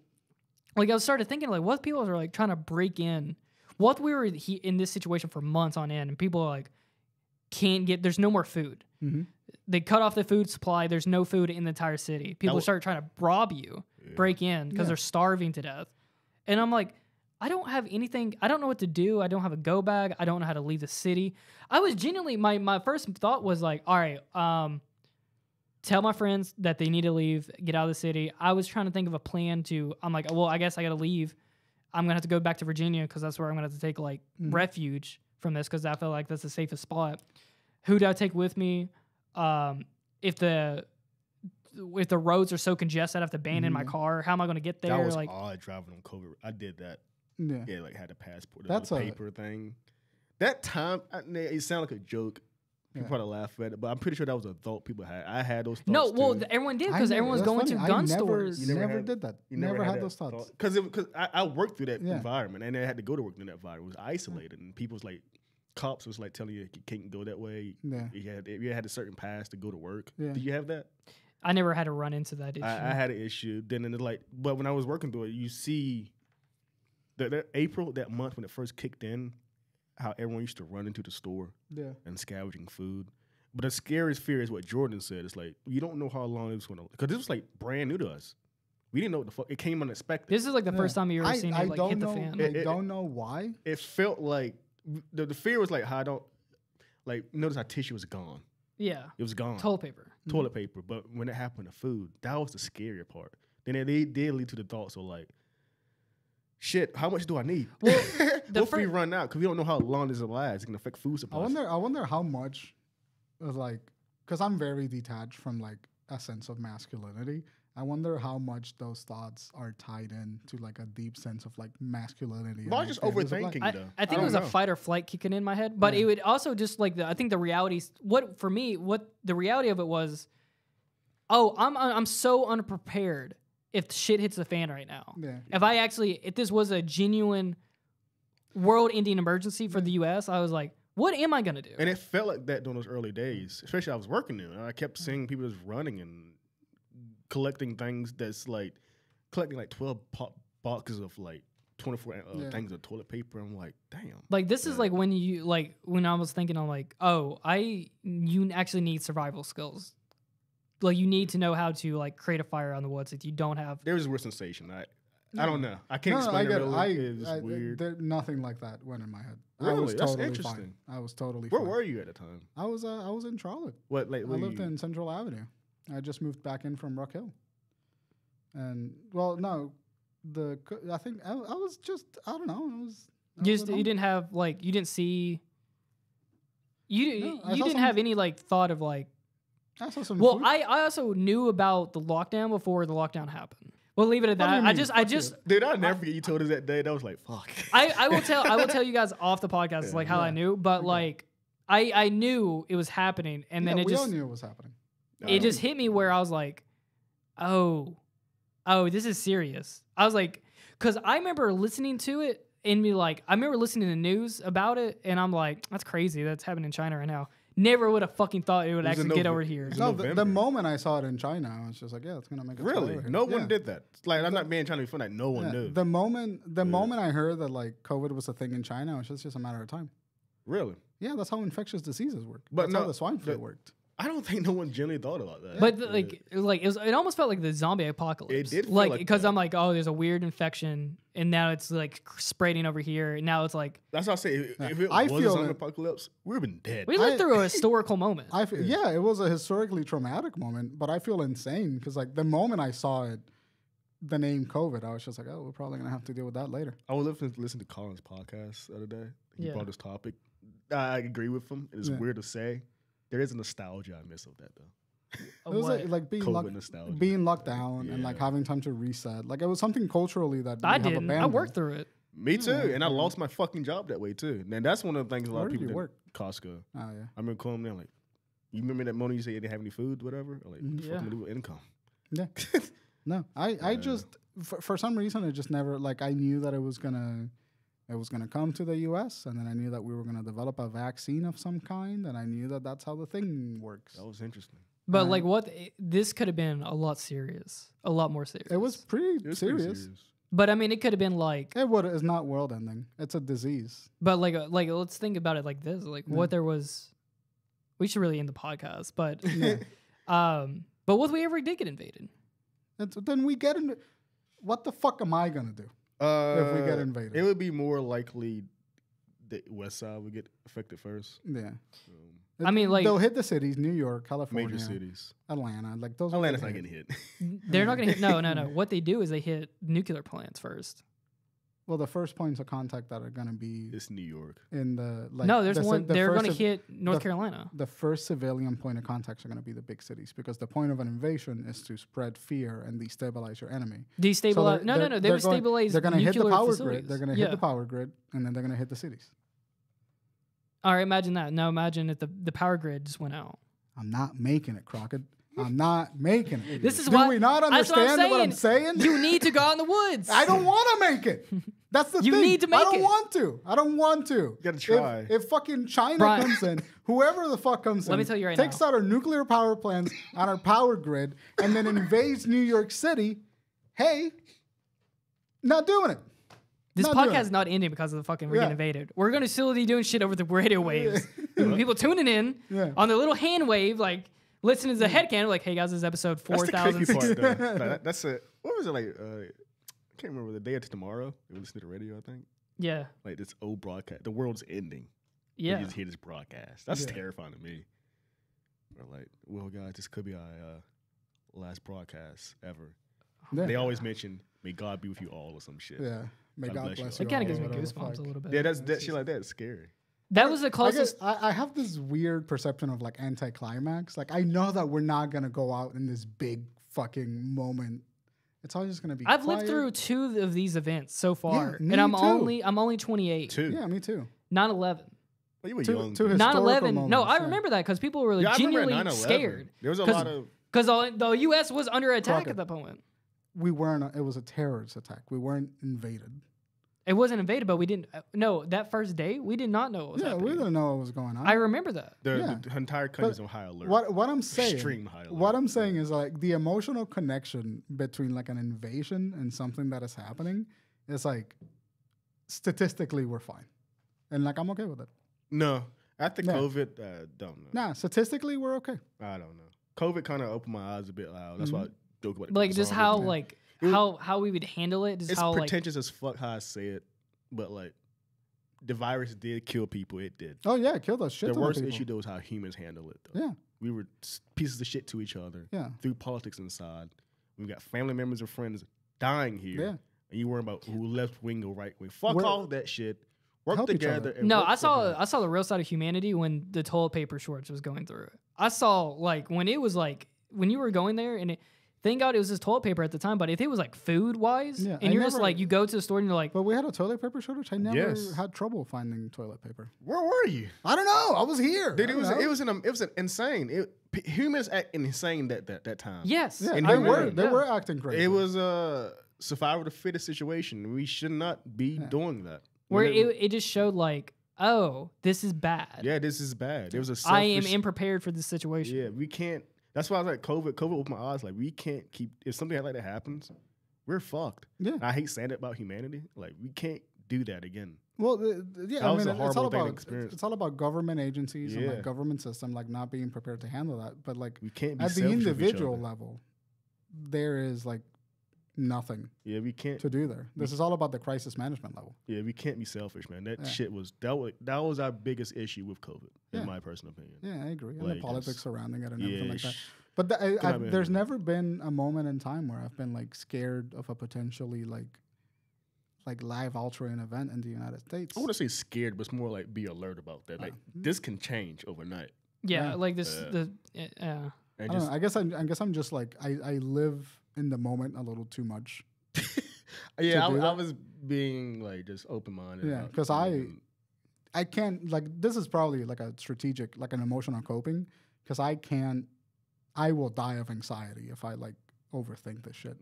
Speaker 2: Like I started thinking like, what if people are like trying to break in? What if we were in this situation for months on end, and people are like can't get. There's no more food.
Speaker 1: Mm-hmm.
Speaker 2: They cut off the food supply. There's no food in the entire city. People start trying to rob you, break in because they're starving to death. And I'm like, I don't have anything. I don't know what to do. I don't have a go bag. I don't know how to leave the city. I was genuinely, my first thought was like, all right, tell my friends that they need to leave, get out of the city. I was trying to think of a plan I'm like, well, I guess I got to leave. I'm going to have to go back to Virginia because that's where I'm going to have to take like refuge from this because I feel like that's the safest spot. Who do I take with me? If the roads are so congested, I have to abandon my car. How am I going to get there?
Speaker 3: that was
Speaker 2: like,
Speaker 3: odd driving on COVID. I did that.
Speaker 1: Yeah.
Speaker 3: Yeah, like had a passport.
Speaker 1: That's
Speaker 3: a
Speaker 1: a-
Speaker 3: paper thing. That time, it sounded like a joke. People probably laugh at it, but I'm pretty sure that was a thought people had. I had those thoughts.
Speaker 2: no, well,
Speaker 3: too.
Speaker 2: everyone did
Speaker 1: I
Speaker 2: because
Speaker 1: never-
Speaker 2: everyone's
Speaker 1: that's
Speaker 2: going
Speaker 1: funny.
Speaker 2: to gun
Speaker 1: I never-
Speaker 2: stores.
Speaker 3: You
Speaker 1: Never
Speaker 3: had-
Speaker 1: did that.
Speaker 3: You
Speaker 1: Never had
Speaker 3: that
Speaker 1: those thoughts.
Speaker 3: Because I worked through that
Speaker 1: Yeah.
Speaker 3: environment, and I had to go to work in that environment. It was isolated, and people was like, cops was like telling you can't go that way.
Speaker 1: Yeah.
Speaker 3: You had a certain pass to go to work.
Speaker 1: Yeah.
Speaker 3: Did you have that?
Speaker 2: I never had to run into that issue.
Speaker 3: I had an issue. Then it's like, but when I was working through it, you see that April, that month when it first kicked in, how everyone used to run into the store
Speaker 1: Yeah.
Speaker 3: and scavenging food. But the scariest fear is what Jordan said. It's like, you don't know how long it was going to, because this was like brand new to us. We didn't know what the fuck. It came unexpected.
Speaker 2: This is like the first time you ever seen it like hit the fan.
Speaker 1: I don't know why.
Speaker 3: It felt like, the fear was like how I don't, like, notice how tissue was gone.
Speaker 2: Yeah.
Speaker 3: It was gone.
Speaker 2: Toilet paper.
Speaker 3: Toilet paper. But when it happened to food, that was the scarier part. Then they did lead to the thoughts of like, shit, how much do I need?
Speaker 2: Well,
Speaker 3: What if we run out? Because we don't know how long this will last. It can affect food supply.
Speaker 1: I wonder how much of like, because I'm very detached from like a sense of masculinity. I wonder how much those thoughts are tied in to like a deep sense of like masculinity.
Speaker 3: Well, I'm
Speaker 1: and,
Speaker 3: just
Speaker 1: like, values of,
Speaker 3: overthinking
Speaker 1: like-
Speaker 3: though.
Speaker 2: I think it
Speaker 3: don't
Speaker 2: was a
Speaker 3: know.
Speaker 2: fight or flight kicking in my head, but it would also just like I think the reality. What for me, what the reality of it was, I'm so unprepared if shit hits the fan right now.
Speaker 1: Yeah.
Speaker 2: If this was a genuine world-ending emergency for the U.S., I was like, what am I gonna do?
Speaker 3: And it felt like that during those early days, especially I was working there. I kept seeing people just running and collecting things that's like, collecting like 12 boxes of like 24 things of toilet paper. I'm like, damn.
Speaker 2: Like this is like when I was thinking, I'm like, you actually need survival skills. Like you need to know how to like create a fire on the woods if you don't have.
Speaker 3: There was a weird sensation. I don't know. I can't
Speaker 1: No, I
Speaker 3: explain
Speaker 1: get
Speaker 3: it.
Speaker 1: it.
Speaker 3: Really. It was weird.
Speaker 1: Nothing like that went in my head. I
Speaker 3: Really?
Speaker 1: was
Speaker 3: That's
Speaker 1: totally
Speaker 3: interesting.
Speaker 1: fine. I was totally
Speaker 3: Where
Speaker 1: fine.
Speaker 3: were you at the time?
Speaker 1: I was in Charlotte.
Speaker 3: What? Like,
Speaker 1: I lived in Central Avenue. I just moved back in from Rock Hill. And well, no, I think I was just I don't know.
Speaker 2: You didn't have like you didn't see. You
Speaker 1: I saw
Speaker 2: didn't
Speaker 1: some-
Speaker 2: have any like thought of like.
Speaker 1: I saw some.
Speaker 2: Well,
Speaker 1: food.
Speaker 2: I also knew about the lockdown before the lockdown happened. We'll leave it at
Speaker 1: What do
Speaker 2: that.
Speaker 1: you
Speaker 2: I
Speaker 1: mean?
Speaker 2: just
Speaker 1: Fuck
Speaker 3: Dude, I'll never forget you told us that day. That was like, fuck.
Speaker 2: I will tell you guys off the podcast like how I knew, but like I knew it was happening, and then
Speaker 1: Yeah,
Speaker 2: it
Speaker 1: we all
Speaker 2: just
Speaker 1: knew it was happening.
Speaker 2: it just hit me where I was like, oh, this is serious. I was like, because I remember listening to it and be like, I remember listening to the news about it, and I'm like, that's crazy. That's happening in China right now. Never would have fucking thought it would
Speaker 3: was in
Speaker 2: actually get over
Speaker 3: Nove-
Speaker 2: here.
Speaker 3: it was
Speaker 1: No,
Speaker 3: in
Speaker 1: the
Speaker 3: November.
Speaker 1: moment I saw it in China, I was just like, yeah, it's gonna make it.
Speaker 3: Really? No one did that. Like, I'm not being trying to be funny. Like, no one knew.
Speaker 1: The moment I heard that like COVID was a thing in China, it was just a matter of time.
Speaker 3: Really?
Speaker 1: Yeah, that's how infectious diseases work.
Speaker 3: But
Speaker 1: That's
Speaker 3: no,
Speaker 1: how the swine flu worked.
Speaker 3: I don't think no one generally thought about that.
Speaker 2: But it almost felt like the zombie apocalypse.
Speaker 3: It did feel
Speaker 2: like
Speaker 3: like
Speaker 2: because
Speaker 3: that.
Speaker 2: I'm like, oh, there's a weird infection, and now it's like spreading over here, and now it's like
Speaker 3: That's what I say. If it
Speaker 1: I
Speaker 3: was a
Speaker 1: feel
Speaker 3: zombie
Speaker 1: it.
Speaker 3: apocalypse, we'd have been dead.
Speaker 2: we lived through a historical moment.
Speaker 1: Yeah, it was a historically traumatic moment, but I feel insane because like the moment I saw it, the name COVID, I was just like, oh, we're probably gonna have to deal with that later.
Speaker 3: I was listening to Colin's podcast the other day. He
Speaker 2: Yeah.
Speaker 3: brought this topic. I agree with him. It's
Speaker 1: Yeah.
Speaker 3: weird to say. There is a nostalgia I miss of that though.
Speaker 1: It was like being
Speaker 3: COVID nostalgia.
Speaker 1: being locked down and like
Speaker 3: Yeah.
Speaker 1: having time to reset. Like it was something culturally that
Speaker 2: I
Speaker 1: we have
Speaker 2: didn't. I
Speaker 1: abandoned.
Speaker 2: worked through it.
Speaker 3: Me too, and I lost my fucking job that way too. And that's one of the things a lot
Speaker 1: Where
Speaker 3: of
Speaker 1: did
Speaker 3: people
Speaker 1: you
Speaker 3: did.
Speaker 1: work?
Speaker 3: Costco.
Speaker 1: Oh yeah.
Speaker 3: I remember calling them like, "You remember that morning you said you didn't have any food, whatever?" I'm like, what the fuck
Speaker 2: Yeah.
Speaker 3: am I do with income?
Speaker 1: Yeah. No, I just for some reason it just never like I knew that it was gonna come to the U.S. and then I knew that we were gonna develop a vaccine of some kind and I knew that that's how the thing works.
Speaker 3: That was interesting.
Speaker 2: But like, this could have been a lot more serious.
Speaker 1: It was pretty
Speaker 3: It was
Speaker 1: serious.
Speaker 3: pretty serious.
Speaker 2: But I mean, it could have been like,
Speaker 1: It's not world ending. It's a disease.
Speaker 2: but like let's think about it like this: like, what there was. We should really end the podcast, but but what if we ever did get invaded?
Speaker 1: Then we get into what the fuck am I gonna do if we get invaded?
Speaker 3: It would be more likely the West Side would get affected first.
Speaker 1: Yeah.
Speaker 2: I mean, like-
Speaker 1: they'll hit the cities: New York, California,
Speaker 3: Major cities.
Speaker 1: Atlanta. Like those. are
Speaker 3: Atlanta's
Speaker 1: the
Speaker 3: not
Speaker 1: big
Speaker 3: getting
Speaker 1: hits.
Speaker 3: hit.
Speaker 2: They're not gonna hit. No. What they do is they hit nuclear plants first.
Speaker 1: Well, the first points of contact that are gonna be
Speaker 3: It's New York.
Speaker 1: in the like.
Speaker 2: No, there's
Speaker 1: the ci-
Speaker 2: one.
Speaker 1: the
Speaker 2: They're
Speaker 1: first
Speaker 2: gonna
Speaker 1: civ-
Speaker 2: hit North
Speaker 1: the-
Speaker 2: Carolina.
Speaker 1: The first civilian point of contacts are going to be the big cities because the point of an invasion is to spread fear and destabilize your enemy.
Speaker 2: Destabilize. No. They would stabilize.
Speaker 1: They're going to hit the
Speaker 2: nuclear
Speaker 1: power
Speaker 2: facilities.
Speaker 1: grid. They're going to hit the power grid, and then they're going to hit the cities.
Speaker 2: All right, imagine that. Now imagine if the power grid just went out.
Speaker 1: I'm not making it, Crockett. I'm not making it.
Speaker 2: This is
Speaker 1: Do
Speaker 2: why.
Speaker 1: we not
Speaker 2: that's what I'm
Speaker 1: understand what I'm saying?
Speaker 2: You need to go out in the woods.
Speaker 1: I don't want to make it. That's the
Speaker 2: You
Speaker 1: thing.
Speaker 2: need to make
Speaker 1: I don't
Speaker 2: it.
Speaker 1: want to. I don't want to.
Speaker 3: You gotta try.
Speaker 1: If fucking China
Speaker 2: Bryan.
Speaker 1: comes in, whoever the fuck comes in,
Speaker 2: Let me tell you right
Speaker 1: takes
Speaker 2: now.
Speaker 1: out our nuclear power plants on our power grid and then invades New York City, hey, not doing it.
Speaker 2: This
Speaker 1: Not doing
Speaker 2: podcast
Speaker 1: it.
Speaker 2: is not ending because of the fucking we're
Speaker 1: Yeah.
Speaker 2: getting invaded. We're going to still be doing shit over the radio waves. People tuning in
Speaker 1: Yeah.
Speaker 2: on the little hand wave, like listening to the HeadKanon, like, hey guys, this is episode
Speaker 3: That's the creepy
Speaker 2: 4000.
Speaker 3: part, though. Like, that's a what was it like? I can't remember the day after tomorrow. They listened to the radio, I think.
Speaker 2: Yeah.
Speaker 3: Like this old broadcast, the world's ending.
Speaker 2: Yeah.
Speaker 3: You just hear this broadcast. That's
Speaker 1: Yeah.
Speaker 3: terrifying to me. We're like, well, guys, this could be our last broadcast ever.
Speaker 1: Yeah.
Speaker 3: They always mention, "May God be with you all" or some shit.
Speaker 1: Yeah. May
Speaker 3: God
Speaker 1: God
Speaker 3: bless you.
Speaker 1: bless
Speaker 3: It
Speaker 1: you.
Speaker 2: It kind of
Speaker 1: all,
Speaker 2: gives me
Speaker 1: whatever the
Speaker 2: goosebumps a
Speaker 1: fuck.
Speaker 2: little bit.
Speaker 3: Yeah, that shit like that is scary.
Speaker 2: That was the
Speaker 1: I
Speaker 2: closest.
Speaker 1: guess I have this weird perception of like anticlimax. Like I know that we're not gonna go out in this big fucking moment. It's all just gonna be.
Speaker 2: I've lived
Speaker 1: quiet.
Speaker 2: through 2 of these events so far,
Speaker 1: me
Speaker 2: and I'm
Speaker 1: too.
Speaker 2: only 28.
Speaker 3: Two.
Speaker 1: Yeah, me too.
Speaker 2: 9/11.
Speaker 3: Well, you were
Speaker 1: Two-
Speaker 3: young.
Speaker 1: two
Speaker 3: dude.
Speaker 1: his- Historical
Speaker 2: 9/11. No,
Speaker 1: moments,
Speaker 2: I
Speaker 1: yeah.
Speaker 2: remember that because people were
Speaker 3: Yeah, I remember
Speaker 2: genuinely
Speaker 3: 9/11.
Speaker 2: scared.
Speaker 3: There was a
Speaker 2: 'Cause-
Speaker 3: lot of.
Speaker 2: Because the U.S. was under attack
Speaker 1: Crockett.
Speaker 2: at that point.
Speaker 1: We weren't. It was a terrorist attack. We weren't invaded.
Speaker 2: It wasn't invaded, but we didn't. No, that first day, we did not know what was
Speaker 1: Yeah,
Speaker 2: happening.
Speaker 1: we didn't know what was going on.
Speaker 2: I remember that.
Speaker 1: Yeah.
Speaker 3: The entire country's on high alert.
Speaker 1: What I'm saying,
Speaker 3: Extreme high alert.
Speaker 1: what I'm saying is like the emotional connection between like an invasion and something that is happening is like statistically we're fine, and like I'm okay with it.
Speaker 3: No, after
Speaker 1: Yeah.
Speaker 3: COVID, don't know.
Speaker 1: Nah, statistically we're okay.
Speaker 3: I don't know. COVID kind of opened my eyes a bit loud. That's why I joke about it.
Speaker 2: Like just how
Speaker 3: zombie.
Speaker 2: like
Speaker 3: It-
Speaker 2: how we would handle it. Just
Speaker 3: It's
Speaker 2: how like
Speaker 3: pretentious as fuck how I say it, but like the virus did kill people. It did.
Speaker 1: Oh yeah, kill those shit.
Speaker 3: The
Speaker 1: ton of
Speaker 3: worst
Speaker 1: people.
Speaker 3: issue though is how humans handle it. Though.
Speaker 1: Yeah,
Speaker 3: We were pieces of shit to each other.
Speaker 1: yeah,
Speaker 3: Threw politics inside. We got family members or friends dying here.
Speaker 1: Yeah.
Speaker 3: And you worry about who left wing or right wing. Fuck
Speaker 1: We're-
Speaker 3: all that shit. Work
Speaker 1: Help each
Speaker 3: together.
Speaker 1: other.
Speaker 3: And
Speaker 2: no,
Speaker 3: work
Speaker 2: I saw
Speaker 3: together.
Speaker 2: I saw the real side of humanity when the toilet paper shortage was going through it. I saw like when it was like when you were going there and thank God it was just toilet paper at the time, but if it was like food wise
Speaker 1: Yeah,
Speaker 2: and
Speaker 1: I
Speaker 2: you're just
Speaker 1: never-
Speaker 2: like you go to the store and you're like
Speaker 1: but we had a toilet paper shortage. I never
Speaker 3: Yes.
Speaker 1: had trouble finding toilet paper.
Speaker 3: Where were you?
Speaker 1: I don't know. I was here.
Speaker 3: Dude,
Speaker 1: I
Speaker 3: it
Speaker 1: don't
Speaker 3: was
Speaker 1: know.
Speaker 3: it was an insane. Humans act insane that time.
Speaker 2: yes,
Speaker 1: Yeah,
Speaker 3: And
Speaker 1: they
Speaker 3: they
Speaker 1: were.
Speaker 3: were,
Speaker 1: They
Speaker 2: yeah.
Speaker 1: were acting crazy.
Speaker 3: It was a survival of the fittest situation. We should not be doing that.
Speaker 2: where
Speaker 3: Whenever-
Speaker 2: it just showed like oh this is bad.
Speaker 3: yeah, this is bad. There was a
Speaker 2: I am
Speaker 3: selfish-
Speaker 2: unprepared for this situation.
Speaker 3: Yeah, we can't. That's why I was like, COVID opened my eyes. Like, we can't keep. If something like that happens, we're fucked.
Speaker 1: Yeah.
Speaker 3: I hate saying it about humanity. Like, we can't do that again.
Speaker 1: Well, yeah,
Speaker 3: That
Speaker 1: I
Speaker 3: was
Speaker 1: mean,
Speaker 3: a horrible thing to
Speaker 1: it's
Speaker 3: experience.
Speaker 1: all about government agencies and
Speaker 3: Yeah.
Speaker 1: like government system like not being prepared to handle that. But like
Speaker 3: We can't be
Speaker 1: at the
Speaker 3: selfish with each
Speaker 1: individual
Speaker 3: other.
Speaker 1: level, there is like nothing
Speaker 3: Yeah, we can't.
Speaker 1: to do there. This is all about the crisis management level.
Speaker 3: Yeah, we can't be selfish, man. That
Speaker 1: Yeah.
Speaker 3: shit was that was our biggest issue with COVID,
Speaker 1: Yeah.
Speaker 3: in my personal opinion.
Speaker 1: Yeah, I agree. And
Speaker 3: Like,
Speaker 1: the politics
Speaker 3: it's-
Speaker 1: surrounding it and everything like that.
Speaker 3: sh-
Speaker 1: But
Speaker 3: have been
Speaker 1: there's
Speaker 3: anything.
Speaker 1: never been a moment in time where I've been like scared of a potentially like live altering event in the United States.
Speaker 3: I want to say scared, but it's more like be alert about that. Like this can change overnight.
Speaker 2: Yeah,
Speaker 1: Yeah.
Speaker 2: like this.
Speaker 3: And
Speaker 1: I don't
Speaker 3: just
Speaker 1: know. I guess I'm just like I live in the moment a little too much.
Speaker 3: yeah,
Speaker 1: do
Speaker 3: I
Speaker 1: that.
Speaker 3: was being like just open minded.
Speaker 1: Yeah, 'cause I can't like this is probably like a strategic like an emotional coping because I will die of anxiety if I like overthink this shit.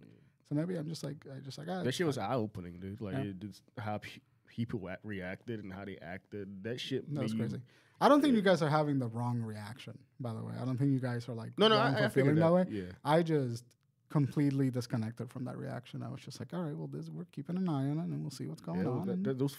Speaker 1: So maybe I'm just like
Speaker 3: that shit was eye opening, dude. Like
Speaker 1: Yeah.
Speaker 3: it just how people reacted and how they acted. That shit.
Speaker 1: that was
Speaker 3: made you-
Speaker 1: crazy. I don't think you guys are having the wrong reaction, by the way. I don't think you guys are like
Speaker 3: No,
Speaker 1: wrong for
Speaker 3: I
Speaker 1: feeling
Speaker 3: figured
Speaker 1: that way.
Speaker 3: Yeah.
Speaker 1: I just completely disconnected from that reaction. I was just like, all right, well, we're keeping an eye on it, and we'll see what's going
Speaker 3: Yeah,
Speaker 1: on. and-
Speaker 3: those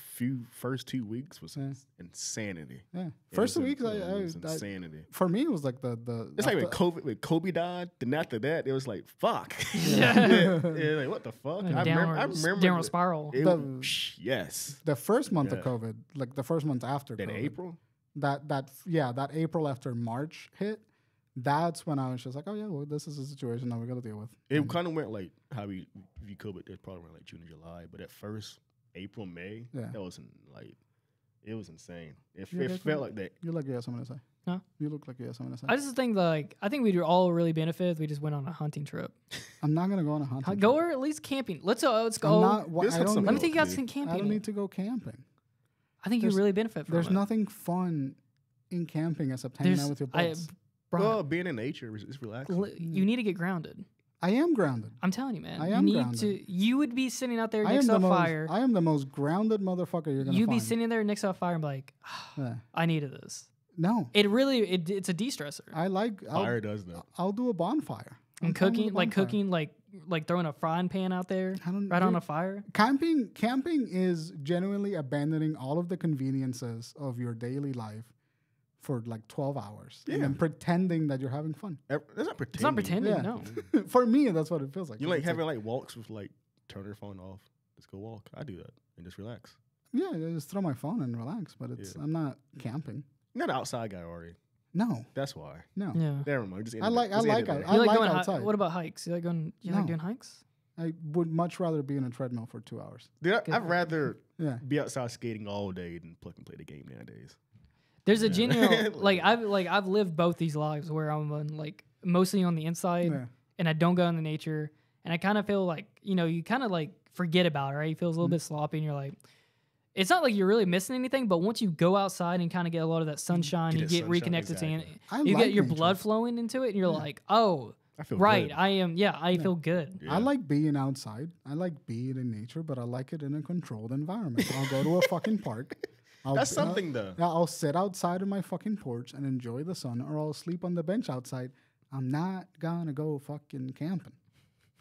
Speaker 3: first 2 weeks was
Speaker 1: Yeah.
Speaker 3: insanity.
Speaker 1: yeah,
Speaker 3: It
Speaker 1: first
Speaker 3: was
Speaker 1: weeks,
Speaker 3: it was insanity.
Speaker 1: for me, it was like the.
Speaker 3: It's like
Speaker 1: after-
Speaker 3: when Kobe died, then after that, it was like, fuck.
Speaker 2: Yeah.
Speaker 3: yeah, like, what the fuck? I
Speaker 2: downward
Speaker 3: remember
Speaker 2: downward spiral.
Speaker 3: It
Speaker 1: The-
Speaker 3: was, yes.
Speaker 1: the first month of
Speaker 3: Yeah.
Speaker 1: COVID, like the first month after
Speaker 3: That
Speaker 1: COVID,
Speaker 3: April?
Speaker 1: that April after March hit, that's when I was just like, oh yeah, well, this is a situation that we got to deal with.
Speaker 3: It
Speaker 1: And-
Speaker 3: kind of went like how we view COVID. It probably went like June and July, but at first, April, May,
Speaker 1: Yeah.
Speaker 3: that wasn't like, it was insane. It
Speaker 1: Yeah, that's
Speaker 3: felt
Speaker 1: right.
Speaker 3: like that.
Speaker 1: You look like you have something to say.
Speaker 2: Huh?
Speaker 1: You look like you have something to say.
Speaker 2: I just think like I think we'd all really benefit if we just went on a hunting trip.
Speaker 1: I'm not gonna go on a hunting.
Speaker 2: Go
Speaker 1: trip.
Speaker 2: or at least camping. Let's go.
Speaker 1: I'm not.
Speaker 3: This
Speaker 1: I
Speaker 3: had
Speaker 1: don't
Speaker 3: some
Speaker 2: Let me
Speaker 1: need-
Speaker 2: think you got
Speaker 3: dude.
Speaker 2: some
Speaker 1: I
Speaker 2: camping.
Speaker 1: don't need to go camping.
Speaker 2: I think you
Speaker 1: there's-
Speaker 2: really benefit from
Speaker 1: There's
Speaker 2: it.
Speaker 1: nothing fun in camping except hanging out with your buds.
Speaker 2: Brian,
Speaker 3: Well, being in nature is relaxing.
Speaker 2: you need to get grounded.
Speaker 1: I am grounded.
Speaker 2: I'm telling you, man.
Speaker 1: I
Speaker 2: you
Speaker 1: am
Speaker 2: need
Speaker 1: grounded.
Speaker 2: to. You would be sitting out there
Speaker 1: I
Speaker 2: next
Speaker 1: am
Speaker 2: to
Speaker 1: the
Speaker 2: a
Speaker 1: most.
Speaker 2: fire.
Speaker 1: I am the most grounded motherfucker you're gonna
Speaker 2: You'd
Speaker 1: find.
Speaker 2: be sitting there next to a fire and be like,
Speaker 1: Yeah.
Speaker 2: I needed this.
Speaker 1: No,
Speaker 2: It's a de-stressor.
Speaker 1: I like.
Speaker 3: Fire does that.
Speaker 1: I'll do a bonfire. I'm
Speaker 2: And
Speaker 1: fine with a
Speaker 2: cooking, like
Speaker 1: bonfire.
Speaker 2: cooking, like throwing a frying pan out there
Speaker 1: I don't-
Speaker 2: right on
Speaker 1: dude,
Speaker 2: a fire.
Speaker 1: Camping is genuinely abandoning all of the conveniences of your daily life for like 12 hours and
Speaker 3: Yeah.
Speaker 1: then pretending that you're having fun.
Speaker 3: That's not pretending.
Speaker 2: It's not pretending,
Speaker 1: Yeah.
Speaker 2: no.
Speaker 1: For me, that's what it feels like.
Speaker 3: You like
Speaker 1: It's
Speaker 3: having like walks with like turn your phone off. Just go walk. I do that and just relax.
Speaker 1: yeah, I just throw my phone and relax, but it's
Speaker 3: Yeah.
Speaker 1: I'm not camping.
Speaker 3: You're not an outside guy already.
Speaker 1: No,
Speaker 3: That's why.
Speaker 1: no.
Speaker 2: Yeah.
Speaker 3: Never mind. Just
Speaker 1: I like
Speaker 2: You like
Speaker 1: going
Speaker 2: outside.
Speaker 1: outside.
Speaker 2: What about hikes? You like going? You like
Speaker 1: No.
Speaker 2: doing hikes?
Speaker 1: I would much rather be in a treadmill for 2 hours.
Speaker 3: Dude,
Speaker 2: Good
Speaker 3: I'd
Speaker 2: for-
Speaker 3: rather
Speaker 1: Yeah.
Speaker 3: be outside skating all day than play the game nowadays.
Speaker 2: There's a
Speaker 3: Yeah.
Speaker 2: genuine I've lived both these lives where I'm like mostly on the inside
Speaker 1: Yeah.
Speaker 2: and I don't go in the nature and I kind of feel like you kind of like forget about it, right? It feels a
Speaker 1: Mm-hmm.
Speaker 2: little bit sloppy and you're like, it's not like you're really missing anything, but once you go outside and kind of get a lot of that sunshine,
Speaker 3: Get
Speaker 2: you
Speaker 3: that
Speaker 2: get
Speaker 3: sunshine,
Speaker 2: reconnected
Speaker 3: exactly.
Speaker 2: to
Speaker 1: I
Speaker 2: you
Speaker 1: like
Speaker 2: get your
Speaker 1: nature.
Speaker 2: blood flowing into it and you're like, oh,
Speaker 3: I feel
Speaker 2: right,
Speaker 3: good.
Speaker 2: I feel good.
Speaker 3: Yeah.
Speaker 1: I like being outside. I like being in nature, but I like it in a controlled environment. I'll go to a fucking park.
Speaker 3: That's something though.
Speaker 1: I'll sit outside on my fucking porch and enjoy the sun, or I'll sleep on the bench outside. I'm not gonna go fucking camping.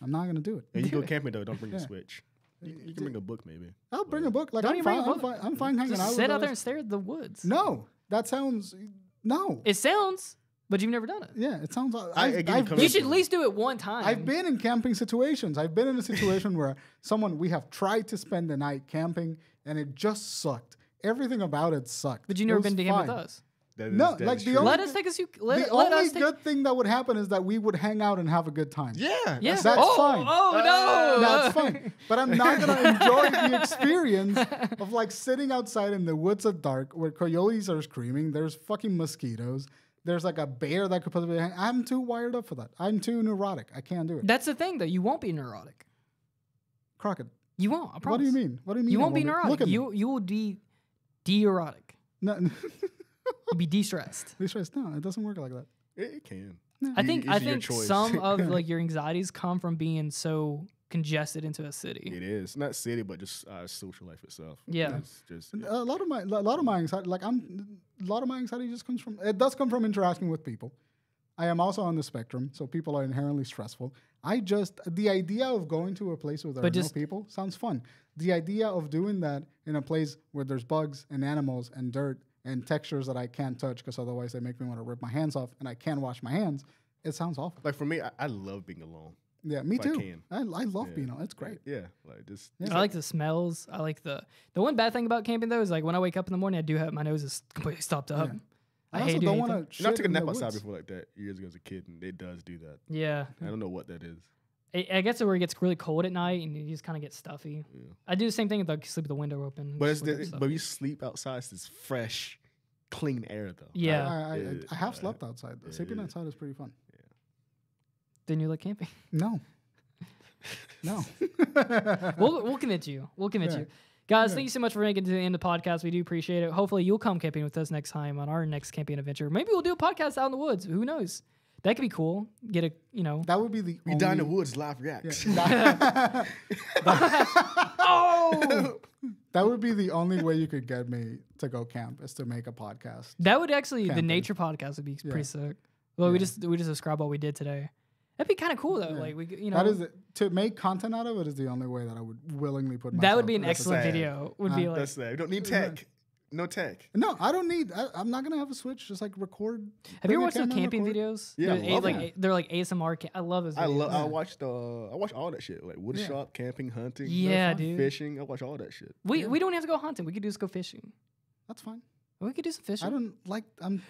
Speaker 1: I'm not gonna do it.
Speaker 3: And you go camping though, don't bring
Speaker 1: Yeah.
Speaker 3: a Switch. You can bring a book maybe.
Speaker 1: I'll bring a book. Like
Speaker 2: Don't
Speaker 1: I'm
Speaker 2: even bring
Speaker 1: fine.
Speaker 2: a
Speaker 1: I'm
Speaker 2: book.
Speaker 1: fine. I'm fine hanging out.
Speaker 2: Just
Speaker 1: with
Speaker 2: sit out
Speaker 1: us.
Speaker 2: there and stare at the woods.
Speaker 1: No, that sounds no.
Speaker 2: It sounds, but you've never done it.
Speaker 1: Yeah, it sounds.
Speaker 3: again,
Speaker 2: You should at least do it one time.
Speaker 1: I've been in camping situations. I've been in a situation where we have tried to spend the night camping and it just sucked. Everything about it sucked.
Speaker 2: but you've
Speaker 1: It
Speaker 2: never
Speaker 1: was
Speaker 2: been to camp with
Speaker 1: fine.
Speaker 2: us.
Speaker 3: That
Speaker 1: No,
Speaker 3: that
Speaker 1: like
Speaker 3: is
Speaker 1: the
Speaker 3: true.
Speaker 1: only-
Speaker 2: Let us take us.
Speaker 1: The
Speaker 2: Let
Speaker 1: only
Speaker 2: us take.
Speaker 1: good thing that would happen is that we would hang out and have a good time.
Speaker 3: Yeah.
Speaker 2: Yeah,
Speaker 1: That's
Speaker 2: oh,
Speaker 1: fine.
Speaker 2: Oh no,
Speaker 1: That's fine. But I'm not going to enjoy the experience of like sitting outside in the woods at dark where coyotes are screaming. There's fucking mosquitoes. There's like a bear that could possibly hang. I'm too wired up for that. I'm too neurotic. I can't do it.
Speaker 2: That's the thing, though. You won't be neurotic.
Speaker 1: Crockett,
Speaker 2: You won't. I promise.
Speaker 1: what do you mean? What do you mean?
Speaker 2: You
Speaker 1: I
Speaker 2: won't be
Speaker 1: Look
Speaker 2: neurotic.
Speaker 1: at me.
Speaker 2: You will be de-erotic.
Speaker 1: No,
Speaker 2: You'll be de-stressed.
Speaker 1: no, it doesn't work like that.
Speaker 3: It can.
Speaker 2: I think
Speaker 3: It's your
Speaker 2: think
Speaker 3: choice.
Speaker 2: some of like your anxieties come from being so congested into a city.
Speaker 3: It is not city, but just social life itself.
Speaker 2: Yeah.
Speaker 3: It's just
Speaker 1: A lot of my anxiety, a lot of my anxiety just comes from. It does come from interacting with people. I am also on the spectrum, so people are inherently stressful. The idea of going to a place where there are no people sounds fun. The idea of doing that in a place where there's bugs and animals and dirt and textures that I can't touch because otherwise they make me want to rip my hands off and I can't wash my hands, it sounds awful.
Speaker 3: Like for me, I love being alone.
Speaker 1: Yeah, me too. I love being alone. It's great.
Speaker 3: Yeah, like just.
Speaker 2: I like the smells. I like the one bad thing about camping though is like when I wake up in the morning, I do have my nose is completely stopped up. Yeah. I hate doing anything.
Speaker 3: I took a nap outside before like that years ago as a kid, and it does do that.
Speaker 2: Yeah.
Speaker 3: I don't know what that is.
Speaker 2: I guess where it gets really cold at night and you just kind of get stuffy. Yeah. I do the same thing if I sleep with the window open.
Speaker 3: But you sleep outside, it's fresh, clean air though.
Speaker 2: Yeah.
Speaker 1: I have slept outside. Sleeping outside is pretty fun.
Speaker 3: Yeah.
Speaker 2: Didn't you like camping?
Speaker 1: No.
Speaker 2: We'll convince you. you. Guys, thank you so much for making it to the end of the podcast. We do appreciate it. Hopefully you'll come camping with us next time on our next camping adventure. Maybe we'll do a podcast out in the woods. Who knows? That could be cool. Get a,
Speaker 1: That would be the
Speaker 3: We die in the woods, live reacts.
Speaker 1: Yeah.
Speaker 2: Oh!
Speaker 1: That would be the only way you could get me to go camp is to make a podcast.
Speaker 2: That would actually, the nature podcast would be pretty sick. Well, we just describe what we did today. That'd be kind of cool though. Yeah. Like
Speaker 1: that is to make content out of it is the only way that I would willingly put.
Speaker 2: That would be an excellent video. Would be like
Speaker 3: that's sad. We don't need tech. No tech.
Speaker 1: No, I don't need. I'm not gonna have a Switch. Just like record.
Speaker 2: Have you ever watched some camping videos?
Speaker 3: Yeah,
Speaker 2: they're like ASMR. I love those videos.
Speaker 3: I watched all that shit like wood shop, camping, hunting.
Speaker 2: Yeah, dude.
Speaker 3: Fishing. I watch all that shit.
Speaker 2: We don't have to go hunting. We could just go fishing.
Speaker 1: That's fine.
Speaker 2: We could do some fishing.
Speaker 1: I don't like.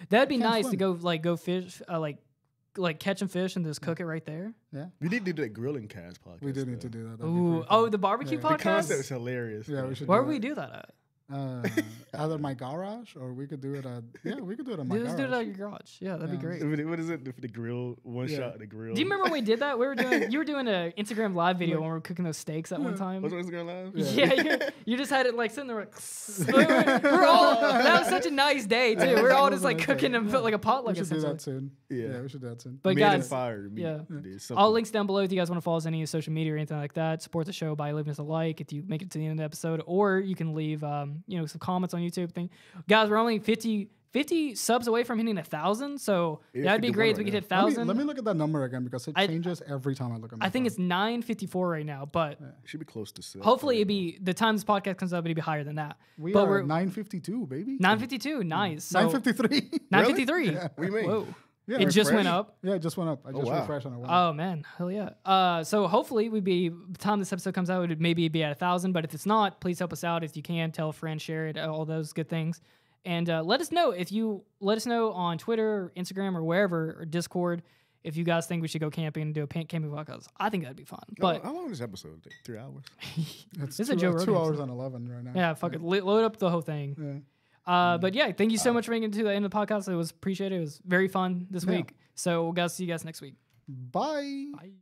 Speaker 2: That'd be nice to go fish. Like catching fish and just cook it right there.
Speaker 1: Yeah,
Speaker 3: we need to do that grilling cast podcast.
Speaker 1: We do need to do that.
Speaker 2: Ooh, the barbecue podcast.
Speaker 3: The concept is hilarious.
Speaker 1: Yeah, we should.
Speaker 2: Where would we do that at?
Speaker 1: Either my garage or we could do it at we could do it at my garage.
Speaker 2: Let's do it at your garage. Yeah, that'd be great.
Speaker 3: What is it? The grill, one shot at the grill.
Speaker 2: Do you remember when we did that? You were doing an Instagram live video when we were cooking those steaks at one time.
Speaker 3: Was it Instagram live?
Speaker 2: Yeah, you just had it like sitting there. We're all. That was such a nice day too. We're all just like cooking and put like a potluck.
Speaker 1: We should do that soon. Yeah, we should do that soon.
Speaker 2: But guys,
Speaker 3: yeah,
Speaker 2: all links down below if you guys want to follow us on any social media or anything like that. Support the show by leaving us a like if you make it to the end of the episode, or you can leave some comments on YouTube thing. Guys, we're only 50 subs away from hitting 1,000, so that'd be great if we could hit 1,000.
Speaker 1: Let me look at that number again because it changes every time I look at my phone.
Speaker 2: I think it's 954 right now, but
Speaker 3: it should be close to 6.
Speaker 2: Hopefully it'd be the time this podcast comes up, it'd be higher than that.
Speaker 1: We're 952, baby.
Speaker 2: 952, nice.
Speaker 1: So 953.
Speaker 2: 953.
Speaker 3: Yeah. What do you mean?
Speaker 2: Whoa.
Speaker 1: Yeah,
Speaker 2: it just went up.
Speaker 1: Yeah, it just went up. I just refreshed on it.
Speaker 2: Oh man, hell yeah! So hopefully by the time this episode comes out, it would maybe be at 1,000. But if it's not, please help us out if you can. Tell a friend, share it, all those good things, and let us know let us know on Twitter, or Instagram, or wherever, or Discord, if you guys think we should go camping and do a camping podcast. I think that'd be fun. But
Speaker 3: how long is this episode? 3 hours.
Speaker 1: It's a Joe Rogan 2 hours and 11 right now.
Speaker 2: Yeah, fuck it. Load up the whole thing.
Speaker 1: Yeah.
Speaker 2: But yeah, thank you so much for making it to the end of the podcast. It was appreciated. It was very fun this week. So we'll see you guys next week.
Speaker 1: Bye.
Speaker 2: Bye.